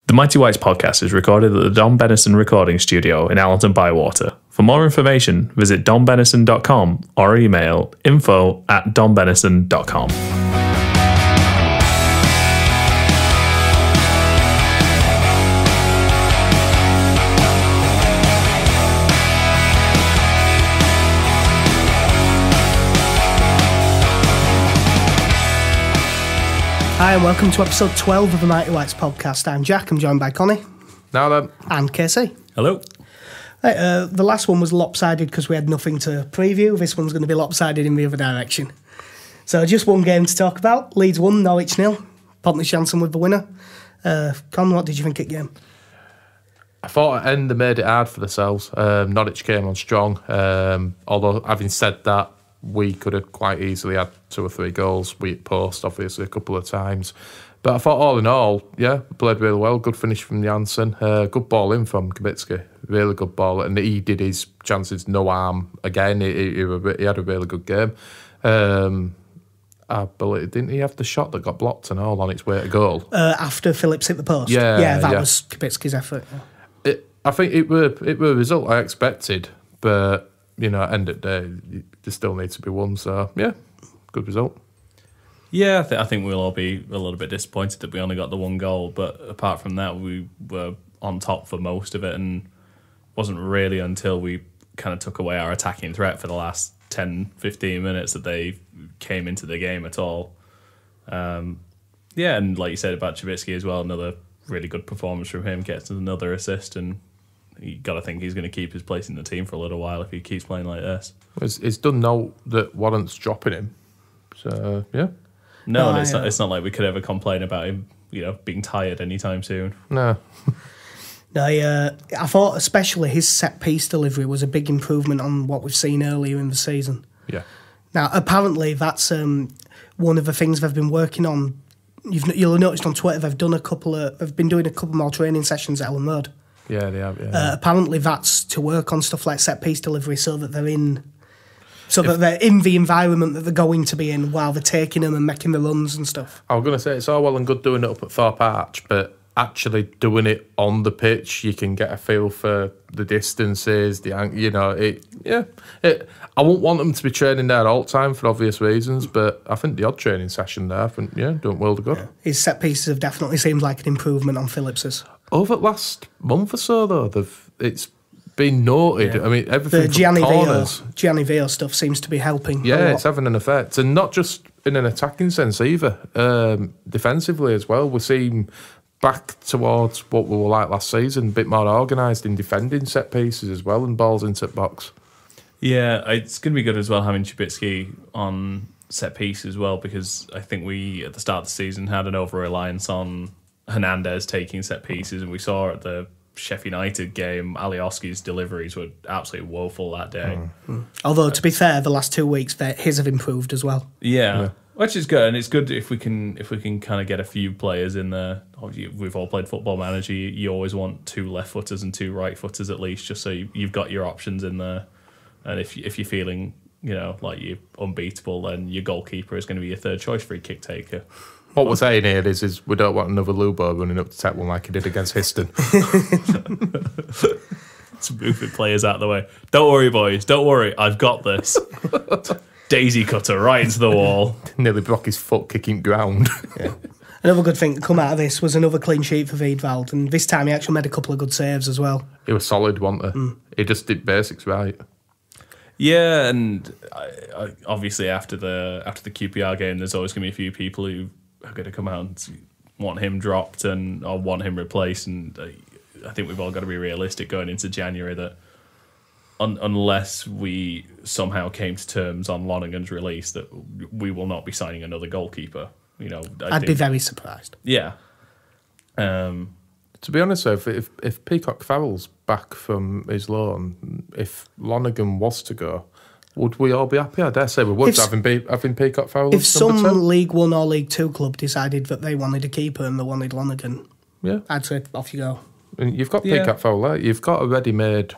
The Mighty Whites podcast is recorded at the Don Bennison Recording Studio in Allerton Bywater. For more information, visit donbennison.com or email info@donbennison.com. Hi and welcome to episode 12 of the Mighty Whites podcast. I'm Jack, I'm joined by Connie. Now then. And Casey. Hello. The last one was lopsided because we had nothing to preview. This one's going to be lopsided in the other direction. So just one game to talk about. Leeds 1, Norwich 0. Pontus Jansson with the winner. Con, what did you think of the game? I thought at end they made it hard for themselves. Norwich came on strong. Although, having said that, we could have quite easily had 2 or 3 goals. We hit post, obviously, a couple of times. But I thought all in all, yeah, played really well. Good finish from Janssen. Good ball in from Kubicki. Really good ball. And he did his chances no harm again. He had a really good game. I believe, didn't he have the shot that got blocked and all on its way to goal? After Phillips hit the post? Yeah, that was Kubicki's effort. Yeah. I think it were a result I expected, but, you know, at the end of the day, they still need to be won. So, yeah, good result. Yeah, I think we'll all be a little bit disappointed that we only got the 1 goal, but apart from that, we were on top for most of it, and it wasn't really until we kind of took away our attacking threat for the last 10, 15 minutes that they came into the game at all. Yeah, and like you said about Kubicki as well, another really good performance from him, gets another assist, and you got to think he's going to keep his place in the team for a little while if he keeps playing like this. It's done now that Warrant's dropping him, so yeah. No, and it's not like we could ever complain about him, you know, being tired anytime soon. No. No, I thought especially his set piece delivery was a big improvement on what we've seen earlier in the season. Yeah. Now, apparently, that's one of the things they've been working on. You'll have noticed on Twitter they've been doing a couple more training sessions at Ellen Road. Yeah, they have. Yeah. Apparently, that's to work on stuff like set piece delivery, so that they're in the environment that they're going to be in while they're taking them and making the runs and stuff. I was going to say it's all well and good doing it up at Thorpe Arch, but actually doing it on the pitch, you can get a feel for the distances, I won't want them to be training there all the time for obvious reasons, but I think the odd training session there, doing well to good. Yeah. His set pieces have definitely seemed like an improvement on Phillips's. Over the last month or so, though, it's been noted. Yeah. I mean, everything the Gianni Veo stuff seems to be helping. Yeah, it's having an effect, and not just in an attacking sense either. Defensively as well, we seem back towards what we were like last season, a bit more organised in defending set pieces as well and balls into the box. Yeah, it's going to be good as well having Kubicki on set piece as well, because I think we, at the start of the season, had an over-reliance on Hernandez taking set pieces, and we saw at the Sheffield United game, Alioski's deliveries were absolutely woeful that day. Although, to be fair, the last 2 weeks, his have improved as well. Yeah. Which is good, and it's good if we can kind of get a few players in there. We've all played Football Manager. You always want 2 left footers and 2 right footers at least, just so you've got your options in there. And if you're feeling, like you're unbeatable, then your goalkeeper is going to be your third choice free kick taker. What we're saying here is we don't want another Lubo running up to take one like he did against Histon. It's moving players out of the way. Don't worry, boys. Don't worry. I've got this. Daisy cutter right into the wall. Nearly broke his foot kicking ground. Yeah. Another good thing to come out of this was another clean sheet for Wiedwald, and this time he actually made a couple of good saves as well. He was solid, wasn't he? He just did basics right. Yeah, and I obviously after the QPR game, there's always going to be a few people who are going to come out and want him dropped or want him replaced, and I think we've all got to be realistic going into January that unless we somehow came to terms on Lonergan's release, that we will not be signing another goalkeeper. I'd be very surprised. Yeah. To be honest, though, if Peacock Farrell's back from his loan, if Lonergan was to go, would we all be happy? I dare say we would, having Peacock Farrell. If some League 1 or League 2 club decided that they wanted a keeper and they wanted Lonergan, I'd say off you go. And you've got Peacock Farrell there. You've got a ready-made,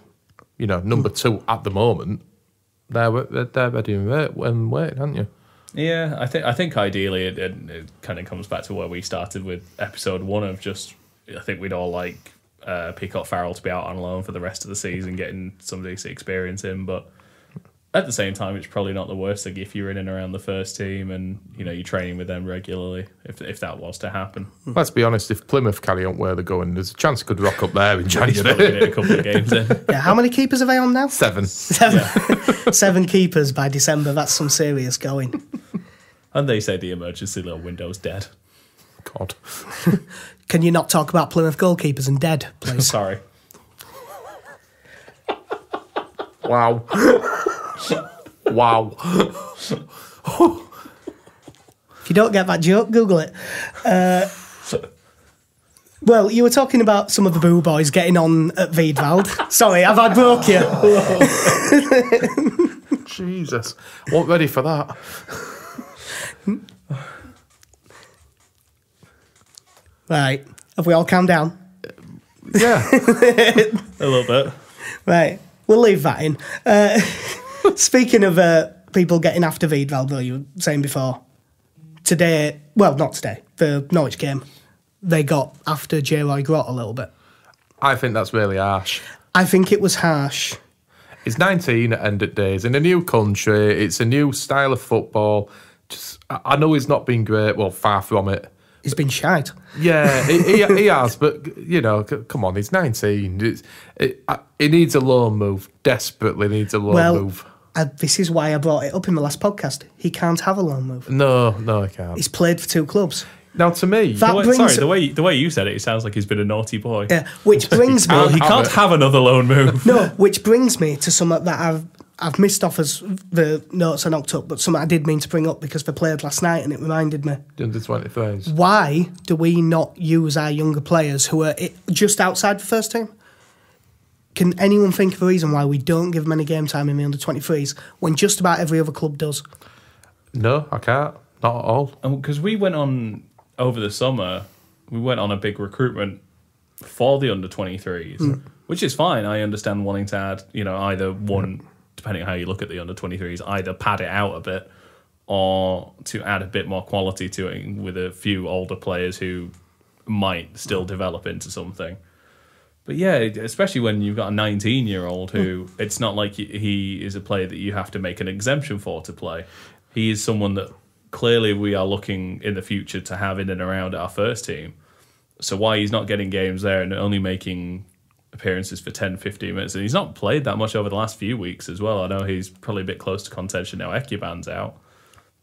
number 2 at the moment. They're ready and waiting, haven't you? Yeah, I think ideally it kind of comes back to where we started with episode 1 of just I think we'd all like Peacock Farrell to be out on loan for the rest of the season, getting some decent experience in. But at the same time, it's probably not the worst thing if you're in and around the first team and you're training with them regularly. If that was to happen, Let's be honest. If Plymouth carry on where they're going, there's a chance he could rock up there in he's probably January. get a couple of games in. Yeah, how many keepers are they on now? 7. Seven keepers by December. That's some serious going. And they say the emergency little window's dead. God. Can you not talk about Plymouth goalkeepers and dead, please? Sorry. Wow. Wow. If you don't get that joke, Google it. Well, you were talking about some of the Boo Boys getting on at Wiedwald. Sorry, have I broke you? Jesus. Wasn't ready for that. Right. Have we all calmed down? Yeah. A little bit. Right. We'll leave that in. Speaking of people getting after Wiedwald, though, you were saying before, today, well, not today, the Norwich game, they got after J. Roy Grott a little bit. I think that's really harsh. I think it was harsh. He's 19 at end of days in a new country. It's a new style of football. I know he's not been great. Well, far from it. He's been shite. Yeah, he has. But come on, he's 19. He needs a loan move. Desperately needs a loan move. This is why I brought it up in the last podcast. He can't have a loan move. No, he can't. He's played for 2 clubs. Now, to me, the way you said it sounds like he's been a naughty boy. Yeah, which brings me. He can't have another loan move. No, which brings me to something that I've missed off as the notes are knocked up, but something I did mean to bring up because they played last night and it reminded me. The under 23s. Why do we not use our younger players who are just outside the first team? Can anyone think of a reason why we don't give them any game time in the under 23s when just about every other club does? No, I can't. Not at all. Because we went on over the summer, we went on a big recruitment for the under 23s, which is fine. I understand wanting to add, either one, depending on how you look at the under 23s, either pad it out a bit or to add a bit more quality to it with a few older players who might still develop into something. But yeah, especially when you've got a 19-year-old who it's not like he is a player that you have to make an exemption for to play. He is someone that clearly we are looking in the future to have in and around our first team. So why he's not getting games there and only making appearances for 10, 15 minutes, and he's not played that much over the last few weeks as well. I know he's probably a bit close to contention now. Ekuban's out.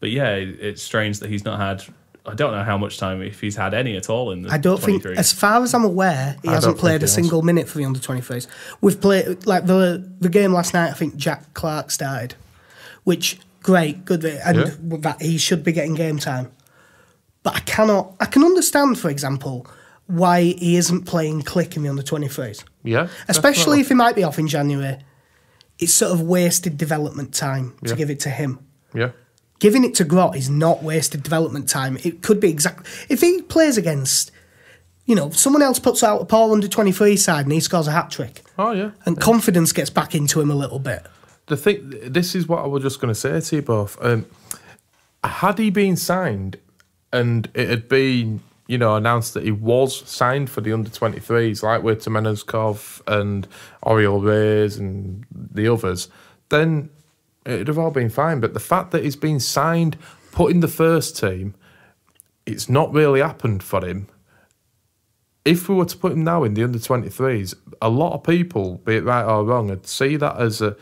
But yeah, it's strange that he's not had, I don't know how much time, if he's had any at all in the 23s. I don't think, as far as I'm aware, he hasn't played a single minute for the under 23s. We've played, like the game last night, I think Jack Clark started, which, great, good, and that he should be getting game time. But I can understand, for example, why he isn't playing Click in the under 23s. Yeah. Especially definitely. if he might be off in January. It's sort of wasted development time to give it to him. Yeah. Giving it to Grott is not wasted development time. It could be exactly... If he plays against, someone else puts out a Paul under 23 side and he scores a hat-trick. Oh, yeah. And confidence gets back into him a little bit. This is what I was just going to say to you both. Had he been signed and it had been, announced that he was signed for the under 23s, like with Temenezkov and Oriol Reyes and the others, then it'd have all been fine. But the fact that he's been signed, put in the first team, it's not really happened for him. If we were to put him now in the under 23s, a lot of people, be it right or wrong, would see that as a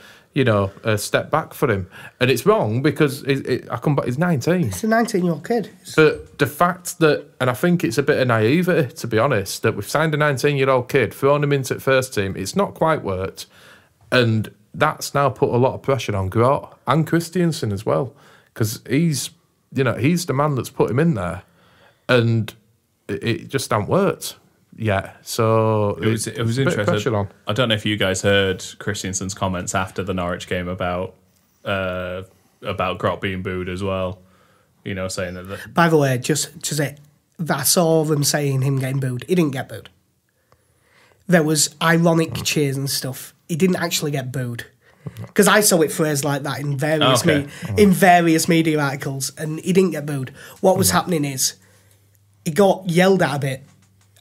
step back for him. And it's wrong because he's 19. It's a 19-year-old kid. But the fact that, and I think it's a bit of naivety, to be honest, that we've signed a 19-year-old kid, thrown him into the first team, it's not quite worked. And that's now put a lot of pressure on Grott and Christiansen as well. Because he's the man that's put him in there. And it just hasn't worked. Yeah, so it was interesting. I don't know if you guys heard Christiansen's comments after the Norwich game about Grott being booed as well. Saying that. By the way, just to say, I saw them saying him getting booed. He didn't get booed. There was ironic cheers and stuff. He didn't actually get booed because I saw it phrased like that in various media articles, and he didn't get booed. What was happening is he got yelled at a bit.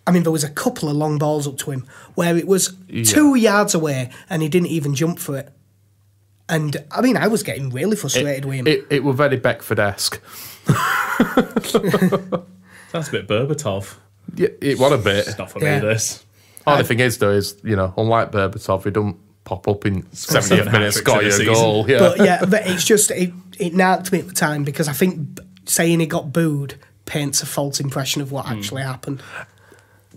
I mean, there was a couple of long balls up to him where it was 2 yards away and he didn't even jump for it. And, I mean, I was getting really frustrated with him. It was very Beckford-esque. Sounds a bit Berbatov. Yeah, it was a bit. It's not for me, this. Only thing is, though, is, unlike Berbatov, he don't pop up in 70th minute, score you a goal. Yeah. But it's just, it narked me at the time because I think saying he got booed paints a false impression of what actually happened.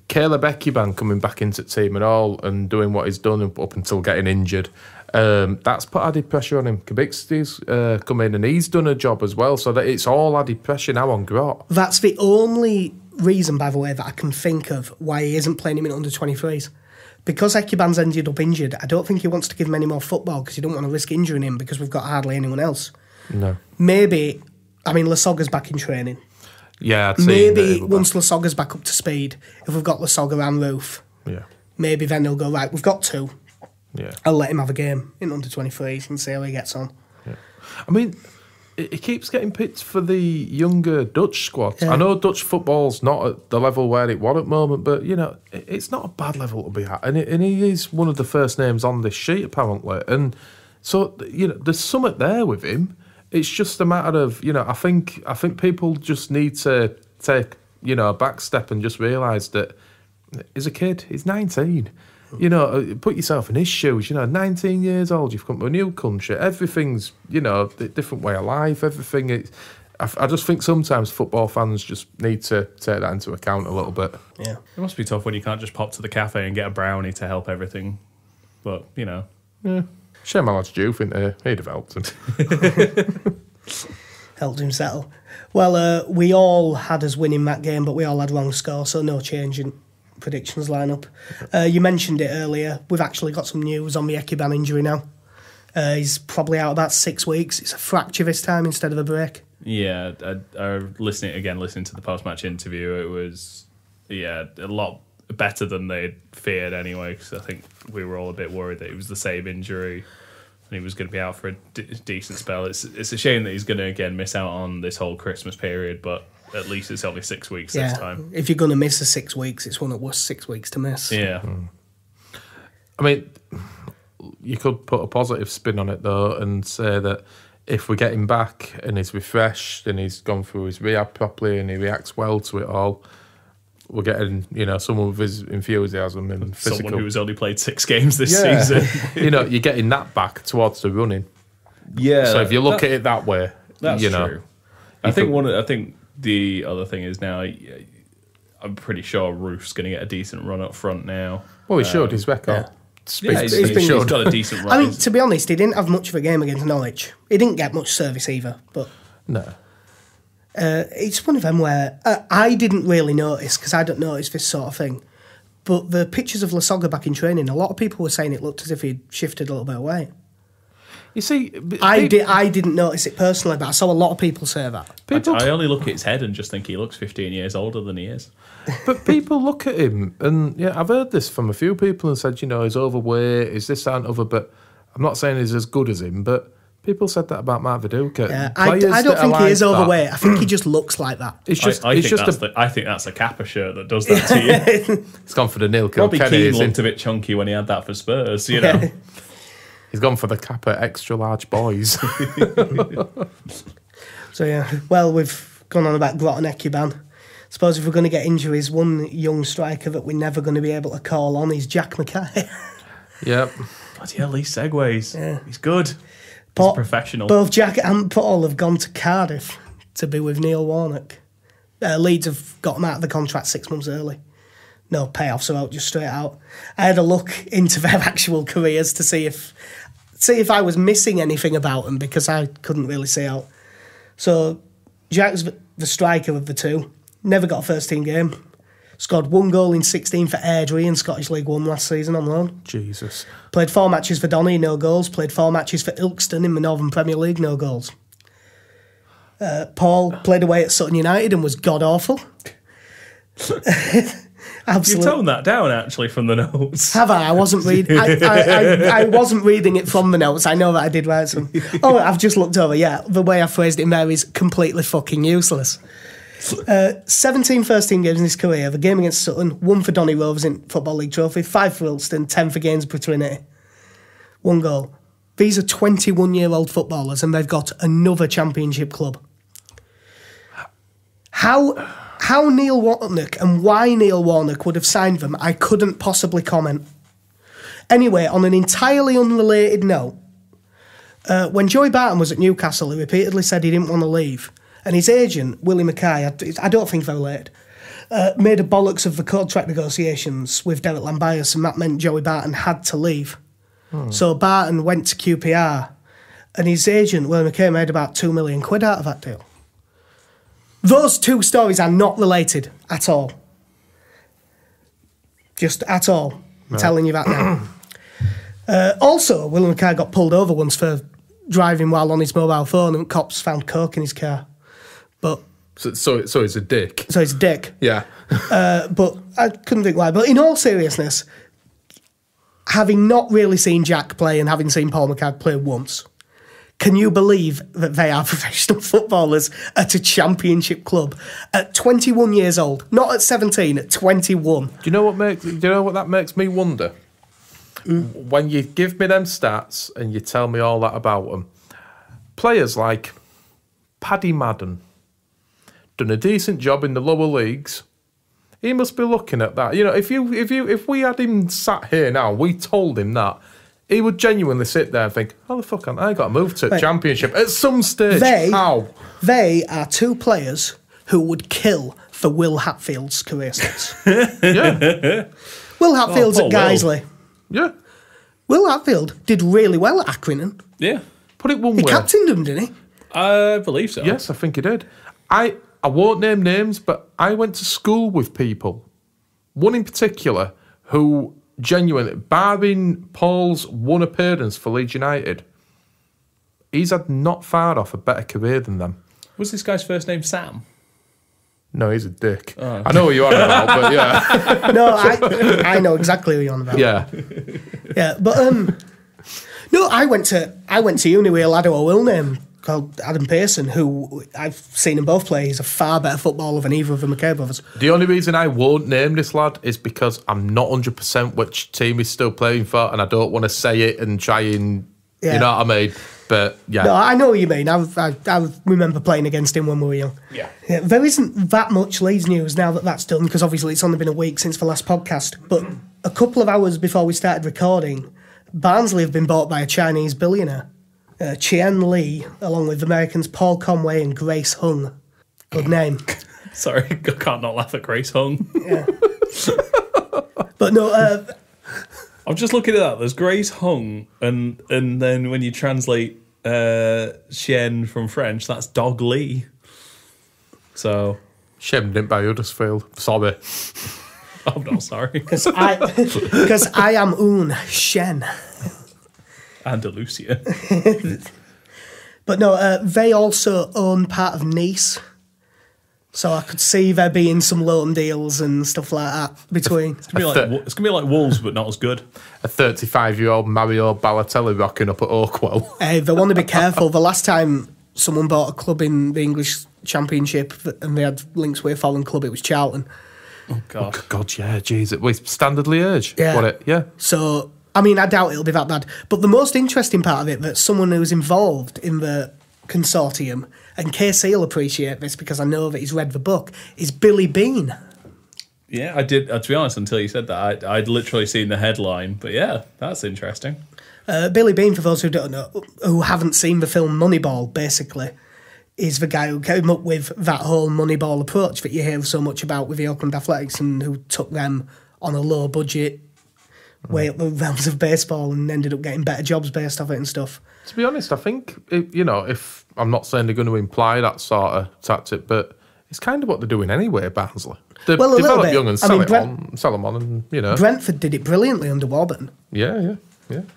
Caleb Ekuban coming back into the team and all and doing what he's done up until getting injured, that's put added pressure on him. Kabixty's come in and he's done a job as well, so that it's all added pressure now on Grot. That's the only reason, by the way, that I can think of why he isn't playing him in under-23s. Because Ekuban's ended up injured, I don't think he wants to give him any more football because he don't want to risk injuring him because we've got hardly anyone else. No. Maybe, I mean, Lasogga's back in training. Yeah, maybe once Lasogga's back up to speed, if we've got Lasogga and Roof, maybe then he'll go, right, we've got 2. Yeah. I'll let him have a game in under-23s and see how he gets on. Yeah. I mean, he keeps getting picked for the younger Dutch squad. Yeah. I know Dutch football's not at the level where it was at the moment, but, it's not a bad level to be at. And he is one of the first names on this sheet, apparently. And so, there's something there with him. It's just a matter of, I think people just need to take, a back step and just realise that he's a kid. He's 19. Put yourself in his shoes. 19 years old, you've come to a new country. Everything's, a different way of life. Everything. I just think sometimes football fans just need to take that into account a little bit. Yeah. It must be tough when you can't just pop to the cafe and get a brownie to help everything. But, Yeah. Shame my lad's due, think he'd have helped him. Helped him settle. Well, we all had us winning that game, but we all had wrong score, so no change in predictions lineup. You mentioned it earlier. We've actually got some news on the Ekuban injury now. He's probably out about 6 weeks. It's a fracture this time instead of a break. Yeah, listening to the post-match interview, it was a lot better than they feared anyway, because I think we were all a bit worried that it was the same injury and he was going to be out for a decent spell. It's a shame that he's going to again miss out on this whole Christmas period, but at least it's only 6 weeks this time. If you're going to miss the 6 weeks, it's one of the worst 6 weeks to miss. Yeah. I mean, you could put a positive spin on it though and say that if we get him back and he's refreshed and he's gone through his rehab properly and he reacts well to it all, we're getting, someone with his enthusiasm and physical. Someone who's only played 6 games this season. You're getting that back towards the running. Yeah. So if you look at it that way, that's true. I think the other thing is now, I'm pretty sure Roof's going to get a decent run up front now. Well, he showed his record. Yeah. He's got a decent run. I mean, to be honest, he didn't have much of a game against Norwich. He didn't get much service either, but... No. It's one of them where I didn't really notice, because I don't notice this sort of thing, but the pictures of Lasogga back in training, a lot of people were saying it looked as if he'd shifted a little bit of weight. You see... I didn't notice it personally, but I saw a lot of people say that. I only look at his head and just think he looks 15 years older than he is. But people look at him, and I've heard this from a few people and said, he's overweight, is this, that and other, but I'm not saying he's as good as him, but people said that about Mark Viduka. Yeah, I don't think he is overweight. I think he just looks like that. It's just, I think that's a Kappa shirt that does that to you. It's gone for the nil. Robbie Keane looked a bit chunky when he had that for Spurs, He's gone for the Kappa extra large boys. So well, we've gone on about Grot and Ekuban. Suppose if we're going to get injuries, one young striker that we're never going to be able to call on is Jack Mackay. Yep. Bloody hell, he segues. Yeah. He's good. He's a professional. Both Jack and Paul have gone to Cardiff to be with Neil Warnock. Leeds have got him out of the contract 6 months early. No payoff, so out, just straight out. I had a look into their actual careers to see if I was missing anything about them, because I couldn't really see out. So Jack's the striker of the two. Never got a first team game. Scored 1 goal in 16 for Airdrie in Scottish League 1 last season on loan. Jesus. Played 4 matches for Donny, no goals. Played 4 matches for Ilkeston in the Northern Premier League, no goals. Paul played away at Sutton United and was god-awful. You toned that down, actually, from the notes. Have I? I wasn't reading. I wasn't reading it from the notes. I know that I did write some. Oh, I've just looked over. Yeah, the way I phrased it in there is completely fucking useless. 17 first-team games in his career. The game against Sutton, 1 for Donny Rovers in Football League Trophy, 5 for Ilston, 10 for Gainsborough Trinity. 1 goal. These are 21-year-old footballers and they've got another championship club. How Neil Warnock and why Neil Warnock would have signed them, I couldn't possibly comment. Anyway, on an entirely unrelated note, when Joey Barton was at Newcastle, he repeatedly said he didn't want to leave. And his agent, Willie Mackay, I don't think they're related, made a bollocks of the contract negotiations with Derek Lambias, and that meant Joey Barton had to leave. So Barton went to QPR, and his agent, Willie Mackay, made about £2 million out of that deal. Those two stories are not related at all. Just at all. I'm telling you that now. Also, Willie Mackay got pulled over once for driving while on his mobile phone, and cops found coke in his car. But So he's a dick. so he's a dick. Yeah. But I couldn't think why. But in all seriousness, having not really seen Jack play and having seen Paul McCann play once, can you believe that they are professional footballers at a championship club at 21 years old? Not at 17, at 21. Do you know what that makes me wonder? When you give me them stats and you tell me all that about them, players like Paddy Madden done a decent job in the lower leagues. He must be looking at that. You know, if we had him sat here now, we told him that, he would genuinely sit there and think, "How the fuck I got to move to Championship at some stage?" How? They are two players who would kill for Will Hatfield's career stats. Yeah. Will Hatfield's at Guiseley. Yeah. Will Hatfield did really well at Accrington. Yeah. Put it one He way. captained them, didn't he? I believe so. Yes, I think he did. I won't name names, but I went to school with people, one in particular, who genuinely, barring Paul's one appearance for Leeds United, he's had not far off a better career than them. Was this guy's first name Sam? No, he's a dick. Oh. I know what you're on about, but yeah. No, I know exactly who you're on about. Yeah. Yeah, but no, I went to uni with a lad who I will name called Adam Pearson, who I've seen them both play. He's a far better footballer than either of the McKay brothers. The only reason I won't name this lad is because I'm not 100% which team he's still playing for, and I don't want to say it and try and, you know what I mean? But yeah. No, I know what you mean. I remember playing against him when we were young. Yeah. There isn't that much Leeds news now that that's done, because obviously it's only been a week since the last podcast. But a couple of hours before we started recording, Barnsley have been bought by a Chinese billionaire, Chien Lee, along with Americans Paul Conway and Grace Hung. Good name. Sorry, I can't not laugh at Grace Hung. Yeah. But no, I'm just looking at that. There's Grace Hung, and then when you translate Chien from French, that's Dog Lee. So Shame didn't buy Huddersfield. Sorry. I'm not sorry. because I am un Shen. Andalusia. But no, they also own part of Nice. So I could see there being some loan deals and stuff like that between. It's gonna be like Wolves, but not as good. A 35-year-old Mario Balotelli rocking up at Oakwell. Hey, they want to be careful. The last time someone bought a club in the English Championship and they had links with a foreign club, it was Charlton. Oh God. Oh, God, yeah, jeez. Wait, Standard Liège? Yeah. Yeah. So, I mean, I doubt it'll be that bad. But the most interesting part of it, that someone who was involved in the consortium, and KC will appreciate this because I know that he's read the book, is Billy Bean. Yeah, I did. To be honest, until you said that, I'd literally seen the headline. But yeah, that's interesting. Billy Bean, for those who don't know, who haven't seen the film Moneyball, basically, is the guy who came up with that whole Moneyball approach that you hear so much about with the Oakland Athletics, and who took them on a low budget way up the realms of baseball and ended up getting better jobs based off it and stuff. To be honest, I think, if I'm not saying they're going to imply that sort of tactic, but it's kind of what they're doing anyway, Barnsley. They develop young and sell them on, and, Brentford did it brilliantly under Warburton. Yeah.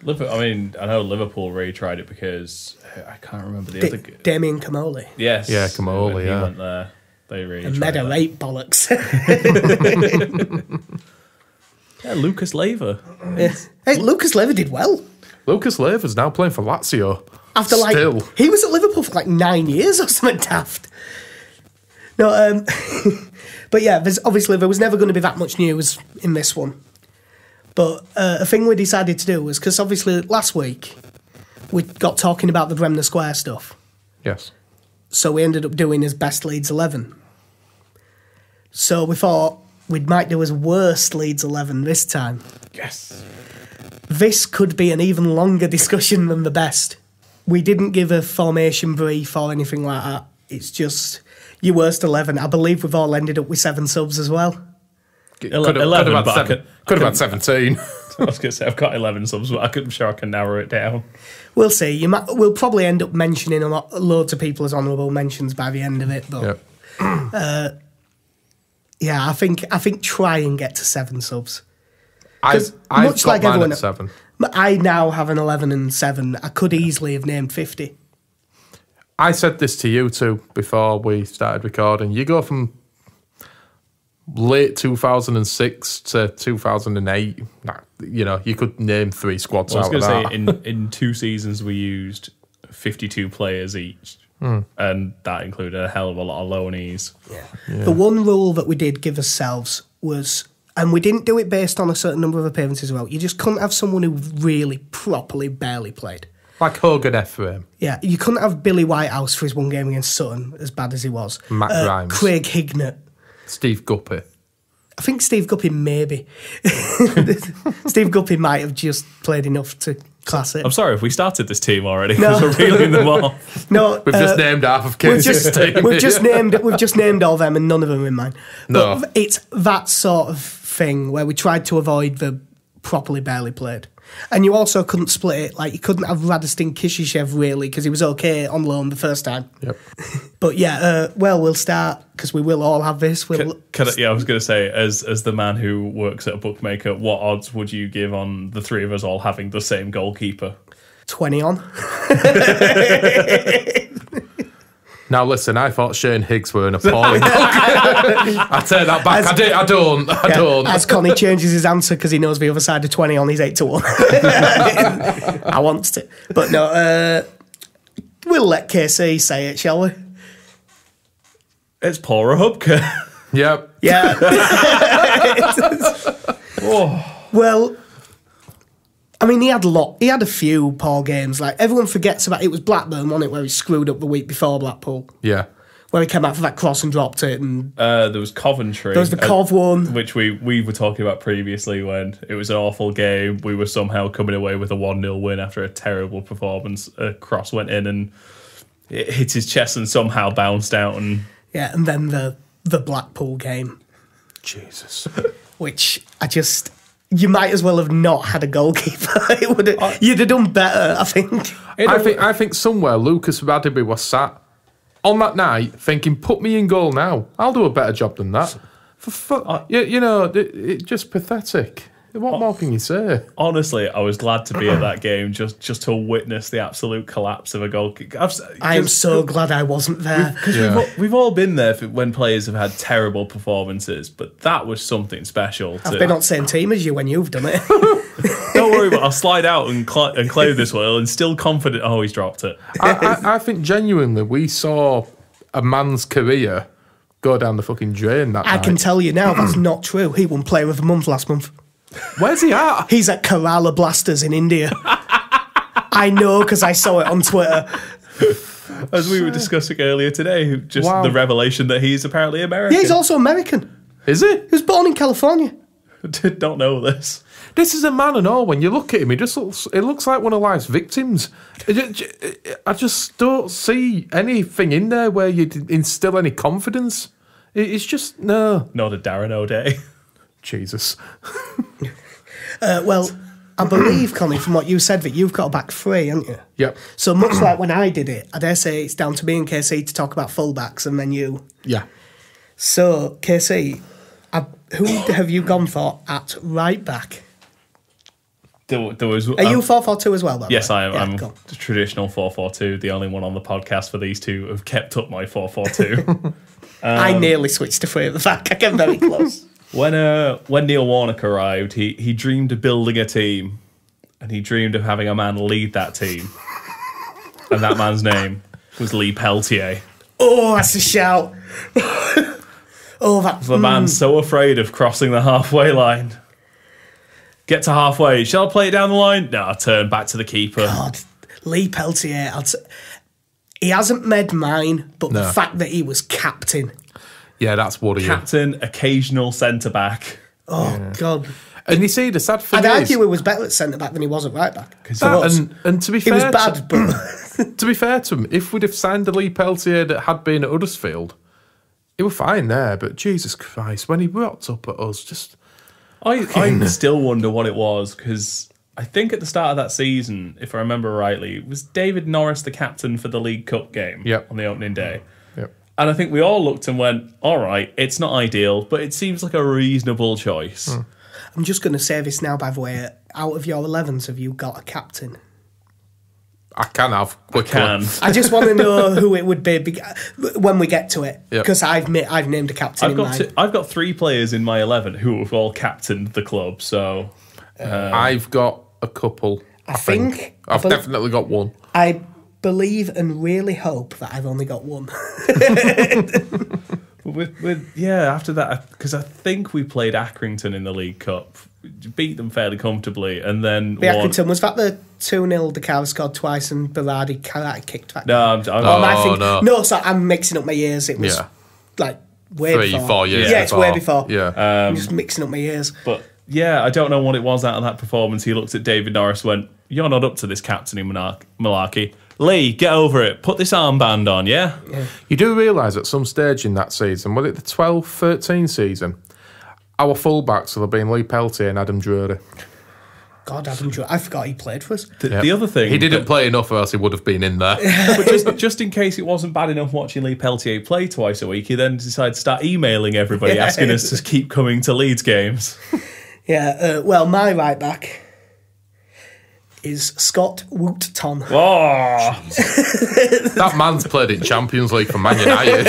Liverpool, I know Liverpool really tried it because I can't remember the other. Damien Comolli. Yes. Yeah, Comolli, when he went there, they really tried Meda that. 8 bollocks. Yeah, Lucas Leiva. Yeah. Hey, Lucas Leiva did well. Lucas Leiva's now playing for Lazio. After Still. he was at Liverpool for 9 years or something daft. No, but yeah, there was never going to be that much news in this one. But a thing we decided to do was, because obviously last week we got talking about the Bremner Square stuff. Yes. So we ended up doing his best Leeds 11. So we thought we might do his worst Leeds 11 this time. Yes. This could be an even longer discussion than the best. We didn't give a formation brief or anything like that. It's just your worst 11. I believe we've all ended up with 7 subs as well. Could have had 17. I was going to say, I've got 11 subs, but I'm sure I can narrow it down. We'll see. We'll probably end up mentioning loads of people as honourable mentions by the end of it. But yeah, I think try and get to 7 subs. I've much got like mine everyone, at 7. I now have an 11 and 7. I could easily have named 50. I said this to you two before we started recording. You go from late 2006 to 2008. You know, you could name 3 squads out of that. I was going to say, in 2 seasons we used 52 players each, and that included a hell of a lot of loanees. Yeah. The one rule that we did give ourselves was, and we didn't do it based on a certain number of appearances as well, you just couldn't have someone who really properly barely played. Like Hogan Ephraim. Yeah, you couldn't have Billy Whitehouse for his one game against Sutton, as bad as he was. Matt Grimes. Craig Hignett. Steve Guppy. I think Steve Guppy maybe. Steve Guppy might have just played enough to class it. I'm sorry if we started this team already, because we're reeling them off. No, we've just named half of Casey's team. We've just named all them, and none of them are in mine. No. But it's that sort of thing where we tried to avoid the properly barely played. And you also couldn't split it. Like, you couldn't have Radistin Kishishev, really, because he was okay on loan the first time. Yep. But yeah, we'll start, because we will all have this. I was going to say, as the man who works at a bookmaker, what odds would you give on the 3 of us all having the same goalkeeper? 20 on. Now listen, I thought Shane Higgs were an appalling I take that back. I don't. As Connie changes his answer because he knows the other side of 20 on, he's 8 to 1. I want to. But no, we'll let KC say it, shall we? It's Paul Rahubka. Yep. Yeah. Well, I mean, he had a few poor games. Like, everyone forgets about it. Was Blackburn, wasn't it, where he screwed up the week before Blackpool? Yeah. Where he came out for that cross and dropped it. And there was Coventry. There was the Cov one. Which we were talking about previously when it was an awful game. We were somehow coming away with a 1-0 win after a terrible performance. A cross went in and it hit his chest and somehow bounced out. And yeah, and then the Blackpool game. Jesus. Which you might as well have not had a goalkeeper. You'd have done better, I think. I think somewhere Lucas Radaby was sat on that night thinking, put me in goal now. I'll do a better job than that. It's just pathetic. What more can you say? Honestly, I was glad to be at that game just to witness the absolute collapse of a goalkeeper. I am so glad I wasn't there. We've all been there when players have had terrible performances, but that was something special. I've been on the same team as you when you've done it. Don't worry, but I'll slide out and claim this well and still confident. Oh, he's dropped it. I think genuinely we saw a man's career go down the fucking drain that night. I can tell you now that's not true. He won Player of the Month last month. Where's he at? He's at Kerala Blasters in India. I know because I saw it on Twitter. As we were discussing earlier today, the revelation that he's apparently American. Yeah, he's also American. Is he? He was born in California. Don't know this. This is a man and all. When you look at him, it looks like one of life's victims. I just don't see anything in there where you'd instill any confidence. It's just, no. Not a Darren O'Day. Jesus. Well, I believe, Connie, from what you said, that you've got a back 3, haven't you? Yep. So much like when I did it, I dare say it's down to me and KC to talk about fullbacks and then you. Yeah. So, KC, who have you gone for at right back? There was. Are you 4-4-2 as well, by the yes, way? I am. I'm the traditional 4-4-2, the only one on the podcast for these two who have kept up my 4-4-2. I nearly switched to 3 at the back. I came very close. When Neil Warnock arrived, he dreamed of building a team, and he dreamed of having a man lead that team, and that man's name was Lee Peltier. Oh, that's a shout. Oh, that... The man so afraid of crossing the halfway line. Get to halfway. Shall I play it down the line? No, I turn back to the keeper. God, Lee Peltier. He hasn't made mine, but the fact that he was captain. Yeah, that's worrying. Captain, occasional centre-back. Oh, God. And you see, the sad thing I'd is... argue he was better at centre-back than he was at right-back. And to be He fair... was bad, but... To be fair to him, if we'd have signed the Lee Peltier that had been at Huddersfield, he was fine there, but Jesus Christ, when he rocked up at us, just... I still wonder what it was, because I think at the start of that season, if I remember rightly, was David Norris the captain for the League Cup game on the opening day? Yep. And I think we all looked and went, all right, it's not ideal, but it seems like a reasonable choice. I'm just going to say this now, by the way. Out of your 11s, have you got a captain? I can have quickly. I just want to know who it would be when we get to it, because I've named a captain in mine. I've got 3 players in my 11 who have all captained the club, so... I've got a couple. I think. I've definitely got one. I believe and really hope that I've only got one. After that, because I think we played Accrington in the League Cup, beat them fairly comfortably, and then Accrington, was that the 2-0 Dakar scored twice and Berardi kicked back? No, no, so I'm mixing up my years. It was like way 3-4 years. Yeah, it's way before. Yeah, I'm just mixing up my years. But yeah, I don't know what it was out of that performance. He looked at David Norris, went, "You're not up to this captaining malarkey. Lee, get over it. Put this armband on, yeah?" You do realise at some stage in that season, was it the 12-13 season, our fullbacks will have been Lee Peltier and Adam Drury. God, Adam Drury. I forgot he played for us. The other thing... He didn't play enough or else he would have been in there. But just in case it wasn't bad enough watching Lee Peltier play twice a week, he then decided to start emailing everybody asking us to keep coming to Leeds games. Well, my right back is Scott Wootton. Oh, that man's played in Champions League for Man United.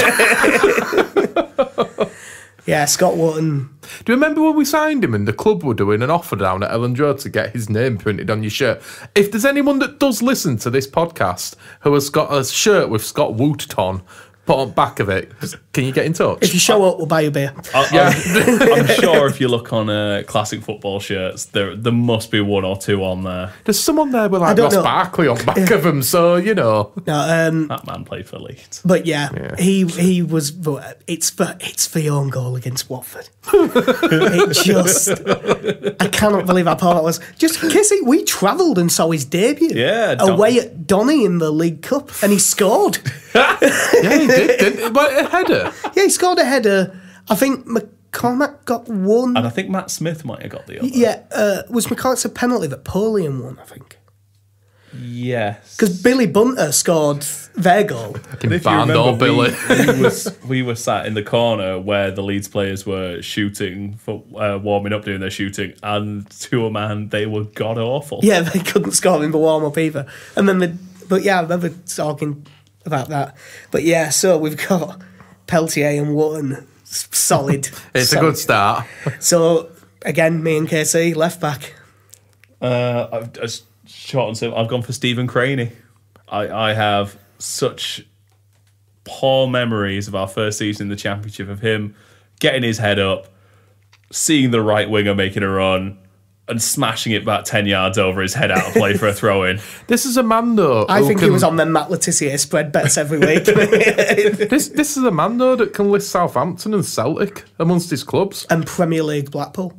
Yeah, Scott Wootton. Do you remember when we signed him and the club were doing an offer down at Elland Road to get his name printed on your shirt? If there's anyone that does listen to this podcast who has got a shirt with Scott Wootton put on the back of it, can you get in touch? If you show up, we'll buy you a beer. I'm sure if you look on classic football shirts, there must be 1 or 2 on there. There's someone there with like Ross Barkley on the back of them, so you know. No, that man played for Leeds. But he was. It's for your own goal against Watford. It just, I cannot believe how poor that was. Just in case we travelled and saw his debut. Yeah, away at Donny in the League Cup, and he scored. Yeah, he did. But a header. Yeah, he scored a header. I think McCormack got one. And I think Matt Smith might have got the other. Yeah, was McCormack's a penalty that Polian won, I think. Yes. Because Billy Bunter scored their goal. If you remember, Billy. we were sat in the corner where the Leeds players were shooting, for warming up, doing their shooting, and to a man, they were god-awful. Yeah, they couldn't score in the warm-up either. And then, I remember talking about that. But yeah, so we've got Peltier and Wootton, solid. It's a good start. So, again, me and KC, left back. Short and simple, I've gone for Stephen Craney. I have such poor memories of our first season in the Championship, of him getting his head up, seeing the right winger making a run, and smashing it back 10 yards over his head out of play for a throw-in. This is a man, though. I think he was on the Matt Letizia spread bets every week. This is a man, though, that can list Southampton and Celtic amongst his clubs. And Premier League Blackpool.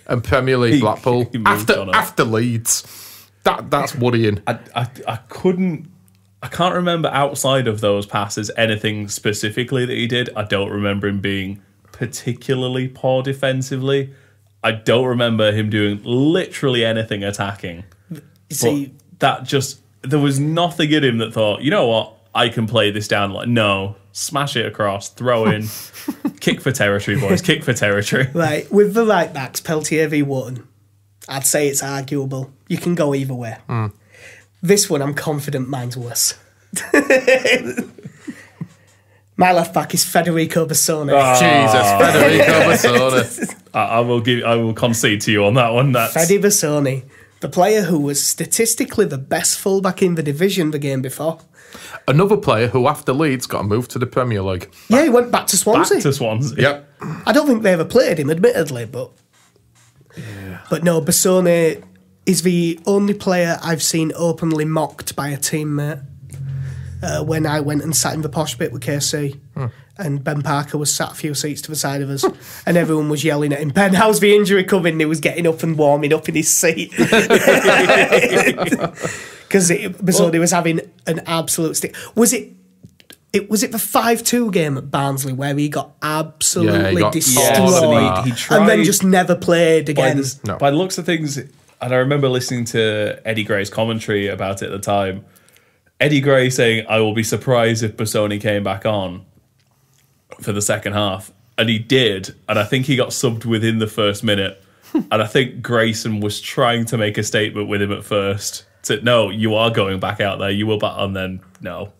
And Premier League Blackpool. He after Leeds. That's worrying. I can't remember outside of those passes anything specifically that he did. I don't remember him being particularly poor defensively. I don't remember him doing literally anything attacking. See, there was nothing in him that thought, you know what, I can play this down. Like, no, smash it across, throw in, kick for territory, boys, kick for territory. Right, with the right backs, Peltier v Wootton, I'd say it's arguable. You can go either way. This one, I'm confident mine's worse. My left back is Federico Bassoni. Jesus, Federico Bassoni. I will concede to you on that one. Fede Bassoni. The player who was statistically the best fullback in the division the game before. Another player who, after Leeds, got moved to the Premier League. Yeah, he went back to Swansea. Back to Swansea. Yep. I don't think they ever played him, admittedly, but... Yeah. But no, Bassone is the only player I've seen openly mocked by a teammate when I went and sat in the posh bit with KC. And Ben Parker was sat a few seats to the side of us, and everyone was yelling at him, "Ben, how's the injury coming?" And he was getting up and warming up in his seat. Because Bassone was having an absolute stick. Was it the 5-2 game at Barnsley where he got absolutely destroyed he tried, and then just never played again? By the looks of things, and I remember listening to Eddie Gray's commentary about it at the time, Eddie Gray saying, "I will be surprised if Bassone came back on for the second half," and he did, and I think he got subbed within the first minute. And I think Grayson was trying to make a statement with him at first. Said, "No, you are going back out there. You will back," and then no.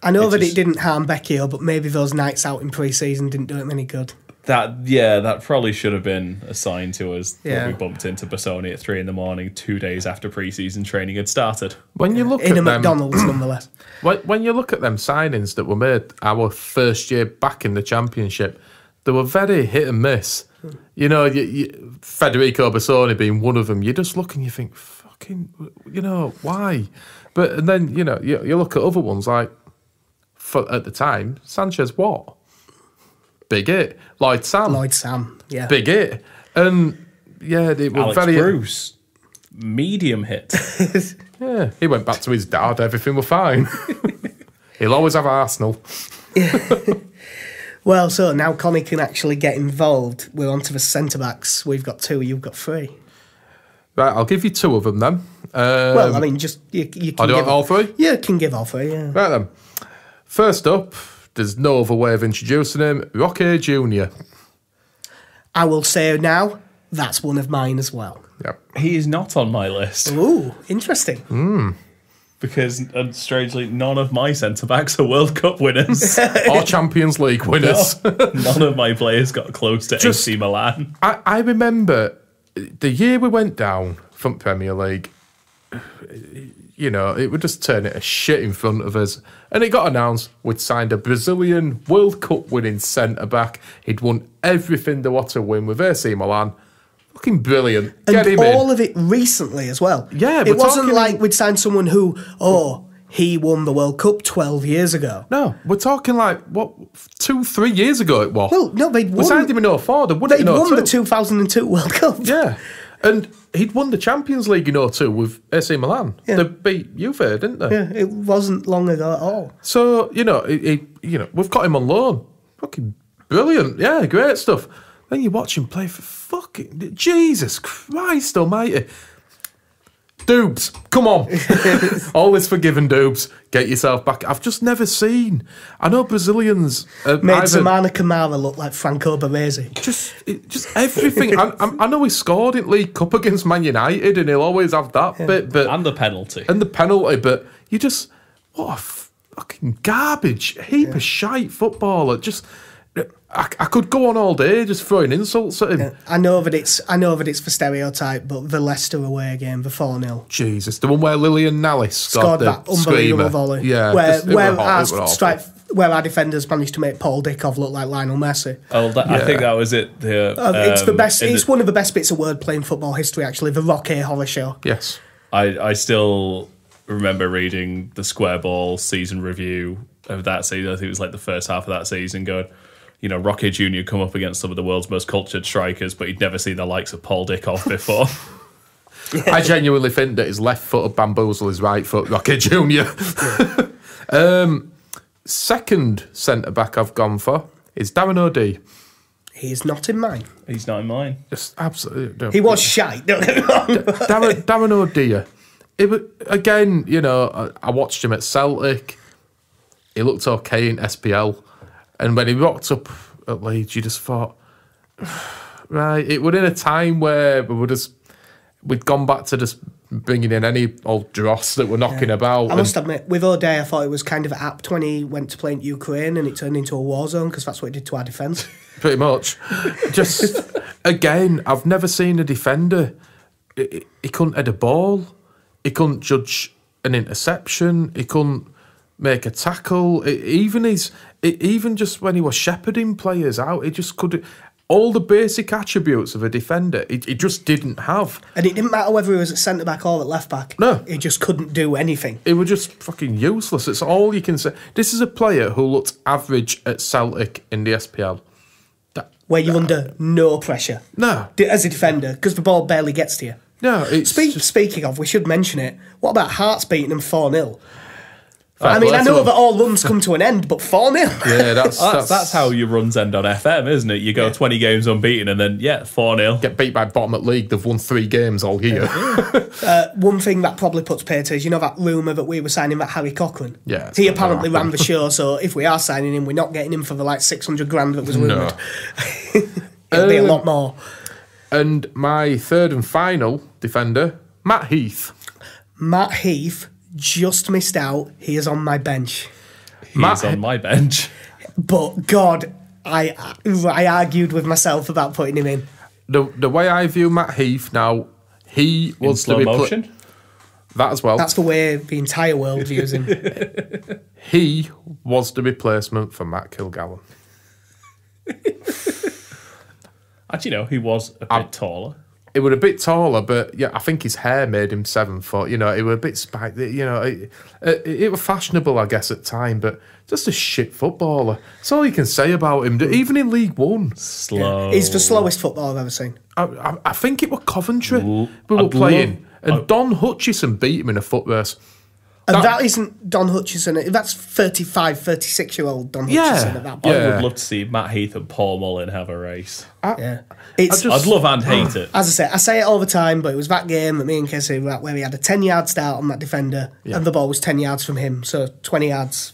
I know it didn't harm Becchio, but maybe those nights out in pre-season didn't do him any good. That probably should have been a sign to us that Yeah. we bumped into Bassone at 3 a.m, 2 days after pre-season training had started. When you look In at a them, McDonald's, nonetheless. when you look at them signings that were made our first year back in the Championship, they were very hit and miss. You know, Federico Bassone being one of them. You just look and you think, fucking, why? But and then you look at other ones like, at the time, Sanchez what? Big hit. Lloyd Sam, yeah. Big hit. And yeah, they were Alex very Bruce, medium hit. Yeah, he went back to his dad. Everything was fine. He'll always have Arsenal. Well, so now Connie can actually get involved. We're on to the centre-backs. We've got 2, you've got 3. Right, I'll give you 2 of them then. Well, I mean, just... You can I do give all 3? Yeah, can give all 3, yeah. Right then. First up, there's no other way of introducing him, Rocky Jr. I will say now, that's one of mine as well. Yep. He is not on my list. Ooh, interesting. Because, strangely, none of my centre-backs are World Cup winners. Or Champions League winners. None of my players got close to Just- AC Milan. I remember the year we went down from Premier League, it would just turn it to shit in front of us. And it got announced we'd signed a Brazilian World Cup winning centre-back. He'd won everything there was to win with AC Milan. Fucking brilliant. Get him And in. all of it recently as well. Yeah, it we're wasn't talking- like we'd signed someone who, he won the World Cup 12 years ago. No, we're talking like, 2-3 years ago it was. Well, no, they'd We won. signed him in 04, they won it They'd in 02. won the 2002 World Cup. Yeah, and he'd won the Champions League in 02 with AC Milan. Yeah. They beat Juve, didn't they? Yeah, it wasn't long ago at all. So, we've got him on loan. Fucking brilliant. Yeah, great stuff. Then you watch him play for fucking... Jesus Christ almighty. Doobs, come on. All is forgiven, Doobs. Get yourself back. I've just never seen... I know Brazilians... Made Zamana Kamara look like Franco Baresi. Just everything. I know he scored in League Cup against Man United and he'll always have that bit. But And the penalty. But you just... What a fucking garbage heap of shite footballer. Just... I could go on all day just throwing insults at him. Yeah, I know that it's for stereotype, but the Leicester away game, the 4-0. Jesus, the one where Lillian Nallis Scored the that unbelievable screamer. volley. Yeah, where our defenders managed to make Paul Dickov look like Lionel Messi. I think that was it. It's the best. It's one of the best bits of wordplay in football history, actually. The Rocky Horror Show. Yes. I still remember reading the Square Ball season review of that season. I think it was like the first half of that season going... Rocky Jr. come up against some of the world's most cultured strikers, but he'd never seen the likes of Paul Dickov before. I genuinely think that his left foot would bamboozle his right foot, Rocky Jr. Second centre-back I've gone for is Darren O'Dea. He is not in mine. He's not in mine. Just absolutely... He was shite, don't get me wrong. Darren O'Dea. Again, I watched him at Celtic. He looked okay in SPL. And when he rocked up at Leeds, you just thought, right, it was in a time where we'd gone back to just bringing in any old dross that were knocking about. I must admit, with O'Dea, I thought it was kind of apt when he went to play in Ukraine and it turned into a war zone because that's what it did to our defence. Pretty much. Just, again, I've never seen a defender he couldn't head a ball. He couldn't judge an interception. He couldn't make a tackle. Even just when he was shepherding players out, he just couldn't. All the basic attributes of a defender, he just didn't have. And it didn't matter whether he was at centre back or at left back. No, he just couldn't do anything. He was just fucking useless. It's all you can say. This is a player who looked average at Celtic in the SPL. Where you're under no pressure. No, as a defender, because the ball barely gets to you. No, Speaking of, we should mention it. What about Hearts beating them 4-0? I mean, I know that all runs come to an end, but 4-0. Yeah, that's how your runs end on FM, isn't it? You go 20 games unbeaten and then, 4-0. Get beat by bottom at league. They've won 3 games all year. One thing that probably puts pay to is, that rumour that we were signing that Harry Cochrane? Yeah. He apparently ran the show, so if we are signing him, we're not getting him for the 600 grand that was rumoured. No. It'll be a lot more. And my third and final defender, Matt Heath. Matt Heath just missed out. He is on my bench. He's on my bench. But God, I argued with myself about putting him in. The way I view Matt Heath now, he was in slow motion. That as well. That's the way the entire world views him. He was the replacement for Matt Kilgallen. Actually, no, he was a bit taller. It was a bit taller, but I think his hair made him 7 foot. It was a bit spiked. It was fashionable, I guess, at the time, but just a shit footballer. That's all you can say about him. Even in League One, slow. He's the slowest footballer I've ever seen. I think it was Coventry we were playing, and Don Hutchison beat him in a foot race. And that isn't Don Hutchison. That's 35, 36-year-old Don Hutchison at that point. I would love to see Matt Heath and Paul Mullin have a race. I'd love and hate it. As I say it all the time, but it was that game that me and Casey were at where he had a 10-yard start on that defender, and the ball was 10 yards from him, so 20 yards.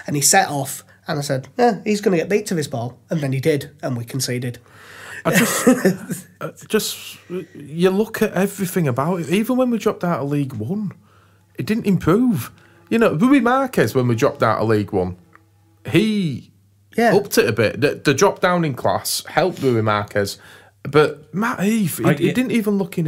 And he set off, and I said, he's going to get beat to this ball. And then he did, and we conceded. You look at everything about it. Even when we dropped out of League One, it didn't improve. Rui Marquez, when we dropped out of League One, he upped it a bit. The drop down in class helped Rui Marquez. But Matt Heath, he didn't even look at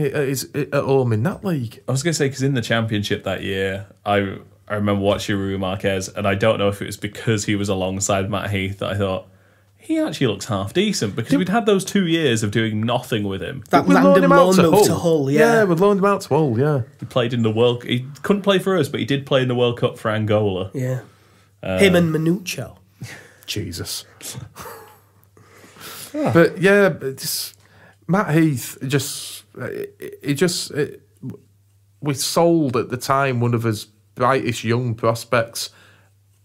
home in that league. I was going to say, because in the Championship that year, I remember watching Rui Marquez, and I don't know if it was because he was alongside Matt Heath that I thought, he actually looks half decent, because we'd had those 2 years of doing nothing with him. That random loan move to Hull, Yeah, we loaned him out to Hull, He played in the World... He couldn't play for us, but he did play in the World Cup for Angola. Yeah. Him and Minuccio. Jesus. But Matt Heath, we sold at the time one of his brightest young prospects,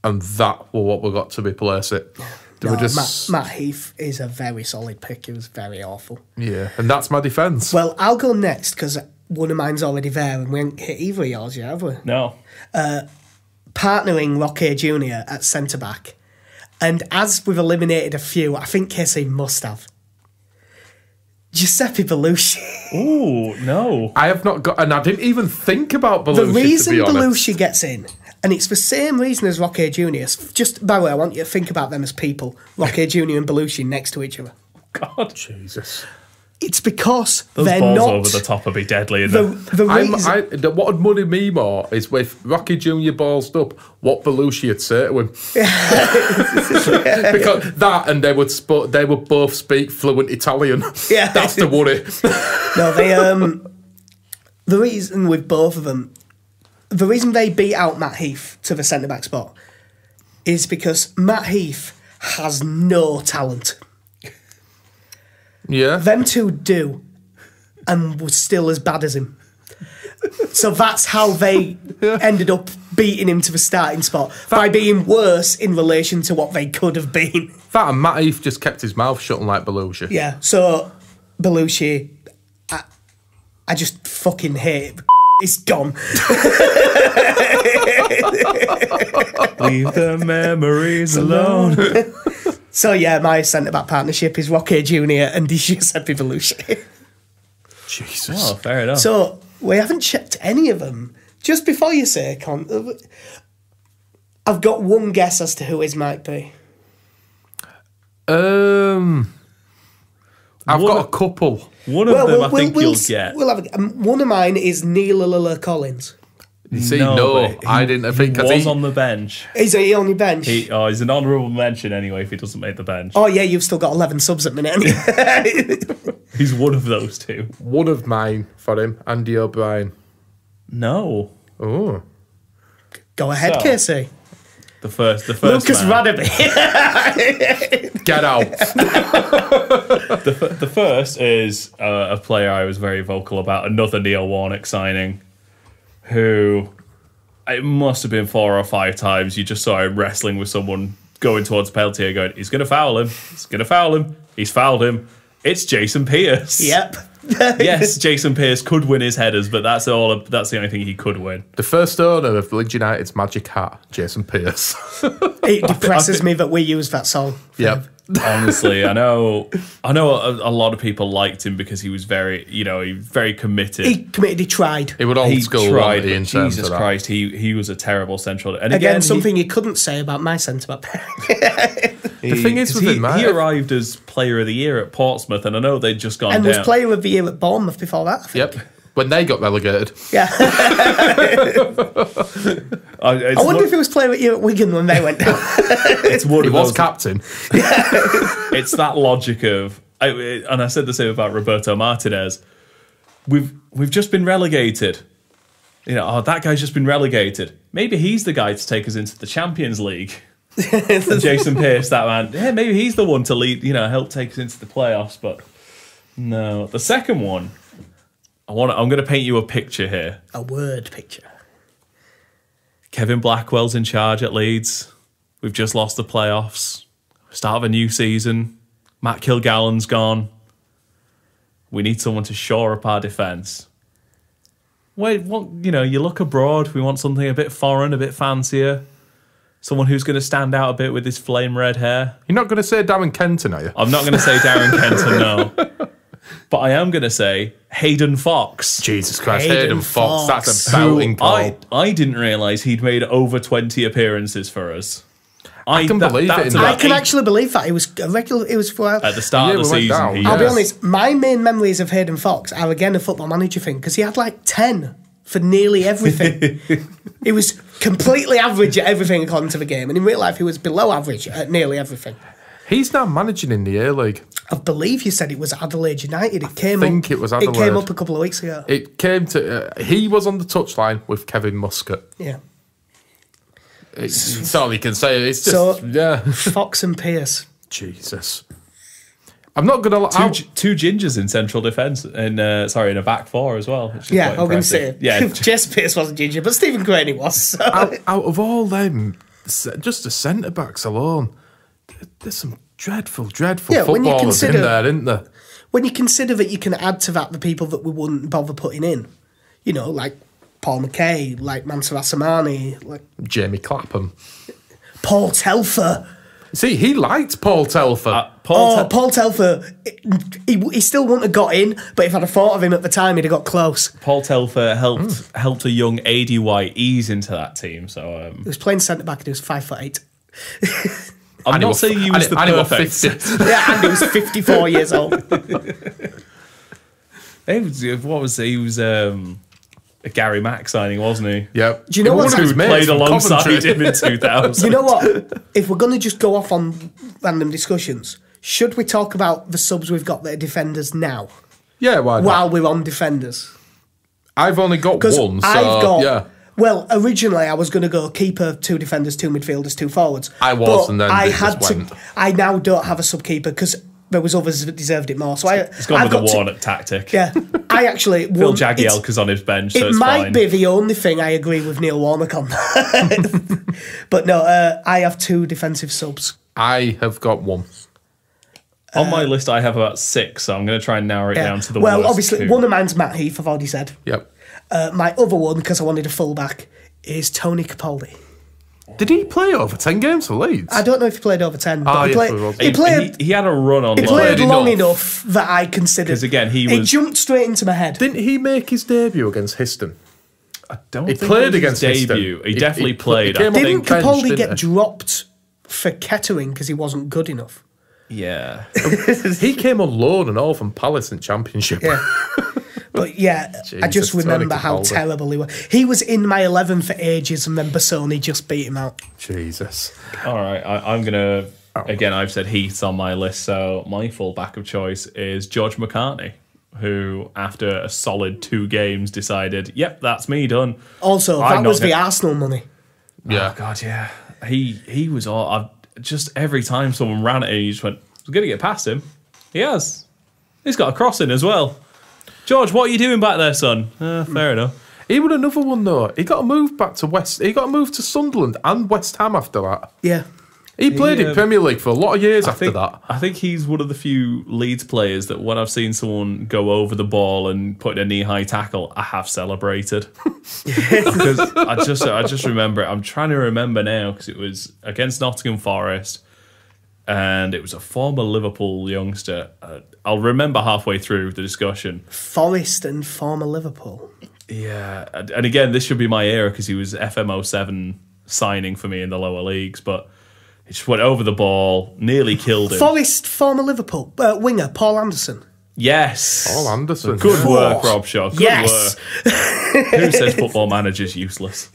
and that was what we got to replace it. Matt Heath is a very solid pick. He was very awful. Yeah, and that's my defence. Well, I'll go next because one of mine's already there and we haven't hit either of yours yet, have we? No. Partnering Roque Jr. at centre-back. And as we've eliminated a few, I think Casey must have. Giuseppe Belushi. Ooh, no. I have not got... And I didn't even think about Belushi, the reason to be honest. Belushi gets in... And it's the same reason as Roque Jr. Just, by the way, I want you to think about them as people. Roque Jr. and Belushi next to each other. God. Jesus. It's because those they're balls not... over the top would be deadly. What would money me more is with Rocky Jr. ballsed up, what Belushi would say to him. Because that, and they would both speak fluent Italian. Yeah. That's the worry. No, the reason with both of them... The reason they beat out Matt Heath to the centre-back spot is because Matt Heath has no talent. Yeah. Them two do, and was still as bad as him. So that's how they ended up beating him to the starting spot, by being worse in relation to what they could have been. That and Matt Heath just kept his mouth shut like Belushi. Yeah, so Belushi, I just fucking hate it. It's gone. Leave the memories alone. So yeah, my centre-back partnership is Roque Jr. and Giuseppe Belushi. Jesus. Oh, fair enough. So we haven't checked any of them. Just before you say, Con, I've got one guess as to who his might be. I've got a couple. One of them I think you'll get. We'll have one of mine is Neil Collins. You see, I didn't think he was on the bench. Is he on your bench? He's an honourable mention anyway if he doesn't make the bench. Oh yeah, you've still got 11 subs at the minute. He's one of those two. One of mine for him, Andy O'Brien. No. Oh. Go ahead, So, Casey. The first Lucas man. Radeby. Get out. The first is a player I was very vocal about, another Neil Warnock signing, who it must have been 4 or 5 times you just saw him wrestling with someone going towards the penalty area going, he's going to foul him, he's fouled him. It's Jason Pearce. Yep. Yes, Jason Pearce could win his headers, but that's the only thing he could win. The first owner of Leeds United's magic hat, Jason Pearce. It depresses me that we use that song. Yep. Honestly, I know a lot of people liked him because he was very committed. He tried. It would old school, tried, in but terms Jesus of that. Christ, he was a terrible central. And Again, something you couldn't say about my centre-back. The thing is with him, he arrived as Player of the Year at Portsmouth, and I know they'd just gone And down. was Player of the Year at Bournemouth before that, I think. Yep. When they got relegated. Yeah. I wonder if it was Player of the Year at Wigan when they went down. It's one He of was those- captain. It's that logic of, and I said the same about Roberto Martinez. We've just been relegated. That guy's just been relegated. Maybe he's the guy to take us into the Champions League. And Jason Pearce, that man. Yeah, maybe he's the one to lead. Help take us into the playoffs. But no, the second one. I'm going to paint you a picture here. A word picture. Kevin Blackwell's in charge at Leeds. We've just lost the playoffs. Start of a new season. Matt Kilgallen's gone. We need someone to shore up our defence. Wait, you look abroad. We want something a bit foreign, a bit fancier. Someone who's going to stand out a bit with his flame red hair. You're not going to say Darren Kenton, are you? I'm not going to say Darren Kenton, no. But I am going to say Hayden Fox. Jesus Christ, Hayden Hayden Fox. Fox. That's a belting call. I didn't realise he'd made over 20 appearances for us. I can believe it. that's In I about can 8 actually believe that. It was a regular. It was for. at the start of the we went season. down. I'll be Yes. honest, my main memories of Hayden Fox are again a football manager thing because he had like 10 for nearly everything. He was completely average at everything according to the game, and in real life he was below average at nearly everything. He's now managing in the A-League. I believe you said it was Adelaide United. It came think up. it was It came Adelaide. up a couple of weeks ago. It came to... he was on the touchline with Kevin Muscat. Yeah. It's all you can say. It's just... So- yeah. Fox and Pearce. Jesus. I'm not going to... Two gingers in central defence, in a back four as well. Which is Yeah, quite I was going to say. impressive. Yeah, Jess Pearce wasn't ginger, but Stephen Graney was. So. out of all them, just the centre-backs alone, there's some dreadful Yeah, when you footballers in consider- there, isn't there? When you consider that you can add to that the people that we wouldn't bother putting in, like Paul McKay, like Mansour Assamani, like Jamie Clapham. Paul Telfer. See, he liked Paul Telfer. Paul Telfer, he still wouldn't have got in, but if I'd have thought of him at the time, he'd have got close. Paul Telfer helped a young AD White ease into that team. So He was playing centre back and he was 5'8". I'm not saying he was the and he was perfect. 50. Yeah, and he was 54 years old. He was a Gary Mack signing, wasn't he? Yep. Do you know what? Who played alongside him in 2000? You know what? If we're going to just go off on random discussions, should we talk about the subs we've got that are defenders now, Yeah, why not? while we're on defenders? I've only got Because one, so I've got... yeah. Well, originally I was going to go keeper, 2 defenders, 2 midfielders, 2 forwards. I was, but and then I it had just to. went. I now don't have a sub keeper because there was others that deserved it more. So It's gone I've with the got to- Warnock tactic. Yeah, I actually. Phil won- Jagielka's on his bench, so It it's might fine. be the only thing I agree with Neil Warnock on. But no, I have 2 defensive subs. I have got one. On my list, I have about 6, so I'm going to try and narrow it down to the well, worst obviously, 2. one of mine's Matt Heath, I've already said. Yep. My other one, because I wanted a fullback, is Tony Capaldi. Did he play over 10 games for Leeds? I don't know if he played over 10, but Ah, he yes, played. we will. He played. He had a run on He loan. played played long enough. enough that I considered. 'Cause again, he It was- jumped straight into my head. Didn't he make his debut against Histon? I don't He think played it was against his Histon. debut. He definitely he played. came I on think. Didn't benched, Capaldi didn't get he? dropped for Kettering because he wasn't good enough? Yeah. He came on loan and all from Palace in Championship. Yeah. But yeah, I just Jesus, remember Tony how Capaldi. terrible he was. He was in my 11 for ages, and then Bassoni just beat him out. Jesus. All right, I'm going to... Again, I've said Heath on my list, so my full-back of choice is George McCartney, who, after a solid 2 games, decided, yep, that's me done. Also, I'm that not was the gonna- Arsenal money. Yeah. Oh, God, yeah. He was all... just every time someone ran at him, he just went, I was going to get past him. He has. He's got a crossing as well. George, what are you doing back there, son? Fair enough. He was another one though. He got a move back to West. He got a move to Sunderland and West Ham after that. Yeah. He played in Premier League for a lot of years after that. I think he's one of the few Leeds players that when I've seen someone go over the ball and put in a knee-high tackle, I have celebrated. Because I just remember it. I'm trying to remember now because it was against Nottingham Forest and it was a former Liverpool youngster. I'll remember halfway through the discussion. Forest and former Liverpool. Yeah, and again, this should be my era because he was FM07 signing for me in the lower leagues, but he just went over the ball, nearly killed him. Forest, former Liverpool winger, Paul Anderson. Yes. Paul Anderson. Good yeah. work, Rob Shaw. Good Yes. work. Who says football manager's useless?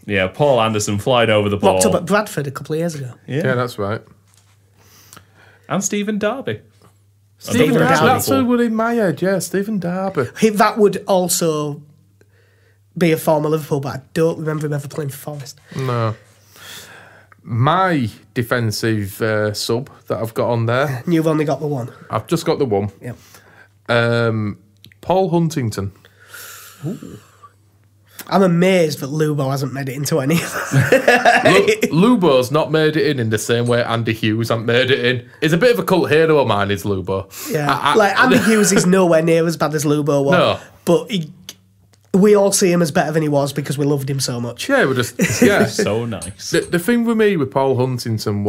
Yeah, Paul Anderson flying over the ball. Locked up at Bradford a couple of years ago. Yeah, that's right. And Stephen Darby. Stephen Darby. Darby. That's who was in my head. Yeah, Stephen Darby. That would also be a former Liverpool, but I don't remember him ever playing for Forest. No. My defensive sub that I've got on there, You've only got the one. I've just got the one. Yep. Paul Huntington. I'm amazed that Lubo hasn't made it into any. Lubo's not made it in the same way Andy Hughes hasn't made it in. He's a bit of a cult hero of mine, is Lubo. Yeah, like Andy Hughes is nowhere near as bad as Lubo was. No. But we all see him as better than he was because we loved him so much. Yeah, we're just yeah. So nice. The thing with me with Paul Huntington,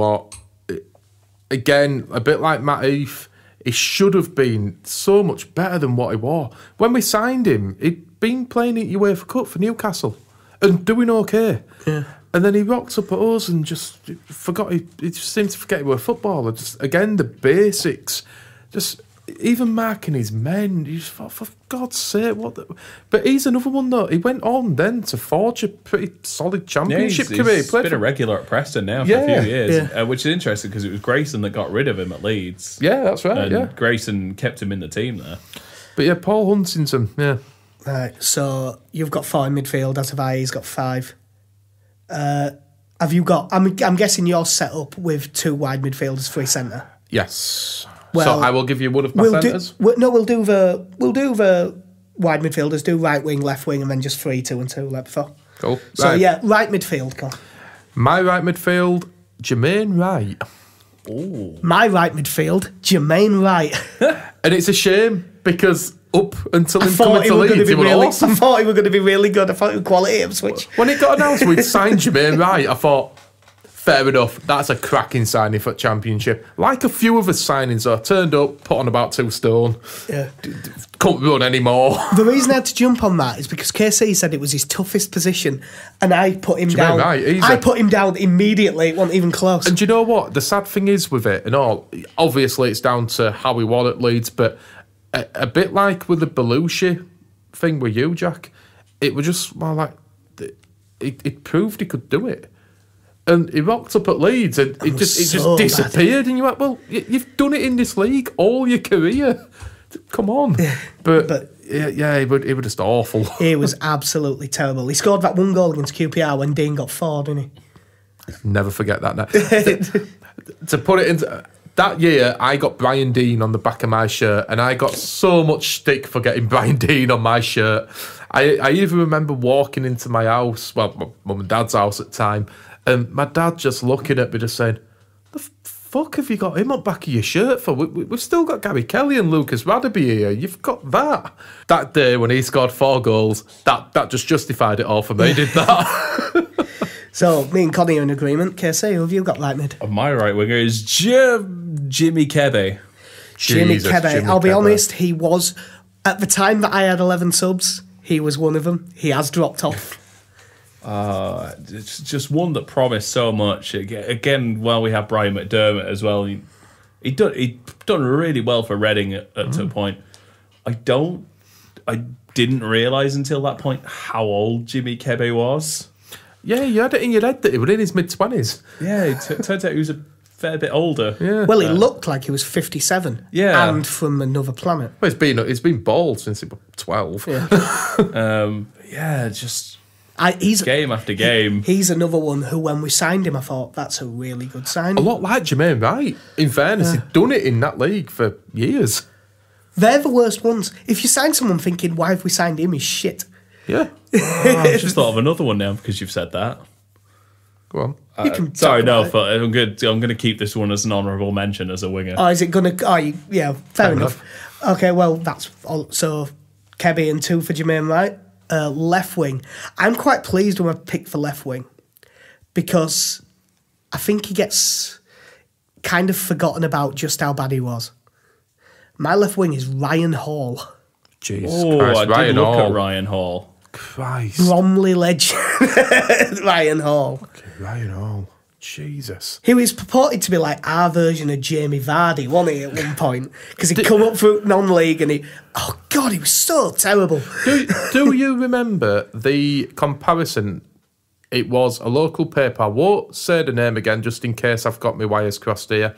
again, a bit like Matt Heath, he should have been so much better than what he was. When we signed him, he'd been playing at UEFA Cup for Newcastle and doing okay. Yeah. And then he rocked up at us and just forgot. He just seemed to forget he was a footballer. Just again, the basics. Just even marking his men. You just thought, for God's sake, what? But he's another one though. He went on then to forge a pretty solid championship career. He's been a regular at Preston now for a few years, which is interesting because it was Grayson that got rid of him at Leeds. Yeah, that's right. And Grayson kept him in the team there. But yeah, Paul Huntington. Yeah. Right, so you've got 4 in midfield, as have I. He's got 5. Have you got? I'm guessing you're set up with 2 wide midfielders, 3 centre. Yes. Well, so I will give you one of my centres. We'll do the wide midfielders. Do right wing, left wing, and then just 3, 2, and 2 like before. Cool. So right. yeah, right midfield. Go on. My right midfield, Jermaine Wright. Ooh. My right midfield, Jermaine Wright. And it's a shame because up until him thought coming he to were going Leeds, to he be was really. awesome. I thought he were going to be really good. I thought he was quality Ipswich. When it got announced we'd signed Jermaine Wright, I thought, fair enough, that's a cracking signing for Championship. Like a few of his signings, I turned up, put on about 2 stone. Yeah. Couldn't run anymore. The reason I had to jump on that is because KC said it was his toughest position, and I put him down. Wright, easy. I put him down immediately. It wasn't even close. And do you know what? The sad thing is with it and all, obviously it's down to how he was at Leeds, but a bit like with the Belushi thing with you, Jack, it was just well, like, it proved he could do it. And he rocked up at Leeds and it just disappeared. And you went, well, you've done it in this league all your career. Come on. But yeah, he was just awful. He was absolutely terrible. He scored that 1 goal against QPR when Dean got 4, didn't he? Never forget that now. To put it into... That year, I got Brian Dean on the back of my shirt, and I got so much stick for getting Brian Dean on my shirt. I even remember walking into my house, well, my mum and dad's house at the time, and my dad just looking at me, just saying, "The fuck have you got him on back of your shirt for? We've still got Gary Kelly and Lucas Radaby here. You've got that." That day when he scored 4 goals, that just justified it all for me, did that? So, me and Connie are in agreement. KC, who have you got right mid? My right winger is Jimmy Kebe. Jimmy Jesus, Kebe. Jimmy I'll be Kebe. honest, he was, at the time that I had 11 subs, he was one of them. He has dropped off. It's just one that promised so much. Again, while we have Brian McDermott as well, He'd done really well for Reading to a point. I didn't realise until that point how old Jimmy Kebe was. Yeah, you had it in your head that he was in his mid-20s. Yeah, it turns out he was a fair bit older. Yeah. Well, he looked like he was 57. Yeah. And from another planet. Well, he's been bald since he was 12. Yeah. Just he's game after game. He's another one who, when we signed him, I thought, that's a really good signing. A lot like Jermaine Wright. In fairness, he'd done it in that league for years. They're the worst ones. If you sign someone thinking, why have we signed him, he's shit. Yeah. I just thought of another one now because you've said that. Go on. Sorry, no, but I'm going to keep this one as an honourable mention as a winger. Oh, is it going to... Oh, yeah, fair enough. Okay, well, that's all. So, Kebby and 2 for Jermaine Wright. Left wing. I'm quite pleased with my pick for left wing because I think he gets kind of forgotten about just how bad he was. My left wing is Ryan Hall. Jesus Christ, I did look at Ryan Hall. Christ. Bromley legend. Ryan Hall. Okay, Ryan Hall. Jesus. He was purported to be like our version of Jamie Vardy, wasn't he, at one point? Because he'd come up through non-league and he... Oh, God, he was so terrible. Do you remember the comparison? It was a local paper, I won't say the name again just in case I've got my wires crossed here,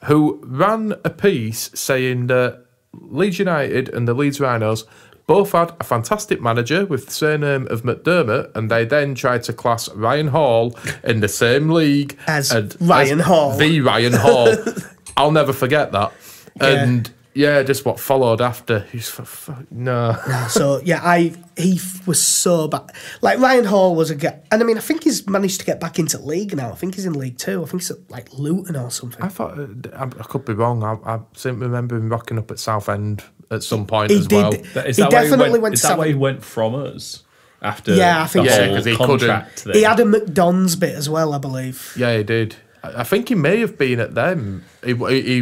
who ran a piece saying that Leeds United and the Leeds Rhinos both had a fantastic manager with the surname of McDermott, and they then tried to class Ryan Hall in the same league as Ryan Hall. The Ryan Hall. I'll never forget that. Yeah. And yeah, just what followed after. No. So yeah, he was so bad. Like Ryan Hall was a guy, and I mean, I think he's managed to get back into league now. I think he's in League 2. I think he's at like Luton or something. I thought I could be wrong. I seem to remember him rocking up at Southend at some point as well. Is that why he went from us after? Yeah, I think so. Because he contract couldn't. He had a McDonald's bit as well, I believe. Yeah, he did. I think he may have been at them. He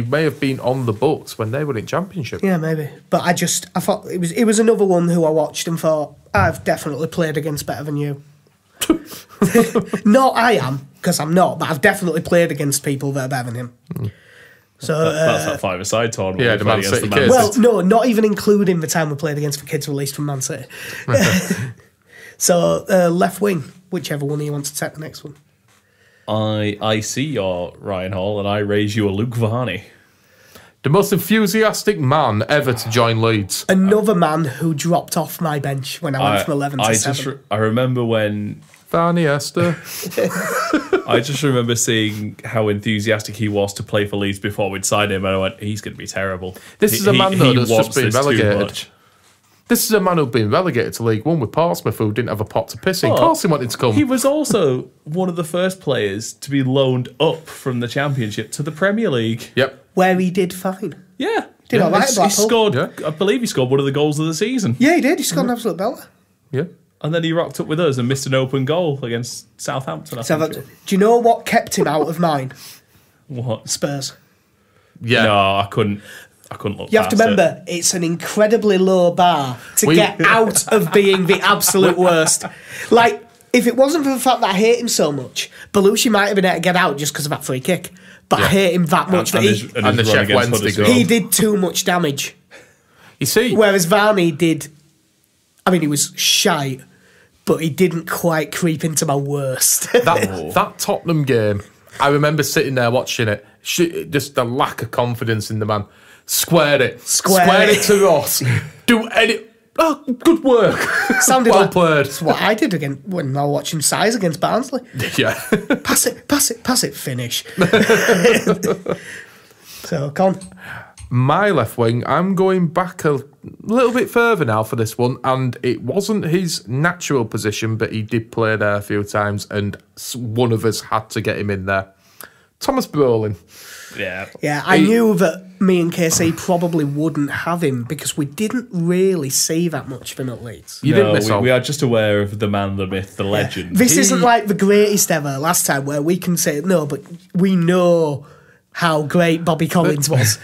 may have been on the books when they were in Championship. Yeah, maybe. But I thought it was another one who I watched and thought, I've definitely played against better than you. No, I am, because I'm not, but I've definitely played against people that are better than him. So that's that five-a-side tournament. Yeah, the Man City kids. Well, no, not even including the time we played against the kids released from Man City. So, left wing, whichever one you want to take the next one. I see your Ryan Hall and I raise you a Luke Varney. The most enthusiastic man ever to join Leeds. Another man who dropped off my bench when I went from 11 to 7. I remember when... Varney Esther. I just remember seeing how enthusiastic he was to play for Leeds before we'd signed him, and I went, he's going to be terrible. This is a man, though, that's just been wants this too relegated. much. This is a man who'd been relegated to League One with Portsmouth, who didn't have a pot to piss in. Of course he wanted to come. He was also one of the first players to be loaned up from the Championship to the Premier League. Yep. Where he did fine. Yeah. Did all right at He Blackpool. scored, Yeah. I believe he scored one of the goals of the season. Yeah, he did. He scored an absolute belter. Yeah. And then he rocked up with us and missed an open goal against Southampton. Do you know what kept him out of mine? What? Spurs. Yeah. No, I couldn't look You have to past remember, it's an incredibly low bar to get out of being the absolute worst. Like, if it wasn't for the fact that I hate him so much, Belushi might have been able to get out just because of that free kick. But I hate him that much. And that his and run the Chef against Wednesday Huddersfield. goal. he did too much damage. You see, Whereas Varney did... I mean, he was shite, but he didn't quite creep into my worst. that Tottenham game, I remember sitting there watching it. Just the lack of confidence in the man. Square it to Ross. Do any... Oh, good work. Sounded well like played. That's what I did again when I was watching Size against Barnsley. Yeah. Pass it, finish. So, come on. My left wing, I'm going back a little bit further now for this one, and it wasn't his natural position, but he did play there a few times, and one of us had to get him in there. Thomas Brolin. Yeah, I knew that me and KC probably wouldn't have him because we didn't really see that much of him at Leeds. You didn't miss out. We are just aware of the man, the myth, the legend. This isn't like the greatest ever last time where we can say no, but we know how great Bobby Collins was.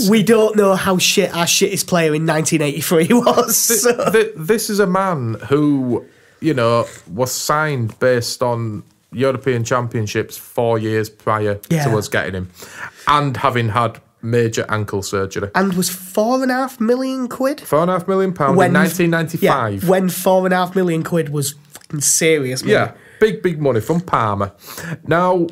We don't know how shit our shittest player in 1983 was. This is a man who, was signed based on European Championships 4 years prior to us getting him, and having had major ankle surgery. And was £4.5 million? £4.5 million in 1995. Yeah, when £4.5 million was fucking serious money. Yeah, big money from Parma. Now,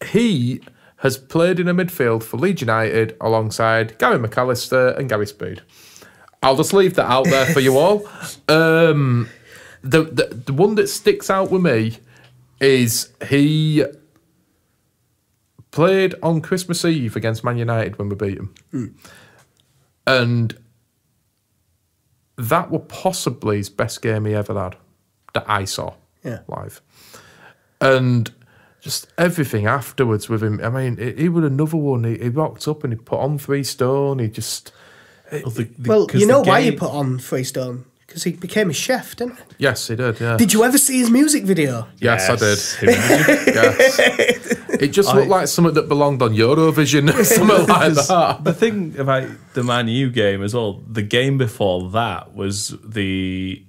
he has played in a midfield for Leeds United alongside Gary McAllister and Gary Speed. I'll just leave that out there for you all. The one that sticks out with me is he played on Christmas Eve against Man United when we beat them. And that was possibly his best game he ever had that I saw live. And just everything afterwards with him. I mean, he was another one. He rocked up and he put on 3 stone. He just... Well, you know why he put on 3 stone? Because he became a chef, didn't he? Yes, he did, yeah. Did you ever see his music video? Yes, I did. Yes. It just looked like something that belonged on Eurovision, something like that. The thing about the Man U game as well, the game before that was the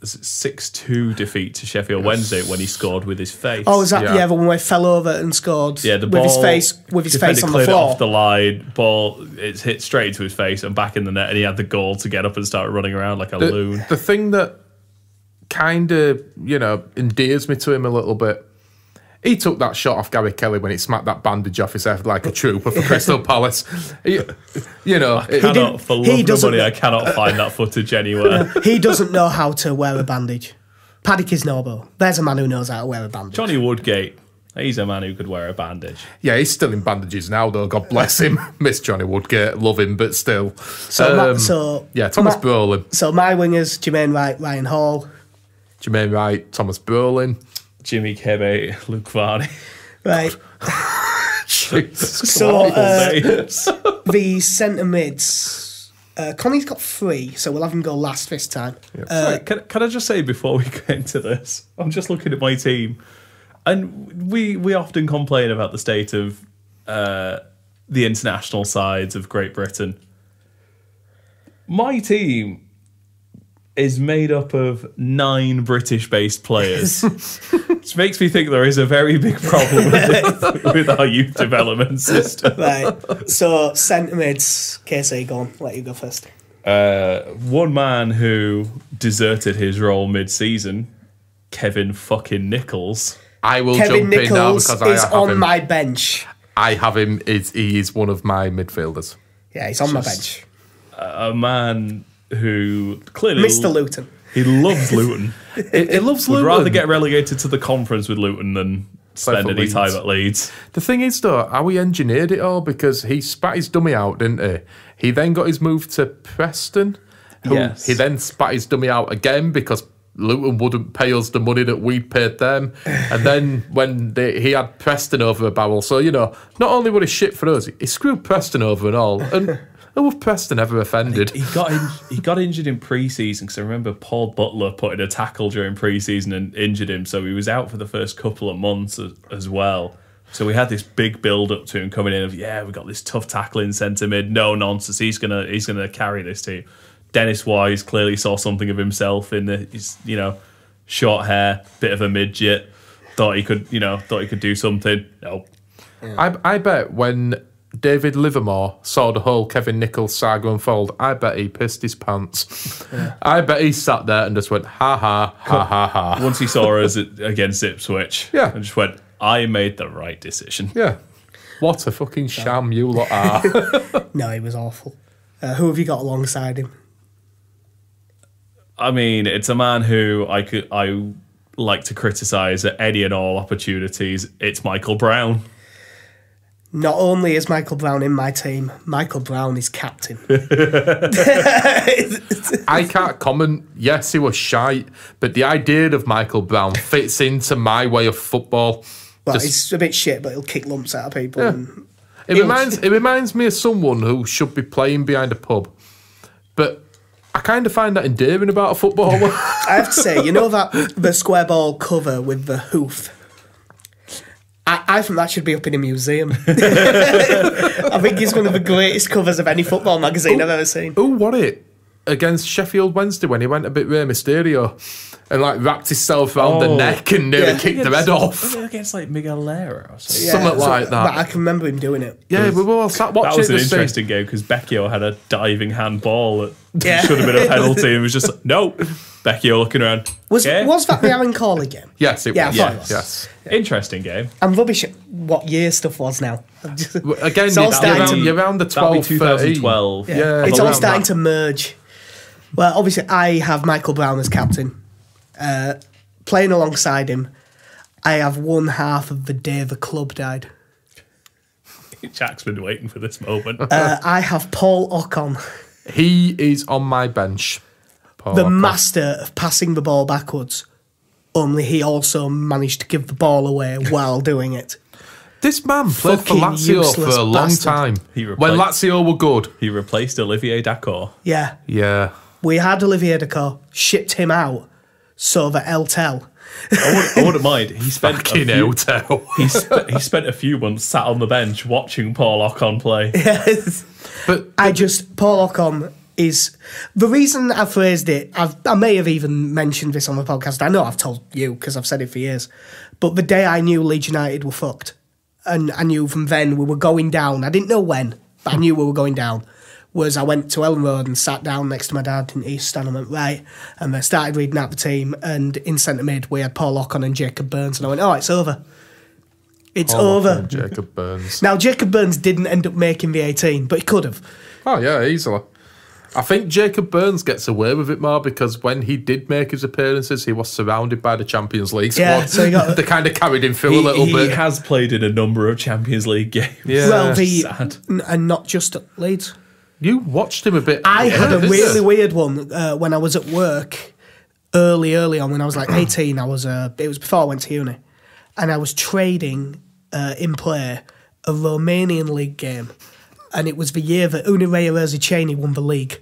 6-2 defeat to Sheffield Wednesday when he scored with his face. Oh, was that the one where he fell over and scored? Yeah, the with ball, his face on the floor. Off the line, ball it's hit straight into his face and back in the net, and he had the goal to get up and start running around like a loon. The thing that kind of endears me to him a little bit. He took that shot off Gary Kelly when he smacked that bandage off his head like a trooper for Crystal Palace. I cannot find that footage anywhere. He doesn't know how to wear a bandage. Paddy Kisnobo. There's a man who knows how to wear a bandage. Johnny Woodgate. He's a man who could wear a bandage. Yeah, he's still in bandages now, though. God bless him. Miss Johnny Woodgate. Love him, but still. Thomas Brolin. So my wingers, Jermaine Wright, Ryan Hall. Jermaine Wright, Thomas Brolin. Jimmy Kebe, Luke Varney. Right. So the centre mids, Connie's got 3, so we'll have him go last this time. Yep. Sorry, can I just say before we get into this, I'm just looking at my team, and we often complain about the state of the international sides of Great Britain. My team is made up of 9 British-based players, which makes me think there is a very big problem with our youth development system. Right. So centre mids, KC, go on. Let you go first. One man who deserted his role mid-season, Kevin fucking Nichols. I will Kevin jump in now Nichols because I is have on him. my bench. I have him. He is one of my midfielders. Yeah, he's on my bench. A man who clearly... Mr. Luton. He loves Luton. He loves Luton. Would rather get relegated to the conference with Luton than spend any time at Leeds. The thing is, though, how he engineered it all, because he spat his dummy out, didn't he? He then got his move to Preston. Yes. He then spat his dummy out again because Luton wouldn't pay us the money that we'd paid them. And then when he had Preston over a barrel. So, not only would he shit for us, he screwed Preston over and all. And who have Preston ever offended? He got injured in pre-season because I remember Paul Butler put in a tackle during pre-season and injured him, so he was out for the first couple of months as well. So we had this big build-up to him coming in of, we got this tough tackling centre mid, no nonsense, he's gonna carry this team. Dennis Wise clearly saw something of himself in his short hair, bit of a midget, thought he could do something. No. Yeah. I bet when David Livermore saw the whole Kevin Nichols saga unfold, I bet he pissed his pants. Yeah. I bet he sat there and just went, ha ha, ha ha ha. Once he saw us against Ipswich, and just went, I made the right decision. Yeah. What a fucking sham you lot are. No, he was awful. Who have you got alongside him? I mean, it's a man who I like to criticise at any and all opportunities. It's Michael Brown. Not only is Michael Brown in my team, Michael Brown is captain. I can't comment. Yes, he was shite, but the idea of Michael Brown fits into my way of football. Well, he's a bit shit, but he'll kick lumps out of people. Yeah. It reminds me of someone who should be playing behind a pub, but I kind of find that endearing about a footballer. I have to say, that the square ball cover with the hoof. I think that should be up in a museum. I think it's one of the greatest covers of any football magazine I've ever seen. Who won it? against Sheffield Wednesday when he went a bit Rey Mysterio and like wrapped himself around the neck and nearly kicked the head off. Against like Miguel Lera or something. Something like that. But I can remember him doing it. Yeah, we were all sat watching. That was an the interesting game because Becchio had a diving handball that Yeah. should have been a penalty and was just like, no. Becchio looking around. Was okay. that the Aaron Corley game? Yes, it Yeah, was. I thought it was. Yes. Interesting game. I'm rubbish at what year stuff was now. Again, It's all starting you're around the 12, 2012. Yeah, it's all around starting that. to merge. Well, obviously, I have Michael Brown as captain. Playing alongside him, I have one half of the day the club died. Jack's been waiting for this moment. I have Paul Ocon, He is on my bench. Paul the Ocon. master of passing the ball backwards. Only he also managed to give the ball away while doing it. This man played for Fucking Lazio useless for a long bastard. time. He When replaced- Lazio were good. He replaced Olivier Dacour. Yeah. Yeah. We had Olivier Dacour, shipped him out so that Eltel. I wouldn't mind. He spent Fucking hotel. he spent a few months sat on the bench watching Paul Ocon play. But Paul Ocon is the reason I phrased it. I may have even mentioned this on the podcast. I know I've told you because I've said it for years. But the day I knew Leeds United were fucked, and I knew from then we were going down. I didn't know when, but I knew we were going down. Was I went to Ellen Road and sat down next to my dad in East Stand and went, right, and I started reading out the team, and in centre mid we had Paul Ocon and Jacob Burns, and I went, oh, it's over. It's Paul over. Ocon, Jacob Burns. Now, Jacob Burns didn't end up making the 18, but he could have. Oh, yeah, easily. I think Jacob Burns gets away with it more because when he did make his appearances, he was surrounded by the Champions League squad. Yeah, so he got- they kind of carried him through a little He bit. has played in a number of Champions League games. Yeah. Well, sad. and not just at Leeds. You watched him a bit. I had a didn't really you? weird one when I was at work early on when I was like 18. It was before I went to uni, and I was trading in play a Romanian league game, and it was the year that Unirea Erziceni won the league.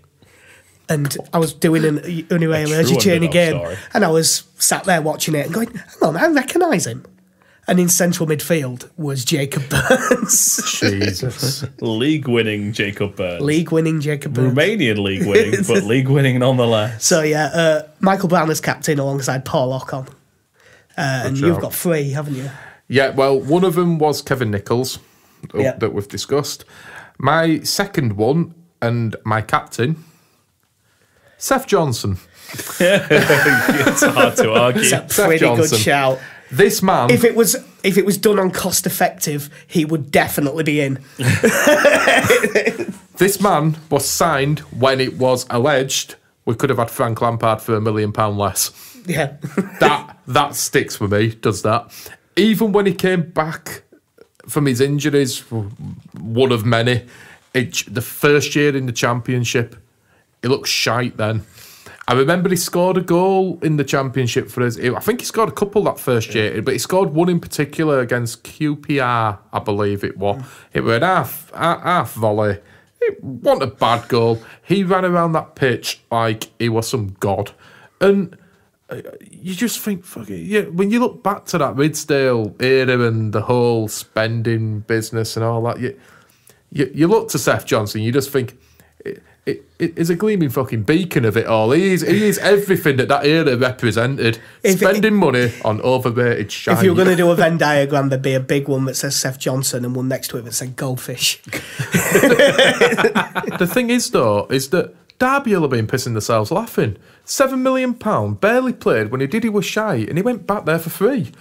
And I was doing an Unirea true Erziceni underdog game, story. and I was sat there watching it and going, hang on, I recognise him. And in central midfield was Jacob Burns. Jesus. League-winning Jacob Burns. League-winning Jacob Burns. Romanian league-winning, but league-winning nonetheless. So yeah, Michael Brown as captain alongside Paul Ocon. And job. you've got 3, haven't you? Yeah, well, one of them was Kevin Nichols Yeah. that we've discussed. My second one and my captain, Seth Johnson. It's hard to argue. It's a pretty good Johnson. shout. This man. If it was done on cost effective, he would definitely be in. This man was signed when it was alleged we could have had Frank Lampard for £1 million less. Yeah. That sticks with me, does that. Even when he came back from his injuries, one of many, the first year in the Championship, he looked shite then. I remember he scored a goal in the Championship for us. I think he scored a couple that first year, but he scored one in particular against QPR, I believe it was. It was an half volley. It wasn't a bad goal. He ran around that pitch like he was some god. And you just think, fuck it. Yeah, when you look back to that Ridsdale era and the whole spending business and all that, you look to Seth Johnson, you just think, it is a gleaming fucking beacon of it all. He is everything that era represented. Spending money on overrated shite. If you were going to do a Venn diagram, there'd be a big one that says Seth Johnson and one next to it that said goldfish. The thing is, though, is that Derby will have been pissing themselves laughing. £7 million, barely played. When he did, he was shy, and he went back there for free.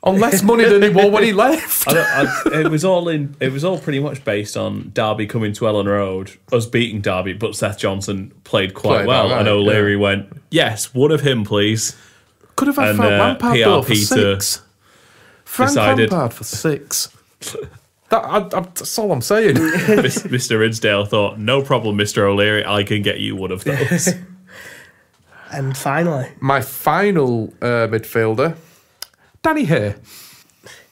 On less money than he wore when he left. It was all pretty much based on Derby coming to Ellen Road, us beating Derby, but Seth Johnson played quite well, alright, and O'Leary went, yes, one of him, please. Could have had And, Frank Lampard though, for PRP to 6. Frank decided- Lampard for 6. That's all I'm saying. Mr. Ridsdale thought, no problem, Mr. O'Leary, I can get you one of those. And finally, My final midfielder, Danny Hay.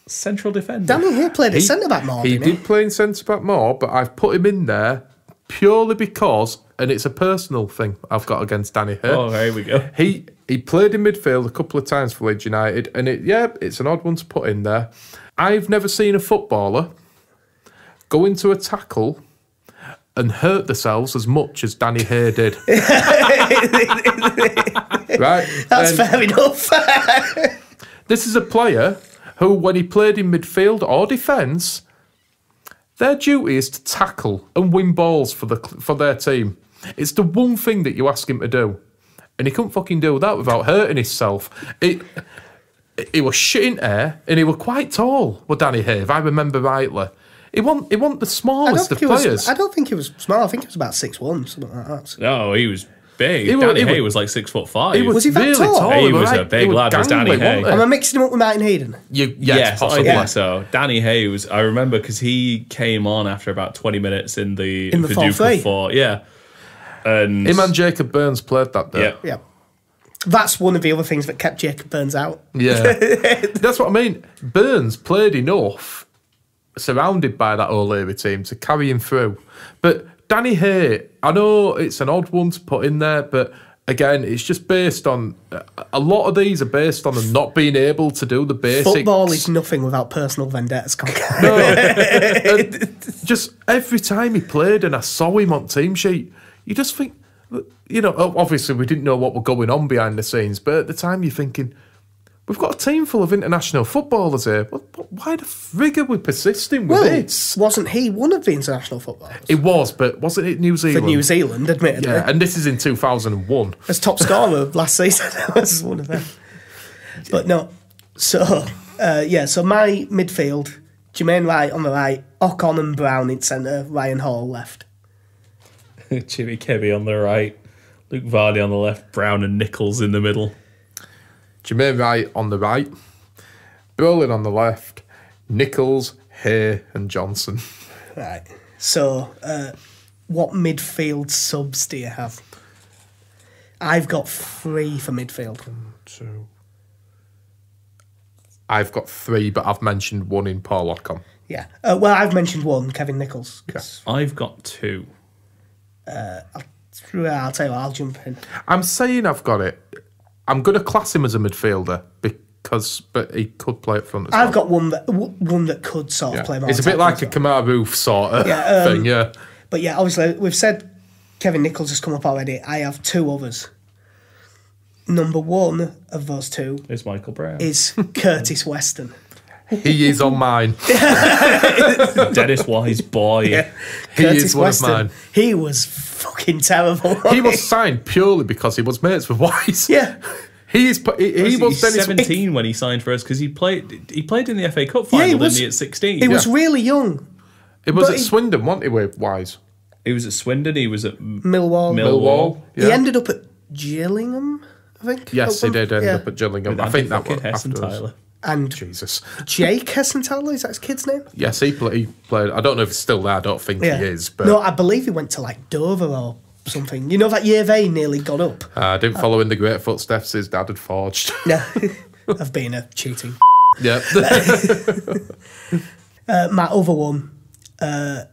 Central defender. Danny Hay played at centre back more. He didn't did play in centre back more, but I've put him in there purely because, and it's a personal thing I've got against Danny Hay. Oh, here we go. He played in midfield a couple of times for Leeds United, and it's an odd one to put in there. I've never seen a footballer go into a tackle and hurt themselves as much as Danny Hay did. Right? That's fair enough. This is a player who, when he played in midfield or defence, their duty is to tackle and win balls for their team. It's the one thing that you ask him to do. And he couldn't fucking do that without hurting himself. He was shit in air, and he was quite tall, with Danny Hay, if I remember rightly. He wasn't the smallest of players. I don't think he was small. I think he was about 6'1", something like that. No, he was big. Danny Hay was like 6'5". Was he that really tall? He was a big lad, was Danny Hay. Am I mixing him up with Martin Hayden? Yes, possibly. I think so. Danny Hay was, I remember, because he came on after about 20 minutes in the 4-3. Yeah. And him and Jacob Burns played that day. Yeah. That's one of the other things that kept Jacob Burns out. Yeah. That's what I mean. Burns played enough, surrounded by that O'Leary team, to carry him through. But Danny Hay, I know it's an odd one to put in there, but again, it's just based on... A lot of these are based on them not being able to do the basics. Football is nothing without personal vendettas. No. Just every time he played and I saw him on team sheet, you just think... You know, obviously we didn't know what was going on behind the scenes, but at the time you're thinking, we've got a team full of international footballers here. Why the frig are we persisting with this? Wasn't he one of the international footballers? It was, but wasn't it New Zealand? For New Zealand, admittedly. Yeah, and this is in 2001. As top scorer last season, that was one of them. But no, so my midfield, Jermaine Wright on the right, Ocon and Brown in centre, Ryan Hall left. Jimmy Kebby on the right, Luke Vardy on the left, Brown and Nichols in the middle. Jermaine Wright on the right, Brolin on the left, Nichols, Hay and Johnson. Right. So, what midfield subs do you have? I've got 3 for midfield. 1, 2. I've got 3, but I've mentioned 1 in Paul Ocon. Yeah. Well, I've mentioned 1, Kevin Nichols. I've got 2. I'll tell you what, I'll jump in. I'm saying I've got it. I'm going to class him as a midfielder but he could play up front as well. I've got one that could sort of play more. It's a bit like a Kamaru sort of thing, yeah. But yeah, obviously, we've said Kevin Nichols has come up already. I have 2 others. Number 1 of those 2 is Michael Brown. Is Curtis Weston. He is on mine. Dennis Wise boy. Yeah. He Curtis is one Weston, of mine. He was fucking terrible. He was signed purely because he was mates with Wise. Yeah. He was Dennis 17 when he signed for us because he played in the FA Cup final, didn't he, at 16? He was really young. It was at Swindon, wasn't he, with Wise? He was at Swindon, he was at Millwall. Yeah. He ended up at Gillingham, I think. Yes, he did end up at Gillingham. I think that was Hessenthaler. And Jesus. Jake Hessenthaler, is that his kid's name? Yes, he played. I don't know if he's still there. I don't think he is. But no, I believe he went to like Dover or something. You know that year they nearly got up. I didn't follow in the great footsteps his dad had forged. Yeah, of being a cheating. Yeah. My other one, if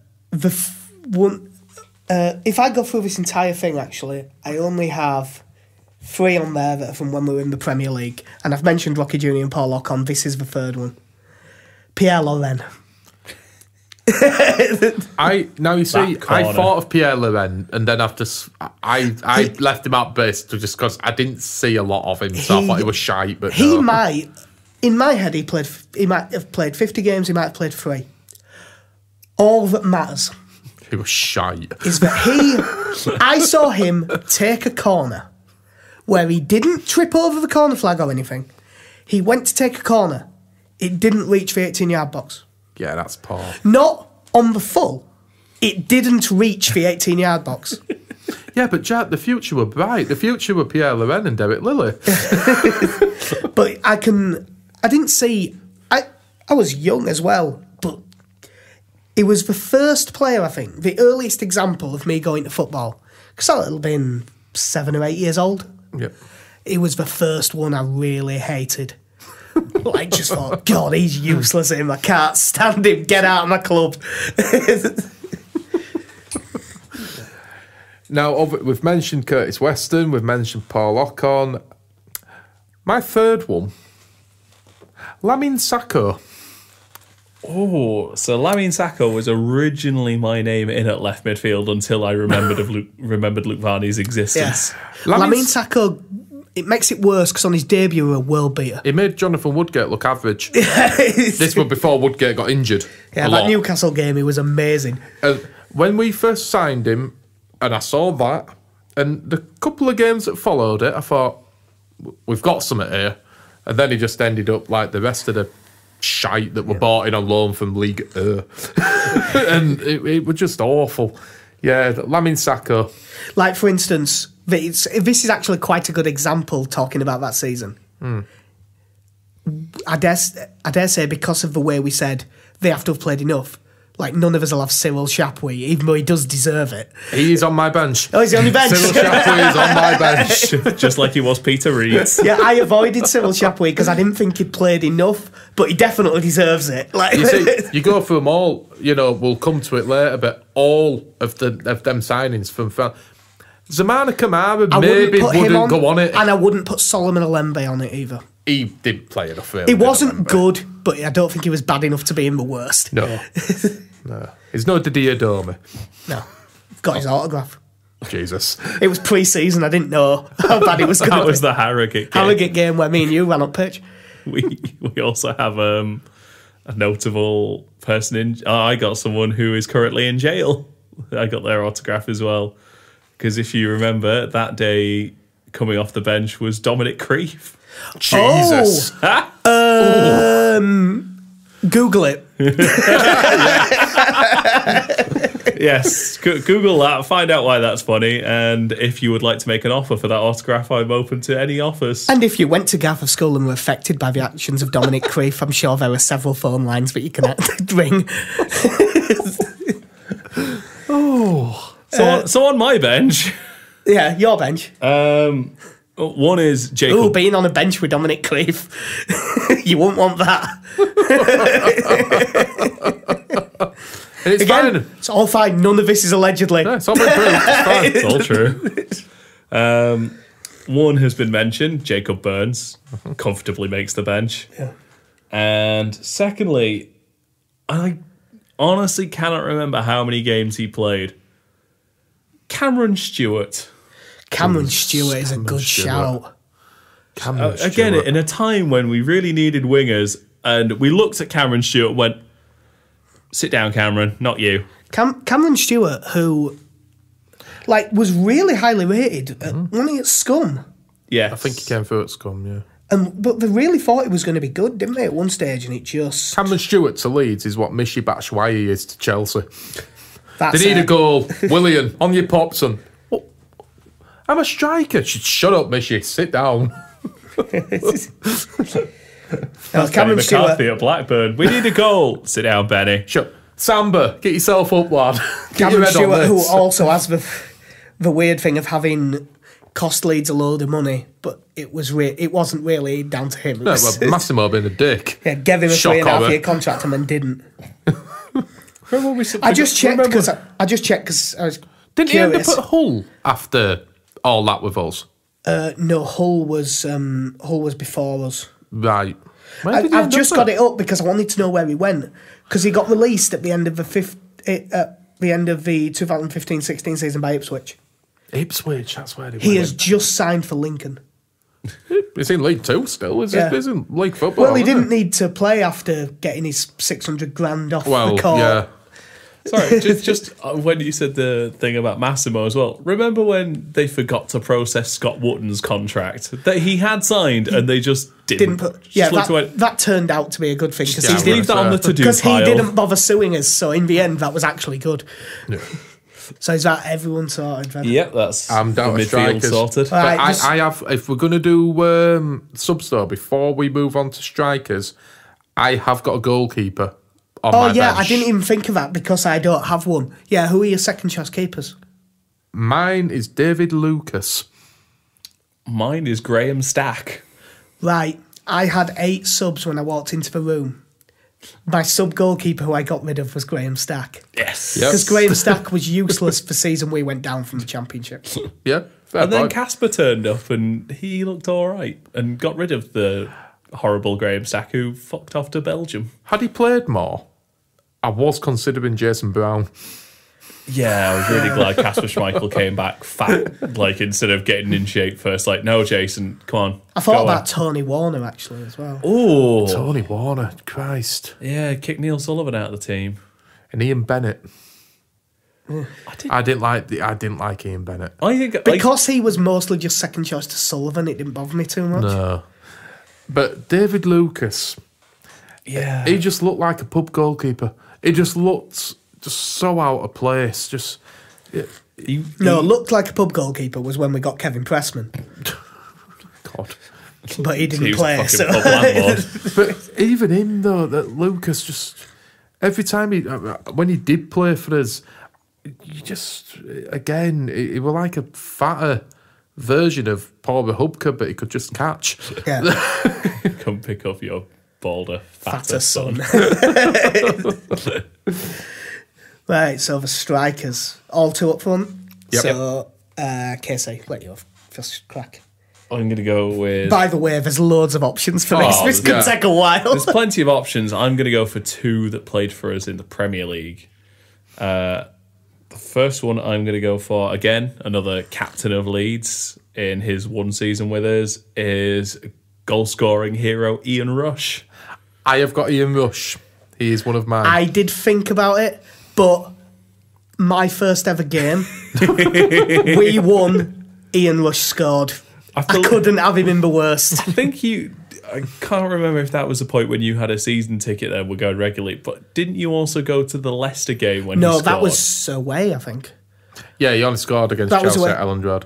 I go through this entire thing, actually, I only have 3 on there that are from when we were in the Premier League. And I've mentioned Rocky Jr. and Paul Ocon. This is the 3rd one. Pierre Loren. I thought of Pierre Loren, and then after I left him out based just because I didn't see a lot of him, so I thought he was shite. But he might, in my head, he might have played 50 games. He might have played 3. All that matters, he was shite, is that I saw him take a corner where he didn't trip over the corner flag or anything. He went to take a corner. It didn't reach the 18-yard box. Yeah, that's poor. Not on the full. It didn't reach the 18-yard box. Yeah, but Jack, the future were bright. The future were Pierre Loren and Derek Lilly. But I didn't see... I was young as well, but he was the first player, I think, the earliest example of me going to football. Because I'll have been 7 or 8 years old. Yep. He was the first one I really hated. Like, just thought, God, he's useless him. I can't stand him. Get out of my club. Now, we've mentioned Curtis Weston. We've mentioned Paul Ocon. My 3rd one, Lamin Sacco. Oh, so Lamine Sacco was originally my name in at left midfield until I remembered Luke Varney's existence. Lamine Sacco, it makes it worse because on his debut, a world beater. He made Jonathan Woodgate look average. This was before Woodgate got injured. Yeah, that Newcastle game, he was amazing. When we first signed him, and I saw that, and the couple of games that followed it, I thought, we've got something here. And then he just ended up like the rest of the shite that were bought in on loan from League and it was just awful. Yeah, Lamine Sacco. Like, for instance, this is actually quite a good example talking about that season. I dare say because of the way we said they have to have played enough, like none of us will have Cyril Chapuis, even though he does deserve it. He's on my bench. Oh, he's on your bench? Cyril Chapuis is on my bench. Just like he was Peter Reid. Yeah, I avoided Cyril Chapuis because I didn't think he'd played enough, but he definitely deserves it. Like, you see, you go through them all, we'll come to it later, but all of them signings from France. Zamana Kamara maybe wouldn't go on it. And I wouldn't put Solomon Alembe on it either. He didn't play enough. He wasn't good, but I don't think he was bad enough to be in the worst. No. No. He's no Didier Dorme. No. Got his autograph. Jesus. It was pre-season. I didn't know how bad it was going to be. That was the Harrogate game. Harrogate game where me and you ran up pitch. We also have a notable person in... I got someone who is currently in jail. I got their autograph as well. Because if you remember, that day coming off the bench was Dominic Creef. Jesus. Google it. Yes, Google that, find out why that's funny, and if you would like to make an offer for that autograph, I'm open to any offers. And if you went to Gaffer School and were affected by the actions of Dominic Creef, I'm sure there are several phone lines that you can ring. So on my bench... Yeah, your bench. One is Jacob. Oh, being on a bench with Dominic Creef. You wouldn't want that. And it's Again, fine. it's all fine. None of this is allegedly. No, it's all been proved. It's fine. It's all true. One has been mentioned, Jacob Burns. Comfortably makes the bench. Yeah. And secondly, I honestly cannot remember how many games he played. Cameron Stewart. Cameron Stewart is a good shout. Again, in a time when we really needed wingers, and we looked at Cameron Stewart and went, sit down, Cameron, not you. Cameron Stewart, who was really highly rated, only at Scum. Yeah, I think he came through at Scum, yeah. But they really thought it was going to be good, didn't they, at one stage, and it just... Cameron Stewart to Leeds is what Michy Batshuayi is to Chelsea. That's They need a goal. Willian, on your popson. Oh, I'm a striker. Shut up, Michy. Sit down. Cameron Stewart... McCarthy at Blackburn. We need a goal. Sit down, Benny. Shut. Samba, get yourself up, lad. Get Cameron your head on Stewart, this. who also has the weird thing of having cost Leeds a load of money, but it wasn't really down to him. No, well, Massimo being a dick. Yeah, gave him a Shock 3.5 year contract and then didn't. I just checked because I was Didn't curious. he end up at Hull after all that with us? No, Hull was before us. Right. I've just got it up because I wanted to know where he went because he got released at the end of the 2015-16 season by Ipswich. Ipswich, that's where He has just signed for Lincoln. He's in League 2 still. He's in League Football. Well, he didn't need to play after getting his 600 grand off the court. Yeah. Sorry, just when you said the thing about Massimo as well, remember when they forgot to process Scott Wotton's contract that he had signed and they just didn't put. Just Yeah, looked away. that turned out to be a good thing because Just leave that on the to-do because he pile. didn't bother suing us. So in the end, that was actually good. Yeah. So is that everyone sorted? Then? Yep, that's I'm down the to midfield strikers. sorted. All right, But I have, if we're going to do sub-store before we move on to strikers, I have got a goalkeeper on my bench. I didn't even think of that because I don't have one. Yeah, who are your second choice keepers? Mine is David Lucas. Mine is Graham Stack. Right, I had 8 subs when I walked into the room. My sub goalkeeper who I got rid of was Graham Stack. Yes. Yep. Because Graham Stack was useless the season we went down from the Championship. Yeah. Fair And then point. Casper turned up and he looked all right and got rid of the horrible Graham Stack who fucked off to Belgium. Had he played more? I was considering Jason Brown. Yeah, I was really glad Kasper Schmeichel came back fat, like instead of getting in shape first. Like, no, Jason, come on. I thought about Tony Warner actually as well. Oh, Tony Warner, Christ. yeah, kick Neil Sullivan out of the team. And Ian Bennett. Yeah. I didn't like Ian Bennett. I think Because he was mostly just second choice to Sullivan, it didn't bother me too much. No. But David Lucas, yeah, he just looked like a pub goalkeeper. He just looked just so out of place. No, looked like a pub goalkeeper was when we got Kevin Pressman. God. But he didn't He was a play. fucking So. pub landlord. But even him though, that Lucas just every time when he did play for us, you just again he was like a fatter version of Paul Hubka, but he could just catch. Yeah. Come pick up your balder, fatter son. son. Right, so the strikers, all two up front. Yep. So, Casey, let you off. First crack. I'm going to go with... By the way, there's loads of options for this. Oh, This could yeah. take a while. There's plenty of options. I'm going to go for two that played for us in the Premier League. The first one I'm going to go for, again, another captain of Leeds in his one season with us, is goal-scoring hero Ian Rush. I have got Ian Rush. He is one of mine. I did think about it, but my first ever game, we won, Ian Rush scored. I couldn't have him in the worst. I think I can't remember if that was the point when you had a season ticket there, we're going regularly, but didn't you also go to the Leicester game when he No, scored? that was away, I think. Yeah, he only scored against That was Chelsea away. at Elland Road.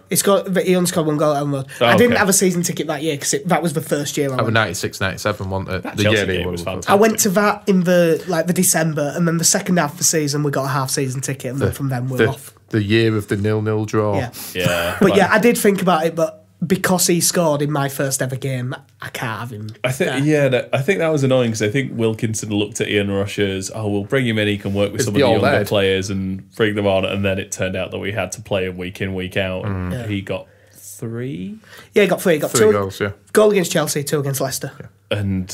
He only scored one goal at Elland Road. Oh, I didn't okay. have a season ticket that year because that was the first year I That was went. 96-97, wasn't it? That The Chelsea year he game won. was fantastic. I went to that in the December, and then the second half of the season we got a half season ticket, and then from then we're off. The year of the 0-0 draw. Yeah, Yeah. but yeah, I did think about it, but because he scored in my first ever game, I can't have him. I think I think that was annoying because I think Wilkinson looked at Ian Rush as, we'll bring him in, he can work with It's some of the the old younger head. players and bring them on, and then it turned out that we had to play him week in, week out, and Yeah. he got 3. Yeah, he got 3. He got 3 2 goals, yeah. goal against Chelsea, 2 against Leicester. And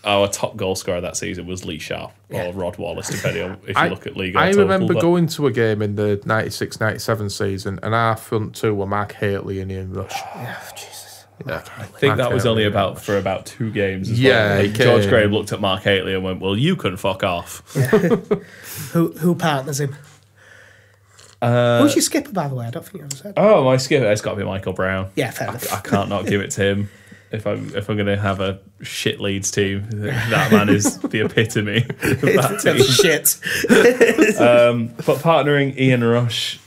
our top goal scorer that season was Lee Sharp or Rod Wallace, depending on if you look at league. I total, remember but- going to a game in the 96-97 season, and our front two were Mark Haley and Ian Rush. Jesus. Yeah. I think that was only for about 2 games as Yeah, well. he Like, George came. Graham looked at Mark Haley and went, well, you can fuck off. Who partners him? Who's your skipper, by the way? I don't think you ever said. Oh, my skipper, it's got to be Michael Brown. Yeah, fair enough. I can't not give it to him. If I'm going to have a shit Leeds team, that man is the epitome of that team. Shit. But partnering Ian Rush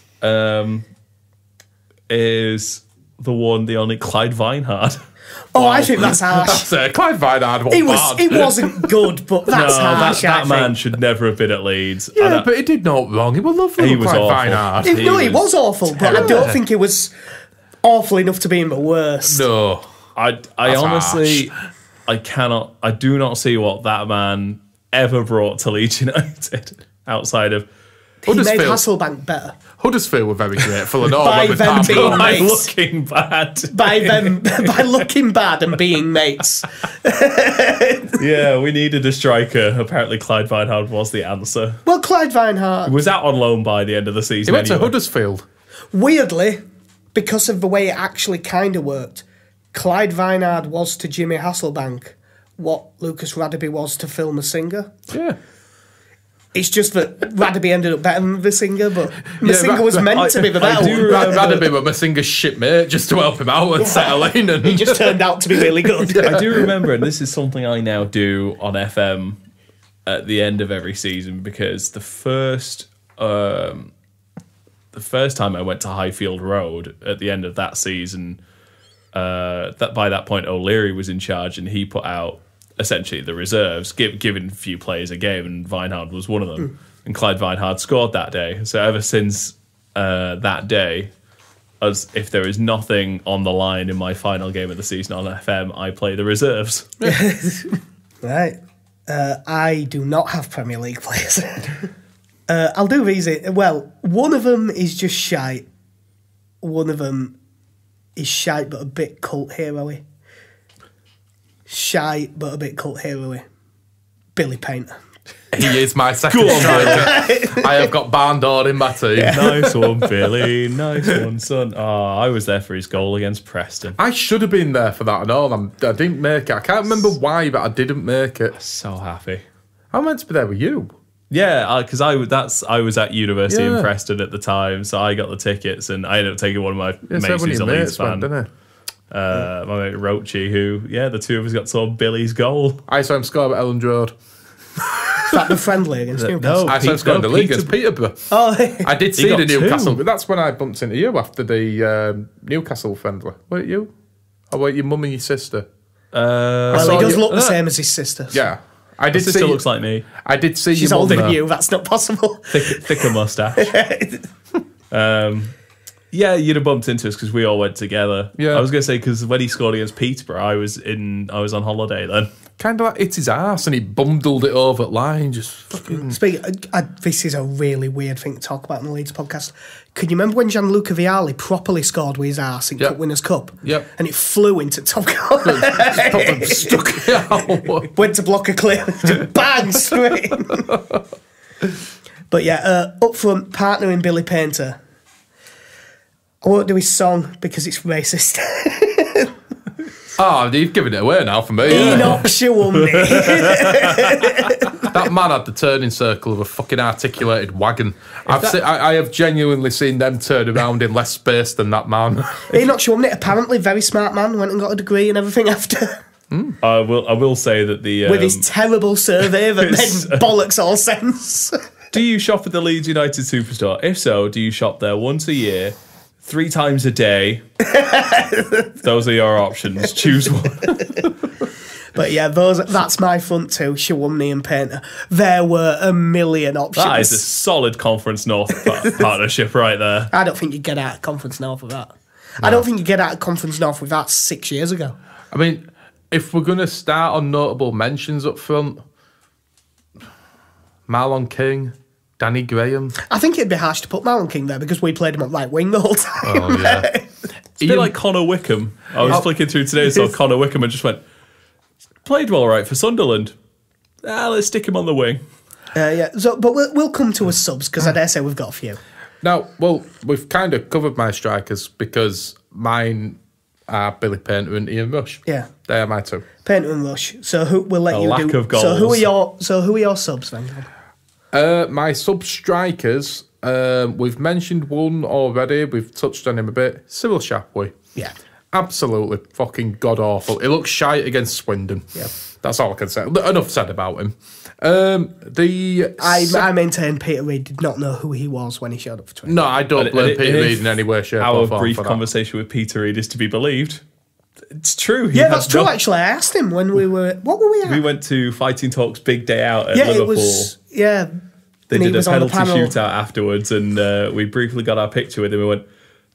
is the only Clyde Vinehard. Oh, I think that's harsh. So, Clive Vinehard He wasn't good, but that's harsh. that man should never have been at Leeds. Yeah, but he did no wrong. He was lovely. He was Clive awful. Vinehard. He was awful, but I don't think he was awful enough to be in the worst. No. I honestly, I do not see what that man ever brought to Leeds United outside of He made Huddersfield. Hasselbank better Huddersfield were very grateful and all. By when them Palmer- being by mates. looking bad. by looking bad and being mates. Yeah, we needed a striker. Apparently, Clyde Vinehard was the answer. Well, Clyde Vinehart, Was out on loan by the end of the He season. went to anyway. Huddersfield. weirdly, because of the way it actually kind of worked, Clyde Vinehard was to Jimmy Hasselbank what Lucas Radaby was to Phil Masinga. Yeah. It's just that Radaby ended up better than Masinga, but Masinga Ra- was meant to be the better one. Rather be with Masinga's shipmate just to help him out and settle in. And He just turned out to be really good. I do remember, and this is something I now do on FM at the end of every season, because the first time I went to Highfield Road at the end of that season, that by that point O'Leary was in charge, and he put out essentially the reserves, giving a few players a game, and Vinehard was one of them. And Clyde Vinehard scored that day. So ever since that day, as if there is nothing on the line in my final game of the season on FM, I play the reserves. Right. I do not have Premier League players. I'll do these. Well, one of them is just shite. One of them is shite but a bit cult hero-y. Shite but a bit cult hero-y. Billy Painter. He is my second striker. I have got Barndor in my team. Nice one, Billy. Nice one, son. Oh, I was there for his goal against Preston. I should have been there for that and all. I didn't make it. I can't remember why, but I didn't make it. So happy. I meant to be there with you. Yeah, because I was at university in Yeah. Preston at the time, so I got the tickets, and I ended up taking one of my Yeah, so mates one of who's a your Leeds mates went, fan. didn't he? My mate Roachy, who, the two of us got saw Billy's goal. I saw him score at Elland Road. Is that the friendly against Newcastle? I saw him score in the league against Peterborough. Oh, I did see got the Newcastle. two. That's when I bumped into you after the Newcastle friendly. Were it you? Or were it your mum and your sister? well, saw he does you- look the same as his sister. Yeah. I His did sister see. looks like me. I did see She's your mum older than there. you. That's not possible. Thicker moustache. Yeah, you'd have bumped into us because we all went together. Yeah. I was going to say, because when he scored against Peterborough, I was on holiday then. Kind of like hit his ass and he bundled it over at line. Just fucking. This is a really weird thing to talk about in the Leeds podcast. Can you remember when Gianluca Vialli properly scored with his arse in Yep. Cup Winners' Cup? Yep. And it flew into top corner. Proper stuck it out. Went to block a clear. Just bang, straight in. But yeah, up front, partnering Billy Painter. I won't do his song because it's racist. Oh, you've given it away now for me. Enoch Shawumney. That man had the turning circle of a fucking articulated wagon. I have genuinely seen them turn around in less space than that man. Enoch Shawumney, apparently very smart man, went and got a degree and everything after. I will say that the With his terrible survey that made bollocks all sense. do you shop at the Leeds United Superstore? If so, do you shop there once a year, 3 times a day? Those are your options. Choose one. But yeah, that's my front two, Shawumney and Painter. There were a million options. That is a solid Conference North partnership right there. I don't think you get out of Conference North with that. I don't think you get out of Conference North with that 6 years ago. I mean, if we're going to start on notable mentions up front, Marlon King, Danny Graham. I think it'd be harsh to put Marlon King there because we played him at right wing the whole time. Oh, yeah. It's a bit like Connor Wickham. I was flicking through today and saw Connor Wickham and just went, played well right for Sunderland. Let's stick him on the wing. Yeah. So, but we'll come to his subs because I dare say we've got a few. Now, well, we've kind of covered my strikers because mine are Billy Painter and Ian Rush. Yeah. They are my two. Painter and Rush. So we'll let A you lack do. of goals. So who are your subs then? My sub-strikers, we've mentioned one already. We've touched on him a bit. Cyril Shapley. Yeah. Absolutely fucking god-awful. He looks shite against Swindon. Yeah. That's all I can say. Enough said about him. I maintain Peter Reid did not know who he was when he showed up for training. No, I don't blame And Peter if Reid in any way, shape, Our or form brief for that. conversation with Peter Reid is to be believed. It's true. He Yeah, had that's true. no- Actually, I asked him when we were. What were we at? We went to Fighting Talk's big day out at yeah, Liverpool. it was. Yeah, They and he did a was on the penalty panel. shootout afterwards, and we briefly got our picture with him. We went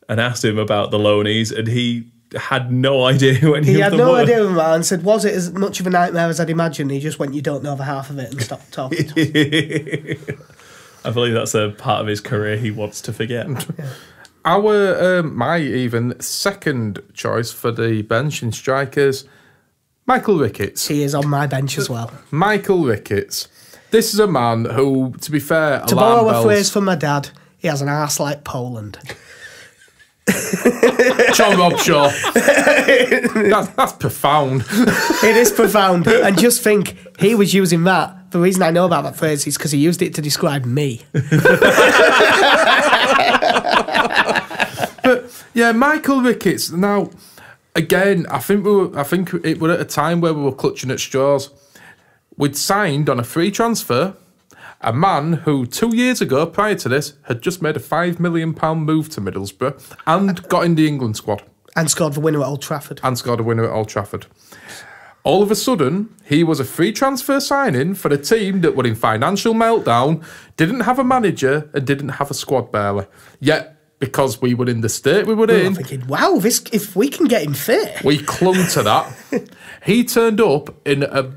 and asked him about the loanies, and he had no idea who any He of had them no were. idea, man, and said, "Was it as much of a nightmare as I'd imagined?" He just went, "You don't know the half of it," and stopped talking. to us. I believe that's a part of his career he wants to forget. My even second choice for the bench in strikers, Michael Ricketts. He is on my bench as well. Michael Ricketts. This is a man who, to be fair, To alarm borrow a bells- phrase from my dad, he has an arse like Poland. John Robshaw. That's profound. It is profound. And just think, he was using that. The reason I know about that phrase is because he used it to describe me. Yeah, Michael Ricketts. Now, again, I think it were at a time where we were clutching at straws. We'd signed on a free transfer a man who 2 years ago, prior to this, had just made a £5 million move to Middlesbrough and got in the England squad And scored the winner at Old Trafford. and scored a winner at Old Trafford. All of a sudden, he was a free transfer signing for a team that were in financial meltdown, didn't have a manager and didn't have a squad bearer. Yet, because we were in the state we were I'm in, thinking, wow, if we can get him fit. we clung to that. He turned up in a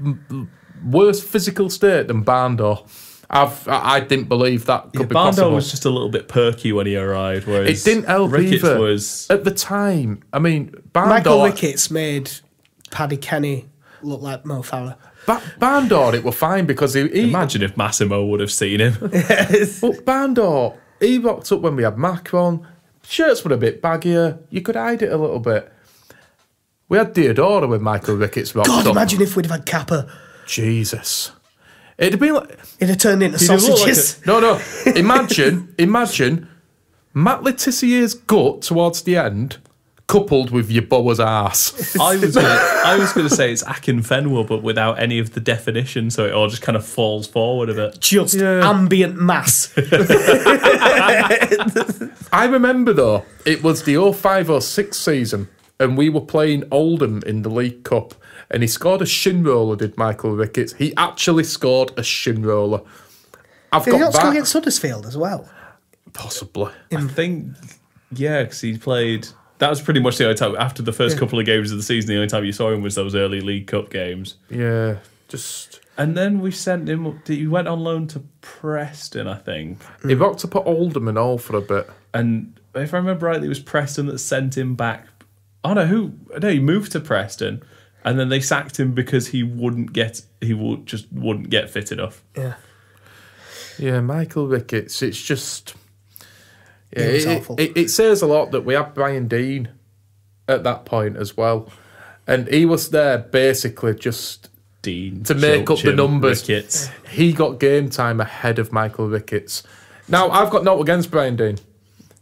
worse physical state than Barndor. I didn't believe that could be Barndo possible. was just a little bit perky when he arrived, whereas It didn't help Ricketts either. was... At the time, I mean, Barndor... Michael Ricketts made Paddy Kenny look like Mo Farah. Bandor, it were fine because he Imagine if Massimo would have seen him. But Bandor, he rocked up when we had Macron. Shirts were a bit baggier. You could hide it a little bit. We had Diodora when Michael Ricketts rocked up. God, imagine if we'd have had Kappa. Jesus. It'd have been like... It'd have turned into He'd have looked sausages. No. Imagine Matt Letizier's gut towards the end, coupled with your boa's arse. I was going to say it's Akinfenwa, but without any of the definition, so it all just kind of falls forward a bit. Just ambient mass. I remember, though, it was the 05-06 season, and we were playing Oldham in the League Cup, and he scored a shin roller, did Michael Ricketts. He actually scored a shin roller. Did he not score against Huddersfield as well? Possibly. I think, yeah, because he played... That was pretty much the only time, after the first couple of games of the season, the only time you saw him was those early League Cup games. Yeah, just... And then we sent him... He went on loan to Preston, I think. He rocked up at Oldham and all for a bit. And if I remember rightly, it was Preston that sent him back. Oh no, he moved to Preston, and then they sacked him because he wouldn't get fit enough. Yeah, Michael Ricketts. It's just awful. It says a lot that we had Brian Dean at that point as well, and he was there basically just Dean to make up the numbers. Ricketts. He got game time ahead of Michael Ricketts. Now I've got naught against Brian Dean.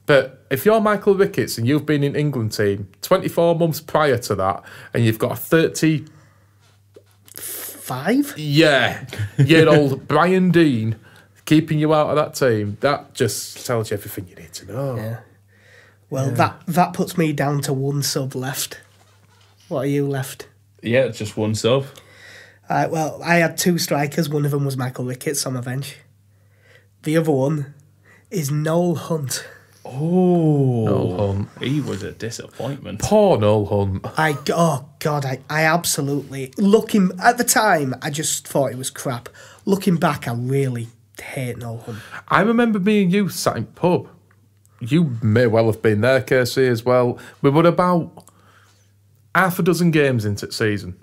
But if you're Michael Ricketts and you've been in England team 24 months prior to that, and you've got a 35-year-old Brian Dean keeping you out of that team, that just tells you everything you need to know. Yeah. Well, that puts me down to one sub left. What are you left? Yeah, just one sub. Well, I had two strikers. One of them was Michael Ricketts on my bench. The other one is Noel Hunt. Oh, Noel Hunt. He was a disappointment. Poor Noel Hunt. I absolutely... Looking... At the time, I just thought it was crap. Looking back, I really hate Noel Hunt. I remember me and you sat in pub. You may well have been there, Casey, as well. We were about half a dozen games into the season.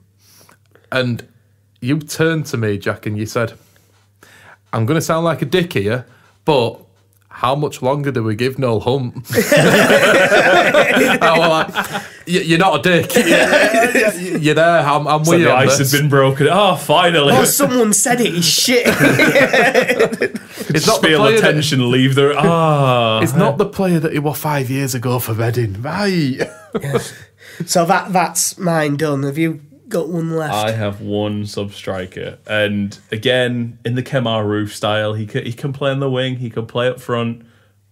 And you turned to me, Jack, and you said, I'm going to sound like a dick here, but... How much longer do we give Noel Hunt? You're not a dick. You're there. I'm with you. The ice has been broken. Oh, finally. Oh, someone said it. He's shit. It's not feel the tension leave there. It's not the player that he was 5 years ago for Reading. Right. So that's mine done. Have you got one left? I have one sub-striker. And again, in the Kemar Roof style, he can play on the wing, he can play up front.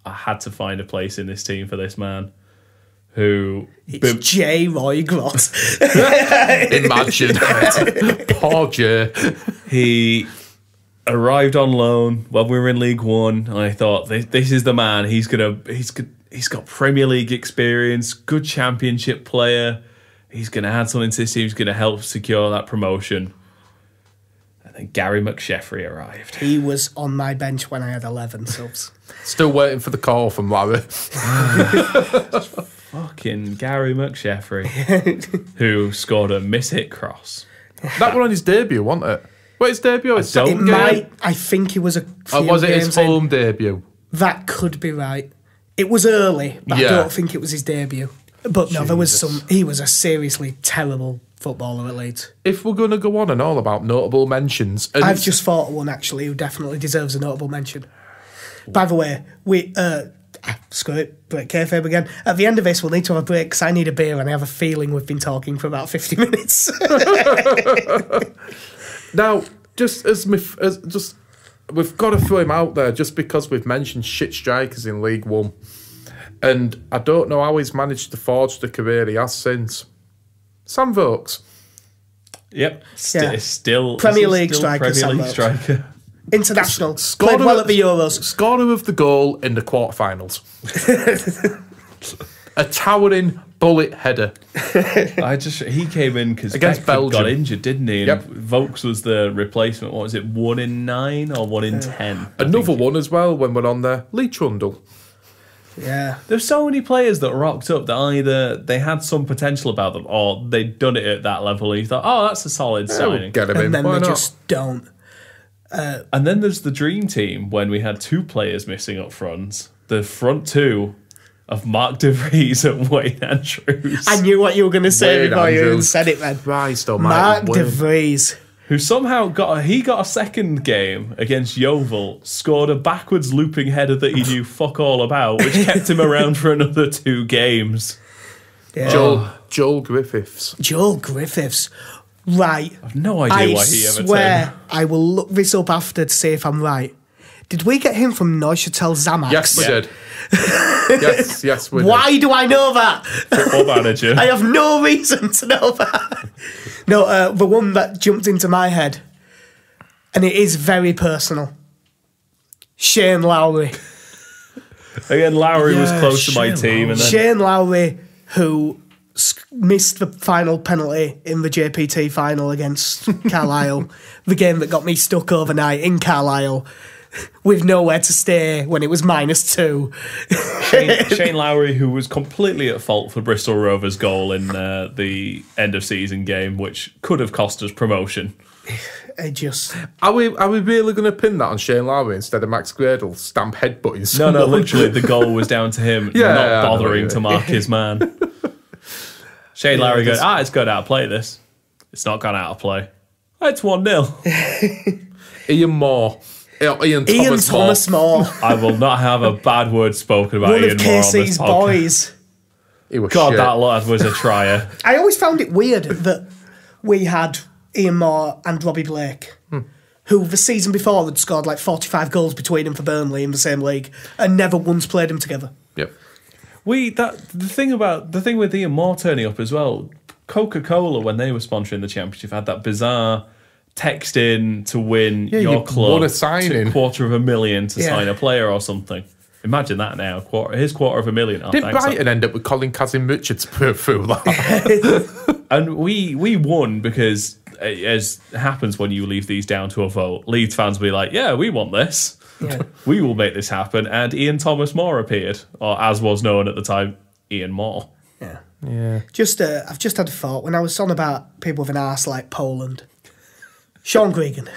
I had to find a place in this team for this man. It's J. Roy Grott. Imagine. Poor Jay. He arrived on loan when we were in League One, and I thought, this is the man. He's got Premier League experience, good Championship player. He's going to add something to this team. He's going to help secure that promotion. And then Gary McSheffrey arrived. He was on my bench when I had 11 subs. Still waiting for the call from Larry. Fucking Gary McSheffrey, who scored a miss-hit cross. That was on his debut, wasn't it? What, his debut? I think it was a few was it his games home debut? That could be right. It was early, but I don't think it was his debut. But no, there was he was a seriously terrible footballer at Leeds. If we're going to go on and all about notable mentions... I've just thought of one, actually, who definitely deserves a notable mention. By the way, screw it, break kayfabe again. At the end of this, we'll need to have a break because I need a beer and I have a feeling we've been talking for about 50 minutes. Now, we've got to throw him out there just because we've mentioned shit strikers in League One. And I don't know how he's managed to forge the career he has since. Sam Vokes. Yep. Still Premier League striker. Premier League striker. International. Played well at the Euros. Scorer of the goal in the quarterfinals. A towering bullet header. He came in because against Belgium got injured, didn't he? And yep. Vokes was the replacement. What was it? 1 in 9 or 1 in 10? Another one as well when we're on there. Lee Trundle. Yeah. There's so many players that rocked up that either they had some potential about them or they'd done it at that level and you thought, oh, that's a solid signing. Get him in. And then Why they not? just don't. And then there's the dream team when we had 2 players missing up front. The front 2 of Mark De Vries and Wayne Andrews. I knew what you were going to say Wayne before you even Andrews. said it, man. Christ Mark almighty. De Wayne. Vries. Who somehow got a second game against Yeovil, scored a backwards looping header that he knew fuck all about, which kept him around for another 2 games. Yeah. Joel Griffiths. Joel Griffiths. Right. I've no idea why he ever swear turned. I will look this up after to see if I'm right. Did we get him from Neuchâtel Xamax? Yes, we Yeah. did. yes, we did. Why do I know that? Football manager. I have no reason to know that. No, the one that jumped into my head, and it is very personal. Shane Lowry. Again, Lowry was Yeah, close to my Shane team, and then Shane Lowry, who missed the final penalty in the JPT final against Carlisle, the game that got me stuck overnight in Carlisle, with nowhere to stay when it was -2. Shane Lowry, who was completely at fault for Bristol Rovers' goal in the end of season game, which could have cost us promotion. It just... Are we really going to pin that on Shane Lowry instead of Max Gradle stamp headbutting No, someone? literally, the goal was down to him Yeah, I not know bothering what to you mark his man. Shane Lowry goes, it's gone out of play, this. It's not gone out of play. It's 1-0. Ian Moore. Ian Thomas Moore. I will not have a bad word spoken about One Ian of Moore on this KC's podcast. boys. He was God, shit. that lad was a trier. I always found it weird that we had Ian Moore and Robbie Blake, who the season before had scored like 45 goals between them for Burnley in the same league and never once played them together. Yep. The thing with Ian Moore turning up as well, Coca-Cola, when they were sponsoring the championship, had that bizarre text in to win you your club won a signing. $250,000 to Yeah. sign a player or something. Imagine that now. His $250,000. Oh, Didn't thanks. Brighton end up with Colin Kazim Richards through that? And we won because, as happens when you leave these down to a vote, Leeds fans will be like, yeah, we want this. Yeah. We will make this happen. And Ian Thomas Moore appeared, or as was known at the time, Ian Moore. Yeah. Yeah. I've just had a thought when I was on about people with an arse like Poland. Sean Gregan.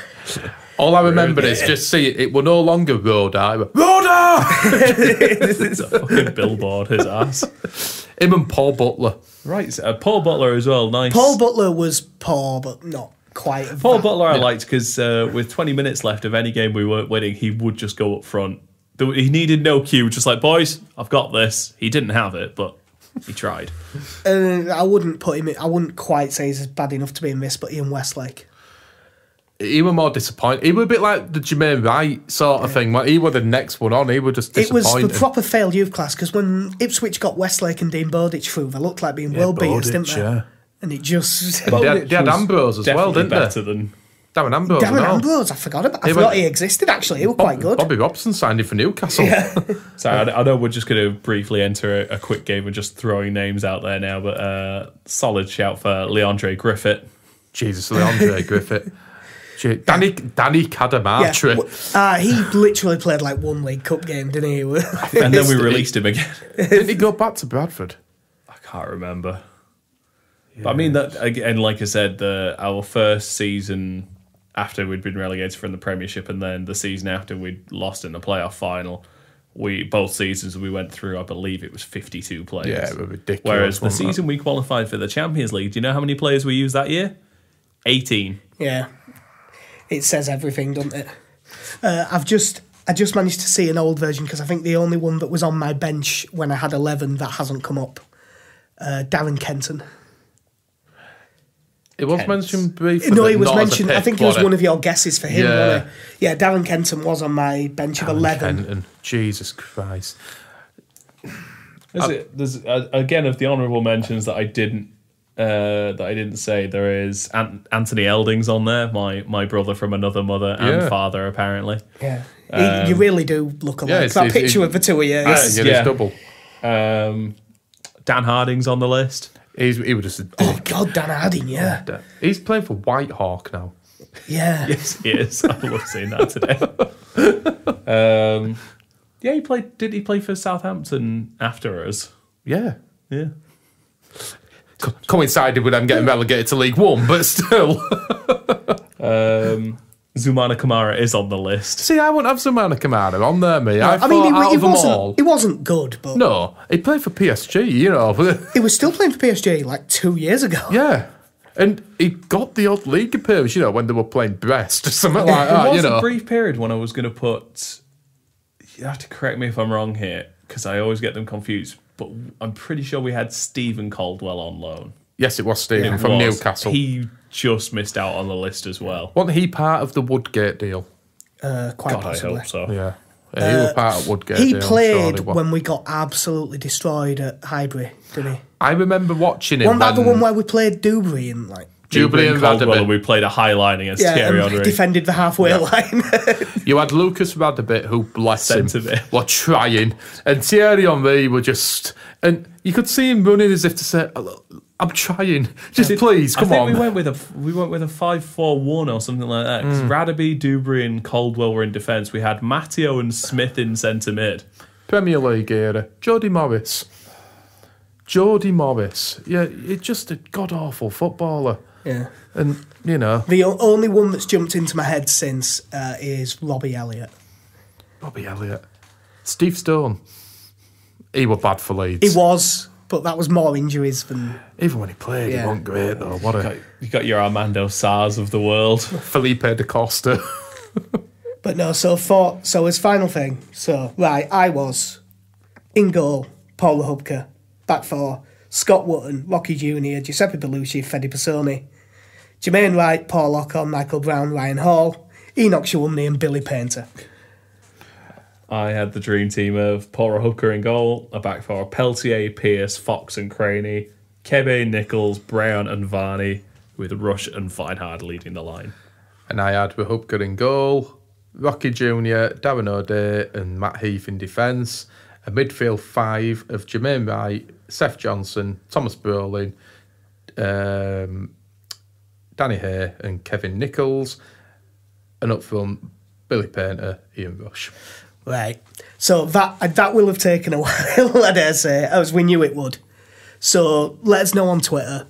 All I remember is just see it were no longer Roda. It were, Roda! It's a fucking billboard, his ass. Him and Paul Butler. Right, Paul Butler as well, nice. Paul Butler was poor, but not quite. Paul Butler I liked because with 20 minutes left of any game we weren't winning, he would just go up front. He needed no cue, just like, boys, I've got this. He didn't have it, but he tried. I wouldn't put him in, I wouldn't quite say he's bad enough to be in this, but Ian Westlake. He were more disappointed. He were a bit like the Jermaine Wright sort of thing. He were the next one on. He were just It was disappointed. the proper failed youth class because when Ipswich got Westlake and Dean Bowditch through, they looked like being world beaters, didn't they? yeah. And it just... They had Ambrose as well, didn't better they? than Darren Ambrose. Darren no. Ambrose, I forgot about. I He forgot went- he existed. Actually, he was quite good. Bobby Robson signed him for Newcastle. So I know we're just going to briefly enter a quick game of just throwing names out there now, but solid shout for Leandre Griffith. Jesus, Leandre Griffith. Danny Cadamartri. He literally played like one League Cup game, didn't he? And then we released him again. Didn't he go back to Bradford? I can't remember. But I mean, that again, like I said, our first season after we'd been relegated from the Premiership and then the season after we'd lost in the playoff final, both seasons we went through, I believe it was 52 players. Yeah, it was ridiculous. Whereas the wasn't it? season we qualified for the Champions League, do you know how many players we used that year? 18. Yeah, it says everything, doesn't it? I just managed to see an old version because I think the only one that was on my bench when I had 11 that hasn't come up. Darren Kenton. It was Kent. mentioned briefly. No, but he was not as a mentioned. I pick, think he was it? one of your guesses for him. Yeah. Wasn't he? Yeah, Darren Kenton was on my bench of 11. Kenton. Jesus Christ. There's again of the honourable mentions that I didn't say. There is Anthony Eldings on there, my brother from another mother and Yeah. father apparently. Yeah, you really do look alike. it's- that it's- picture of the two of you. Yeah, is- it's double. Dan Harding's on the list. He was just. Oh God, Dan Harding, yeah, He's playing for Whitehawk now. yeah. Yes, he is. I love seeing that today. Yeah, he played. Did he play for Southampton after us? Yeah. Yeah. Coincided with them getting relegated to League One, but still. Zumana Kamara is on the list. See, I wouldn't have Zumana Kamara on there, mate. I mean, all, he wasn't good, but no, he played for PSG, you know. he was still playing for PSG like 2 years ago. Yeah. And he got the odd league appearance, you know, when they were playing Brest or something like There that, was you know. a brief period when I was going to put... You have to correct me if I'm wrong here, because I always get them confused, but I'm pretty sure we had Stephen Caldwell on loan. Yes, it was Stephen from Newcastle. He just missed out on the list as well. Wasn't he part of the Woodgate deal? Quite God, possibly. I hope so. Yeah. He was part of Woodgate He deal. played when we got absolutely destroyed at Highbury, didn't he? I remember watching him. Wasn't that the one where we played Dewberry and like... Dewberry and Caldwell, Radabit. and we played a high line against Thierry and Henry. defended the halfway line. You had Lucas Radabit, who, bless him, Centre-mid. were trying. And Thierry Henry were just... And you could see him running as if to say, I'm trying. Just please, come on. I think we went with a 5-4-1 or something like that. 'Cause Radaby, Dewberry and Caldwell were in defence. We had Matteo and Smith in centre mid. Premier League era. Jody Morris. Yeah, it's just a god-awful footballer. Yeah. And, you know... The only one that's jumped into my head since is Robbie Elliott. Robbie Elliott. Steve Stone. He were bad for Leeds. He was, but that was more injuries than... Even when he played, he wasn't great, though. What a... You got your Armando Sars of the world. Felipe da Costa. But no, so as final thing, I was in goal, Paul Hubka, back four, Scott Wootton, Rocky Jr., Giuseppe Bellucci, Fede Pisoni, Jermaine Wright, Paul Ocon, Michael Brown, Ryan Hall, Enoch Shawumney and Billy Painter. I had the dream team of Paul Hooker in goal, a back four, Peltier, Pearce, Fox and Craney, Kebe, Nichols, Brown and Varney, with Rush and Feinhard leading the line. And I had Hubka in goal, Rocky Jr., Darren O'Day and Matt Heath in defence, a midfield five of Jermaine Wright, Seth Johnson, Thomas Brolin, Danny Hay and Kevin Nichols, and up front, Billy Painter, Ian Rush. Right. So that will have taken a while, I dare say, as we knew it would. So let us know on Twitter,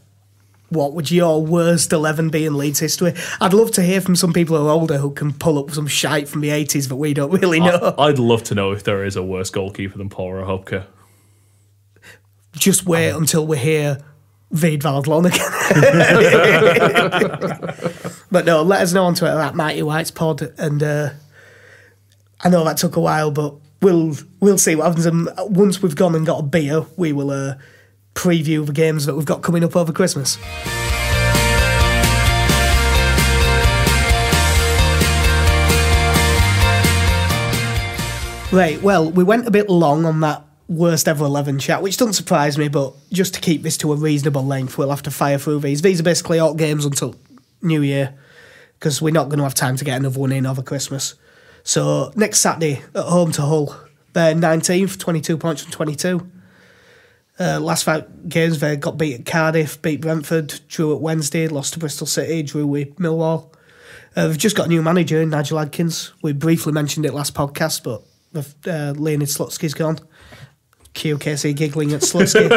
what would your worst 11 be in Leeds history? I'd love to hear from some people who are older who can pull up some shite from the 80s that we don't really know. I'd love to know if there is a worse goalkeeper than Paul Hopke. Just wait until we hear Vede Valdlon again. But no, let us know on Twitter at Mighty Whites Pod, and I know that took a while, but we'll see what happens. And once we've gone and got a beer, we will preview the games that we've got coming up over Christmas. Right, well, we went a bit long on that worst ever 11 chat, which doesn't surprise me, but just to keep this to a reasonable length, we'll have to fire through these. These are basically all games until New Year, because we're not going to have time to get another one in over Christmas. So next Saturday at home to Hull, they're 19th, 22 points from 22. Last 5 games they got beat at Cardiff, beat Brentford, drew at Wednesday, lost to Bristol City, drew with Millwall. They've just got a new manager, Nigel Adkins. We briefly mentioned it last podcast, but Leonid Slutsky's gone. QKC giggling at Slutsky.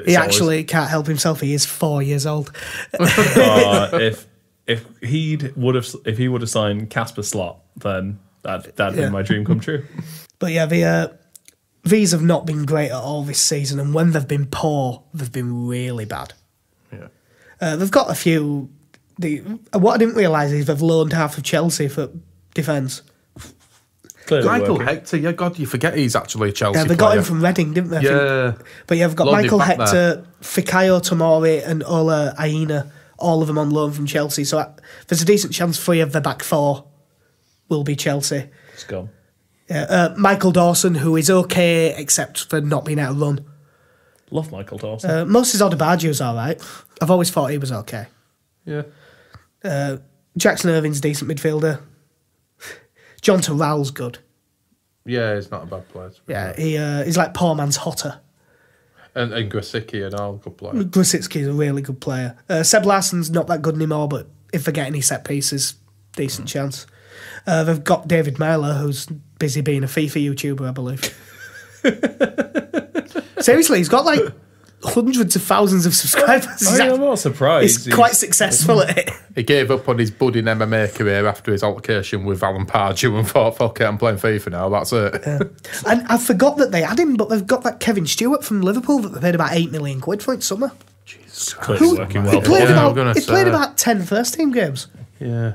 He actually can't help himself. He is 4 years old. If he would have signed Casper Slot, then that'd been my dream come true. But yeah, these have not been great at all this season, and when they've been poor, they've been really bad. Yeah, they've got a few. What I didn't realise is they've loaned half of Chelsea for defence. Michael Hector, yeah, God, you forget he's actually a Chelsea Yeah, they got him from Reading, didn't they? Yeah. But yeah, they've got Michael Hector, Fikayo Tomori and Ola Aina, all of them on loan from Chelsea. So there's a decent chance 3 of the back 4 will be Chelsea. It's gone. Yeah, Michael Dawson, who is okay, except for not being able to run. Love Michael Dawson. Moses Odebaggio's all right. I've always thought he was okay. Yeah. Jackson Irving's a decent midfielder. John Terrell's good. Yeah, he's not a bad player. Yeah, he's like poor man's Hotter. And Grasicki and all good players. Grasicki's a really good player. Seb Larsson's not that good anymore, but if they get any set pieces, decent chance. They've got David Myler, who's busy being a FIFA YouTuber, I believe. Seriously, he's got like hundreds of thousands of subscribers. I'm not surprised. He's quite successful at it. He gave up on his budding MMA career after his altercation with Alan Pardew and thought, fuck it, I'm playing FIFA now, that's it. And I forgot that they had him, but they've got that Kevin Stewart from Liverpool that they paid about £8 million for in summer. Jesus Clearly working well. He played about 10 first-team games. Yeah.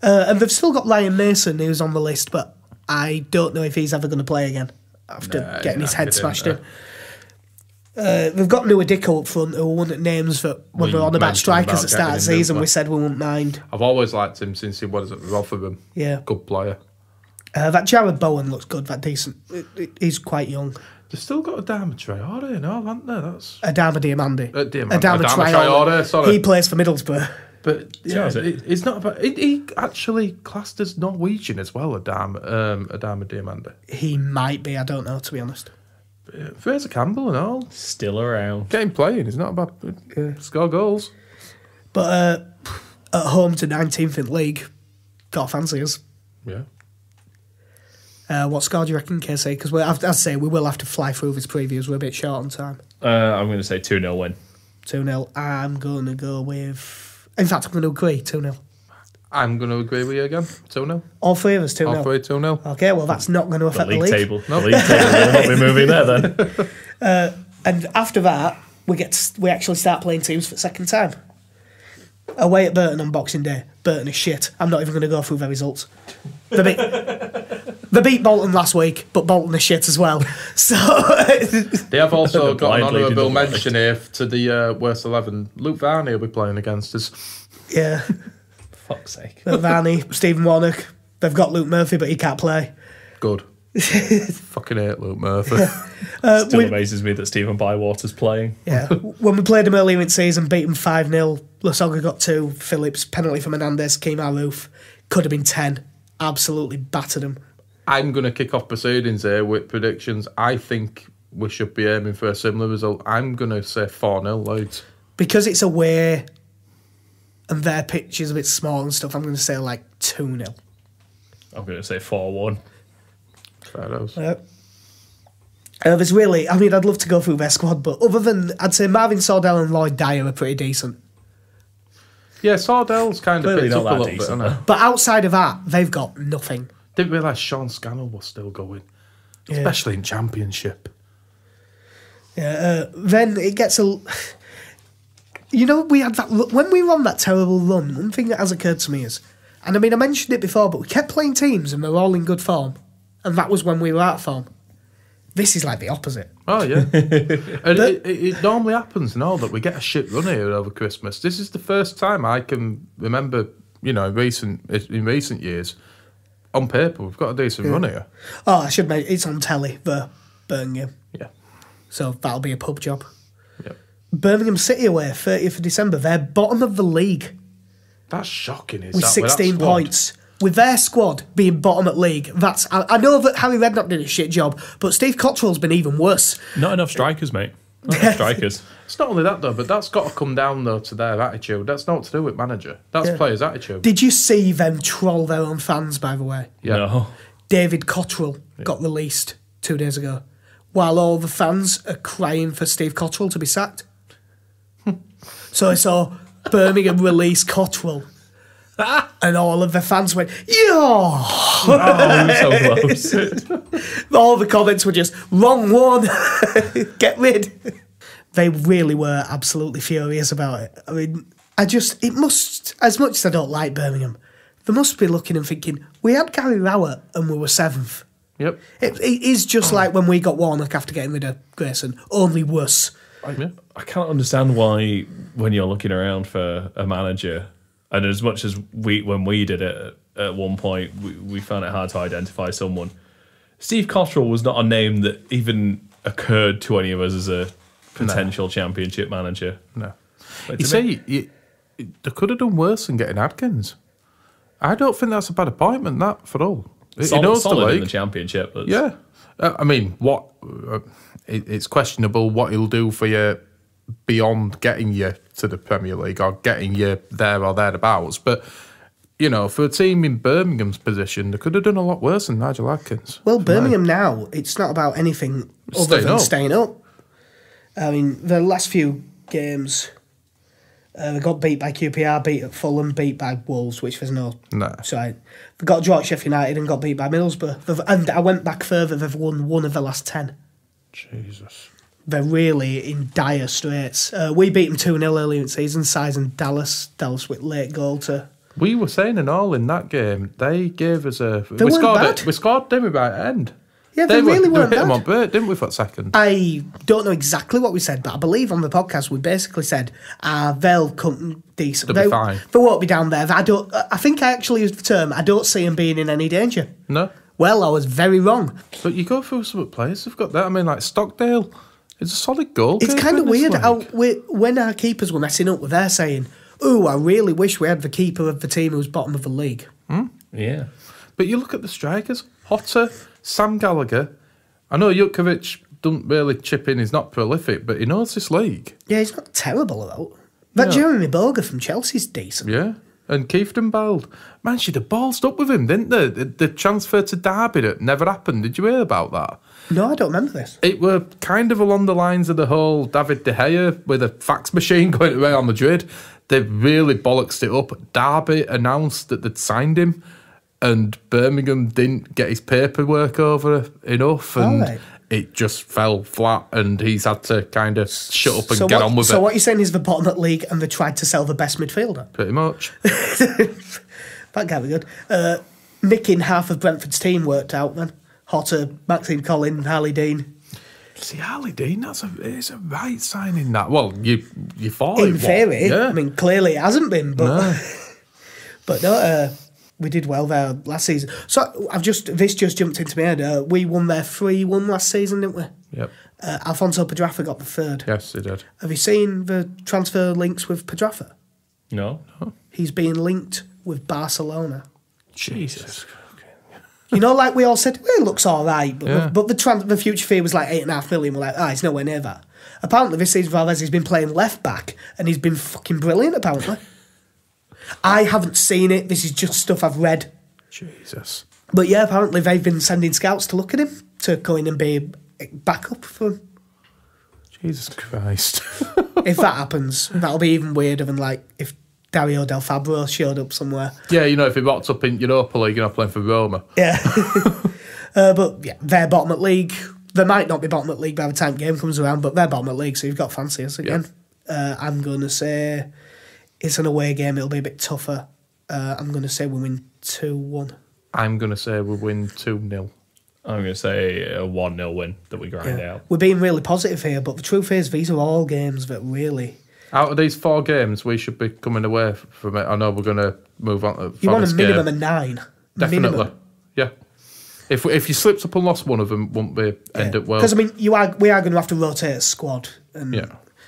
And they've still got Ryan Mason, who's on the list, but I don't know if he's ever going to play again after getting his head smashed in. They've got Noah Dicko up front, who were one of the names that when we were on about strikers at the start of the season, we said we wouldn't mind. I've always liked him since he was at Rotherham. Yeah. Good player. That Jared Bowen looks good, that decent. He's quite young. They've still got Adama Traore and all, haven't they? That's Adama Diamandi. Adama Traore, sorry. He plays for Middlesbrough. But yeah, it's not about. He actually classed as Norwegian as well, Adama Diamandi. He might be, I don't know, to be honest. Fraser Campbell and all. Still around. Get him playing, he's not about score goals. But at home to 19th in league, got fancy us. Yeah. What score do you reckon, KC? Because as I say, we will have to fly through his previews. We're a bit short on time. I'm going to say 2-0 win. 2-0. I'm going to go with... In fact, I'm going to agree, 2-0. I'm going to agree with you again, 2-0. All three of us, 2-0. All three, 2-0. Okay, well, that's not going to affect the league. Table. The league table will not be moving there then. And after that, we actually start playing teams for the second time. Away at Burton on Boxing Day. Burton is shit. I'm not even going to go through their results. They beat Bolton last week, but Bolton are shit as well. So they have also got an honourable leading mention here to the worst 11. Luke Varney will be playing against us. Yeah. For fuck's sake. Luke Varney, Stephen Warnock. They've got Luke Murphy, but he can't play. Good. Fucking hate Luke Murphy. Still amazes me that Stephen Bywater's playing. Yeah. When we played him earlier in the season, beat him 5-0. Lasogga got 2. Phillips, penalty from Menendez, Kemal Roof. Could have been 10. Absolutely battered him. I'm going to kick off proceedings here with predictions. I think we should be aiming for a similar result. I'm going to say 4-0 Leeds. Because it's away and their pitch is a bit small and stuff, I'm going to say like 2-0. I'm going to say 4-1. Fair there's really, I mean, I'd love to go through their squad, but other than, I'd say Marvin Sordell and Lloyd Dyer are pretty decent. Yeah, Sordell's kind of picked up a little bit, isn't it? But outside of that, they've got nothing. Didn't realise Sean Scannell was still going, especially in Championship. Yeah, then it gets a... You know, we had that... When we were on that terrible run, one thing that has occurred to me is... And I mean, I mentioned it before, but we kept playing teams and they were all in good form. And that was when we were out of form. This is like the opposite. Oh, yeah. And it normally happens and all that we get a shit run here over Christmas. This is the first time I can remember, you know, in recent years, on paper, we've got a decent run here. Oh, I should mention, it's on telly, the Birmingham. Yeah. So that'll be a pub job. Yep. Birmingham City away, 30th of December. They're bottom of the league. That's shocking, is with that? 16 points. With their squad being bottom at league, that's... I know that Harry Redknapp did a shit job, but Steve Cottrell's been even worse. Not enough strikers, mate. Not enough strikers. It's not only that, though, but that's got to come down, though, to their attitude. That's not to do with manager. That's players' attitude. Did you see them troll their own fans, by the way? Yeah. No. David Cottrell got released 2 days ago, while all the fans are crying for Steve Cottrell to be sacked. So I saw Birmingham release Cottrell. And all of the fans went, yo! Oh, so close. All the comments were just, wrong one, get rid. They really were absolutely furious about it. I mean, it must, as much as I don't like Birmingham, they must be looking and thinking, we had Gary Rowett and we were 7th. Yep. It is just like when we got Warnock after getting rid of Grayson, only worse. I can't understand why, when you're looking around for a manager, and as much as when we did it at one point, we found it hard to identify someone. Steve Cottrell was not a name that even occurred to any of us as a potential championship manager. No. You see, they could have done worse than getting Adkins. I don't think that's a bad appointment, that, for all. Solid in the championship. Yeah. I mean, it's questionable what he'll do for you beyond getting you to the Premier League or getting you there or thereabouts. But you know, for a team in Birmingham's position, they could have done a lot worse than Nigel Adkins. Well, Birmingham now, it's not about anything other than staying up. I mean, the last few games, they got beat by QPR, beat at Fulham, beat by Wolves, which there's no... No. So they got draw at Sheffield United and got beat by Middlesbrough. And I went back further, they've won one of the last 10. Jesus. They're really in dire straits. We beat them 2-0 earlier in the season, Size and Dallas with late goal to... We were saying and all in that game, they gave us a... They weren't bad. We scored, didn't we, by the end? Yeah, they really weren't hit bad. them on Burt, didn't we, for a second? I don't know exactly what we said, but I believe on the podcast we basically said they'll come decent. They'll be fine. They won't be down there. I think I actually used the term, I don't see them being in any danger. No. Well, I was very wrong. But you go through some players who've got that. I mean, like Stockdale, it's a solid goal. It's kind of weird how when our keepers were messing up, they're saying, "Oh, I really wish we had the keeper of the team who was bottom of the league." Yeah. But you look at the strikers, Hotter, Sam Gallagher. I know Jutkovic doesn't really chip in, he's not prolific, but he knows this league. Yeah, he's not terrible though. That Jeremy Boga from Chelsea's decent. Yeah. And Kieftenbeld. Man, she'd have ballsed up with him, didn't they? The transfer to Derby that never happened. Did you hear about that? No, I don't remember this. It were kind of along the lines of the whole David De Gea with a fax machine going to Real Madrid. They really bollocksed it up. Derby announced that they'd signed him, and Birmingham didn't get his paperwork over enough, and it just fell flat, and he's had to kind of shut up and get on with it. So what you're saying is the bottom of the league and they tried to sell the best midfielder? Pretty much. That can't be good. Nicking half of Brentford's team worked out then. Hotter, Maxine Collin, Harley Dean. See, Harley Dean, it's a right signing, that. Well, you thought in theory. Yeah. I mean, clearly it hasn't been, but... No. But no, we did well there last season. So this just jumped into my head. We won there 3-1 last season, didn't we? Yep. Alfonso Pedraza got the third. Yes, he did. Have you seen the transfer links with Pedraza? No. He's being linked with Barcelona. Jesus. You know, like we all said, well, it looks all right, but the future fee was like 8.5 million. We're like, it's nowhere near that. Apparently, this season, Valdez has been playing left back, and he's been fucking brilliant, apparently. I haven't seen it. This is just stuff I've read. Jesus. But yeah, apparently they've been sending scouts to look at him, to go in and be backup for him. Jesus Christ. If that happens, that'll be even weirder than like if Dario Del Fabro showed up somewhere. Yeah, you know, if he rocked up in Europa League, you're not playing for Roma. Yeah. But yeah, they're bottom at league. They might not be bottom at league by the time the game comes around, but they're bottom at league, so you've got to fancy us again. Yeah. I'm going to say it's an away game. It'll be a bit tougher. I'm going to say we win 2-1. I'm going to say we win 2-0. I'm going to say a 1-0 win that we grind out. We're being really positive here, but the truth is these are all games that really... Out of these 4 games, we should be coming away from it. I know we're going to move on to You want a minimum of 9. Definitely. Minimum. Yeah. If you slipped up and lost one of them, won't be end up well. Because, I mean, we are going to have to rotate a squad.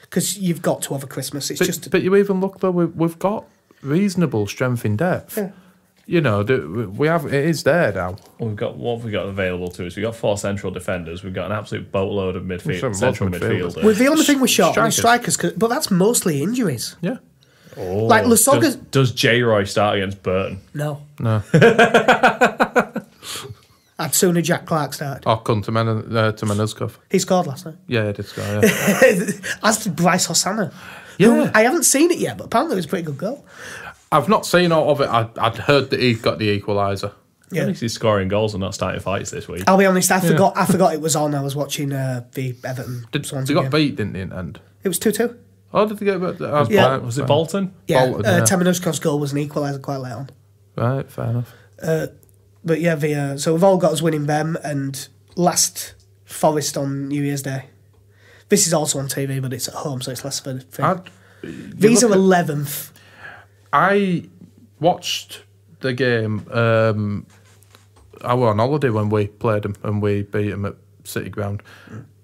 Because you've got to have a Christmas. But you even look, though, we've got reasonable strength in depth. Yeah. You know, it is there now. Well, what have we got available to us? We've got 4 central defenders. We've got an absolute boatload of central midfielders. Well, the only thing we're short on is strikers, but that's mostly injuries. Yeah. Oh, like Lasogga... Does J. Roy start against Burton? No. I'd sooner Jack Clark started. Or come to Menezkov. He scored last night. Yeah, he did score, yeah. As did Bryce Hosanna. Yeah. I haven't seen it yet, but apparently it was a pretty good goal. I've not seen all of it. I'd heard that he got the equaliser. Yeah. At least he's scoring goals and not starting fights this week. I'll be honest, I forgot it was on. I was watching the Everton. They got beat, didn't they, in the end? It was 2-2. Oh, did they get beat? Was it Bolton? Yeah, Bolton, yeah. Temenuzkov's goal was an equaliser quite late on. Right, fair enough. But yeah, so we've all got us winning them, and last Forest on New Year's Day. This is also on TV, but it's at home, so it's less of a thing. These are 11th. I watched the game. I were on holiday when we played them, and we beat them at City Ground.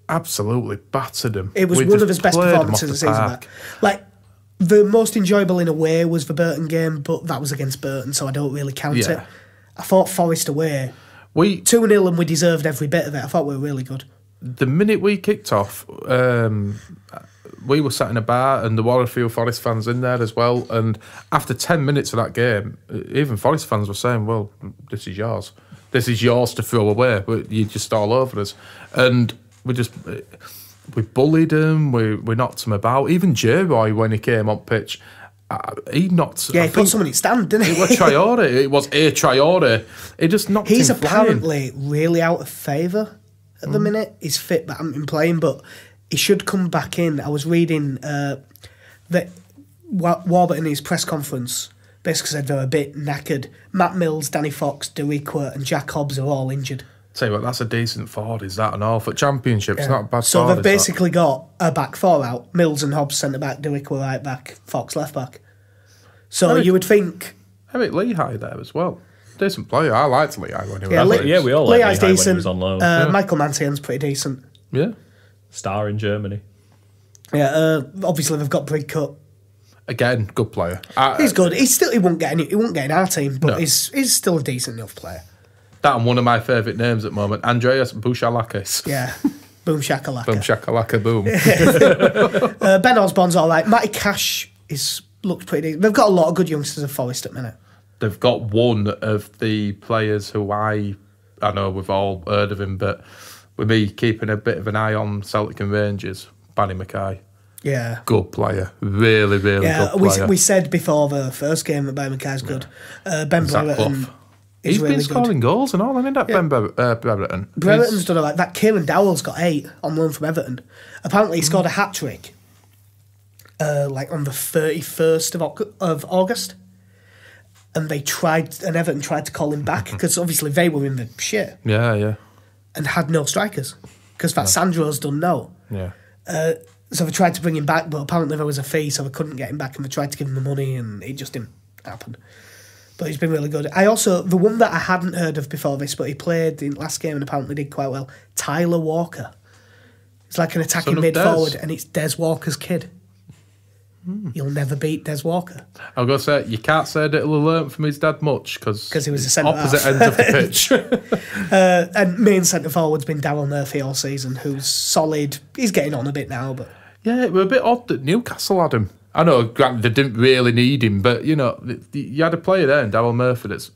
Absolutely battered them. It was one of his best performances of the season. Like, the most enjoyable in a way was the Burton game, but that was against Burton, so I don't really count it. I thought Forest away. 2-0 and we deserved every bit of it. I thought we were really good. The minute we kicked off, we were sat in a bar and there were a few Forest fans in there as well. And after 10 minutes of that game, even Forest fans were saying, well, this is yours. This is yours to throw away. But you're just all over us. And we bullied him. We knocked him about. Even J-Roy, when he came on pitch, he knocked... Yeah, he put someone in stand, didn't he? It was Traore. It was a Traore. He just knocked him He's flying. apparently really out of favour at the minute. He's fit but hasn't been playing, but he should come back in. I was reading that Warburton in his press conference basically said they're a bit knackered. Matt Mills, Danny Fox, Deweyquer and Jack Hobbs are all injured. Tell you what, that's a decent forward, is that and all? For Championship, it's not a bad So forward, they've basically got a back four out. Mills and Hobbs centre back, Deweyquer right back, Fox left back. So you would think... Eric Lehigh there as well. Decent player. I liked Lehigh when he was we all liked Lehigh's Lehigh when he decent. was on loan. Michael Mantian's pretty decent. Yeah. Star in Germany. Yeah, obviously they've got Brigcut. Again, good player. He's good. He won't get in our team, but he's still a decent enough player. That and one of my favourite names at the moment, Andreas Bouchalakis. Yeah, boom shakalaka. Boom shakalaka boom. Ben Osborne's all right. Matty Cash looks pretty decent. They've got a lot of good youngsters at Forest at the minute. They've got one of the players who I know we've all heard of him, but with me keeping a bit of an eye on Celtic and Rangers, Barry Mackay. Yeah. Good player. Really, really good player. We said before the first game that Ben Mackay's good. Ben Brereton... He's really been scoring goals and all, hasn't he, Ben Brereton? Brereton's done it like that. Kieran Dowell's got 8 on loan from Everton. Apparently he scored a hat-trick on the 31st of August. And Everton tried to call him back because obviously they were in the shit. Yeah. And had no strikers because Sandro's done no. Yeah. So they tried to bring him back, but apparently there was a fee, so they couldn't get him back, and they tried to give him the money, and it just didn't happen. But he's been really good. The one that I hadn't heard of before this, but he played in last game and apparently did quite well, Tyler Walker. It's like an attacking mid-forward, and it's Des Walker's kid. You'll never beat Des Walker. I was going to say, you can't say that he'll have learnt from his dad much, because he was a centre-half. Opposite ends of the pitch. And main centre-forward's been Darryl Murphy all season, who's solid. He's getting on a bit now, but... Yeah, it was a bit odd that Newcastle had him. I know, granted, they didn't really need him, but, you had a player there in Darryl Murphy that's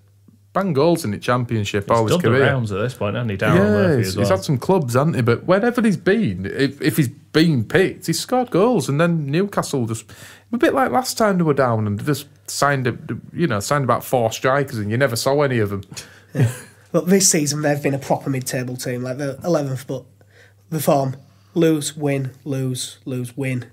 banged goals in the Championship all his career. He's done the rounds at this point, hasn't he, Darryl Murphy as well? He's had some clubs, hasn't he? But whenever he's been, if he's been picked, he's scored goals, and then Newcastle just... A bit like last time they were down and they just signed about 4 strikers and you never saw any of them. Yeah. But this season they've been a proper mid-table team, like the 11th, but the form, lose, win, lose, win.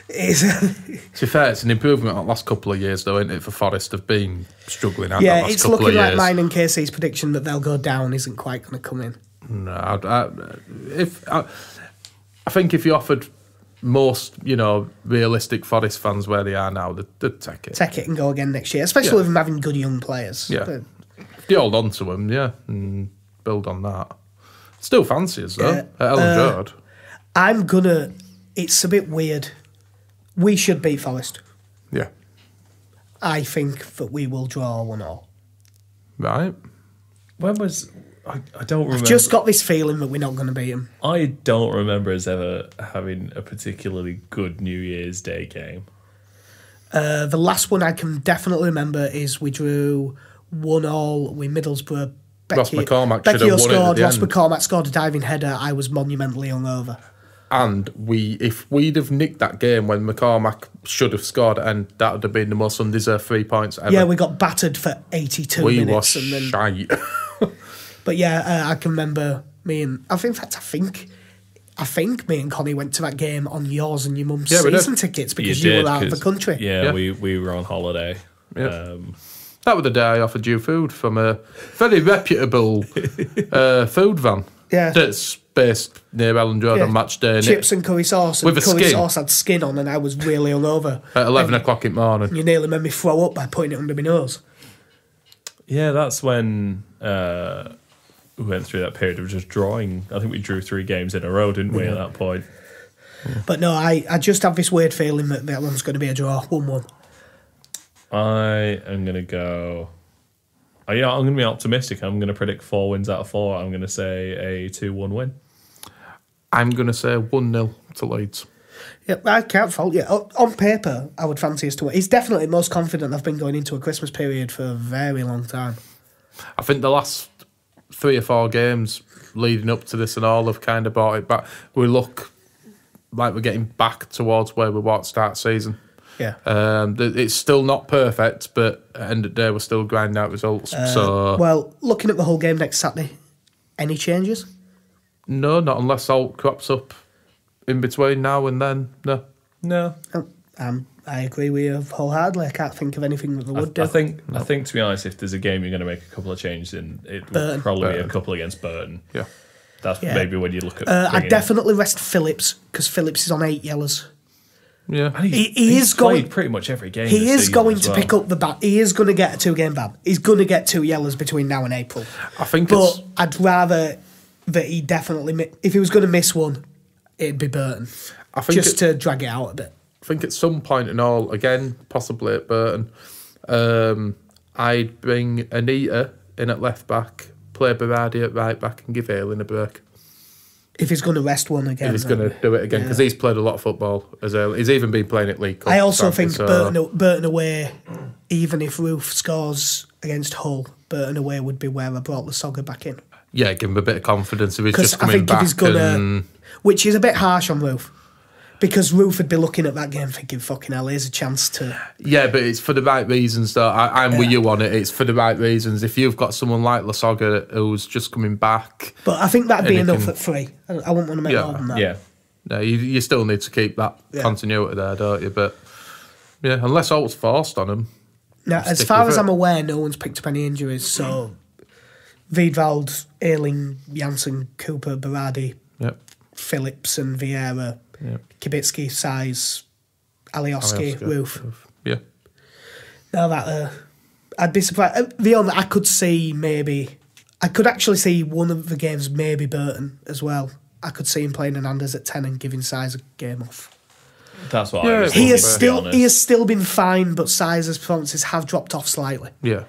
To be fair, it's an improvement on the last couple of years, though, isn't it, for Forest have been struggling out the last it's couple of years. looking like mine and Casey's prediction that they'll go down isn't quite going to come in. No, I think if you offered most, realistic Forest fans where they are now, they'd take it. Take it and go again next year, especially with them having good young players. Yeah. If you hold on to them, and build on that. Still fancy us, though, at Ellen Road. It's a bit weird. We should beat Forest. Yeah. I think that we will draw 1-1. Right. When was... I don't remember. I've just got this feeling that we're not going to beat them. I don't remember us ever having a particularly good New Year's Day game. The last one I can definitely remember is we drew 1-1 with Middlesbrough. Ross McCormack should have won scored, it at the Ross end. McCormack scored a diving header. I was monumentally hungover. And if we'd have nicked that game when McCormack should have scored, and that would have been the most undeserved 3 points ever. Yeah, we got battered for 82 minutes. We were shite. But yeah, I can remember I think me and Connie went to that game on yours and your mum's season tickets because you were out of the country. Yeah, we were on holiday. Yeah. That was the day I offered you food from a very reputable food van. Yeah. That's based near Ellen Road on match day. Chips and curry sauce. And with a curry skin. sauce had skin on and I was really hungover. At 11 o'clock in the morning. You nearly made me throw up by putting it under my nose. Yeah, that's when we went through that period of just drawing. I think we drew 3 games in a row, didn't we, at that point? Yeah. But no, I just have this weird feeling that one's going to be a draw, 1-1. I am going to go... I'm going to be optimistic. I'm going to predict 4 wins out of 4. I'm going to say a 2-1 win. I'm going to say 1-0 to Leeds. Yeah, I can't fault you. On paper, I would fancy us to win. He's definitely the most confident I've been going into a Christmas period for a very long time. I think the last 3 or 4 games leading up to this and all have kind of brought it back. We look like we're getting back towards where we were at start season. Yeah. It's still not perfect, but at the end of the day, we're still grinding out results. Well, looking at the whole game next Saturday, any changes? No, not unless Salt crops up in between now and then. No. I agree with you wholeheartedly. I can't think of anything that they would do. I think, to be honest, if there's a game you're going to make a couple of changes in, it would probably be a couple against Burton. Yeah. That's maybe when you look at... I'd definitely rest Phillips, because Phillips is on 8 yellows. Yeah. And he's played pretty much every game. He is going to pick up the bat. He is going to get a 2-game ban. He's going to get 2 yellows between now and April. But I'd rather that he definitely... If he was going to miss one, it'd be Burton. Just to drag it out a bit. I think at some point and all, again, possibly at Burton, I'd bring Anita in at left back, play Berardi at right back and give Ayling a break. If he's going to rest one again. If he's going to do it again, because he's played a lot of football as early. He's even been playing at League Cup. I also think Burton away, even if Roof scores against Hull, Burton away would be where I brought Lasogga back in. Yeah, give him a bit of confidence if he's just coming back. If he's gonna, which is a bit harsh on Roof. Because Roof would be looking at that game thinking, fucking hell, here's a chance to... Yeah, but it's for the right reasons, though. I'm with you on it. It's for the right reasons. If you've got someone like Lasogga who's just coming back... But I think that'd be enough at 3. I wouldn't want to make more than that. Yeah. No, you still need to keep that continuity there, don't you? But, yeah, unless all's forced on him. Now, as far as I'm aware, no one's picked up any injuries, so... Wiedwald, Ayling, Janssen, Cooper, Berardi, Phillips and Vieira... Yep. Kibitsky, Size, Alioski, Roof. Yeah. Now that I'd be surprised. The only I could actually see one of the games maybe Burton as well. I could see him playing Hernandez at 10 and giving Size a game off. That's what I was he has still been fine, but Size's performances have dropped off slightly. Yeah,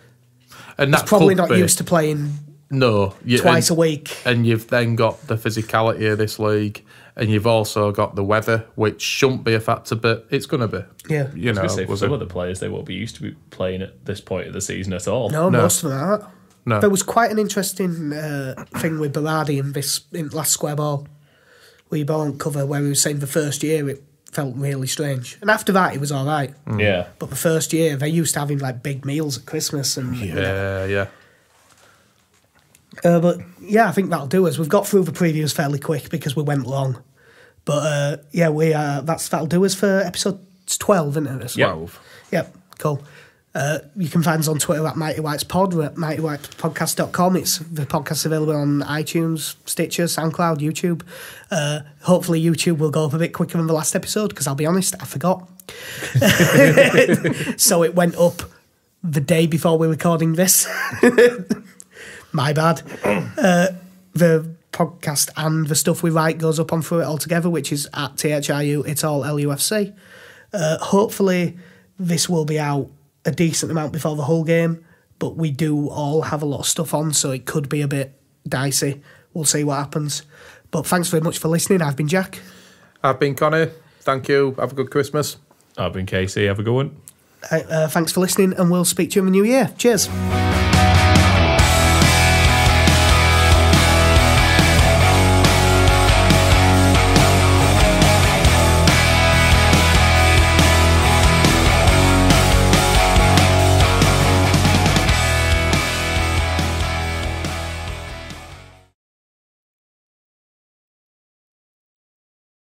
and that's probably not used to playing. Twice a week. And you've then got the physicality of this league, and you've also got the weather, which shouldn't be a factor, but it's going to be. Yeah. I was going to say, for some of the players, they won't be used to be playing at this point of the season at all. No, most of them aren't. No. There was quite an interesting thing with Berardi in last Square Ball, where you won't cover, where he was saying the first year it felt really strange. And after that, it was all right. Yeah. But the first year, they used to having like big meals at Christmas. And Yeah. But yeah, I think that'll do us. We've got through the previews fairly quick because we went long. But that'll do us for episode 12, isn't it? 12. Yep, cool. You can find us on Twitter at Mighty Whites Pod. We're at mightywhitespodcast.com. The podcast's available on iTunes, Stitcher, SoundCloud, YouTube. Hopefully YouTube will go up a bit quicker than the last episode because I'll be honest, I forgot. So it went up the day before we're recording this. My bad. The podcast and the stuff we write goes up on Through It All Together, which is at THRU, it's all LUFC. Hopefully this will be out a decent amount before the whole game, but we do all have a lot of stuff on, so it could be a bit dicey. We'll see what happens. But thanks very much for listening. I've been Jack. I've been Connie. Thank you. Have a good Christmas. I've been Casey. Have a good one. Thanks for listening, and we'll speak to you in the new year. Cheers.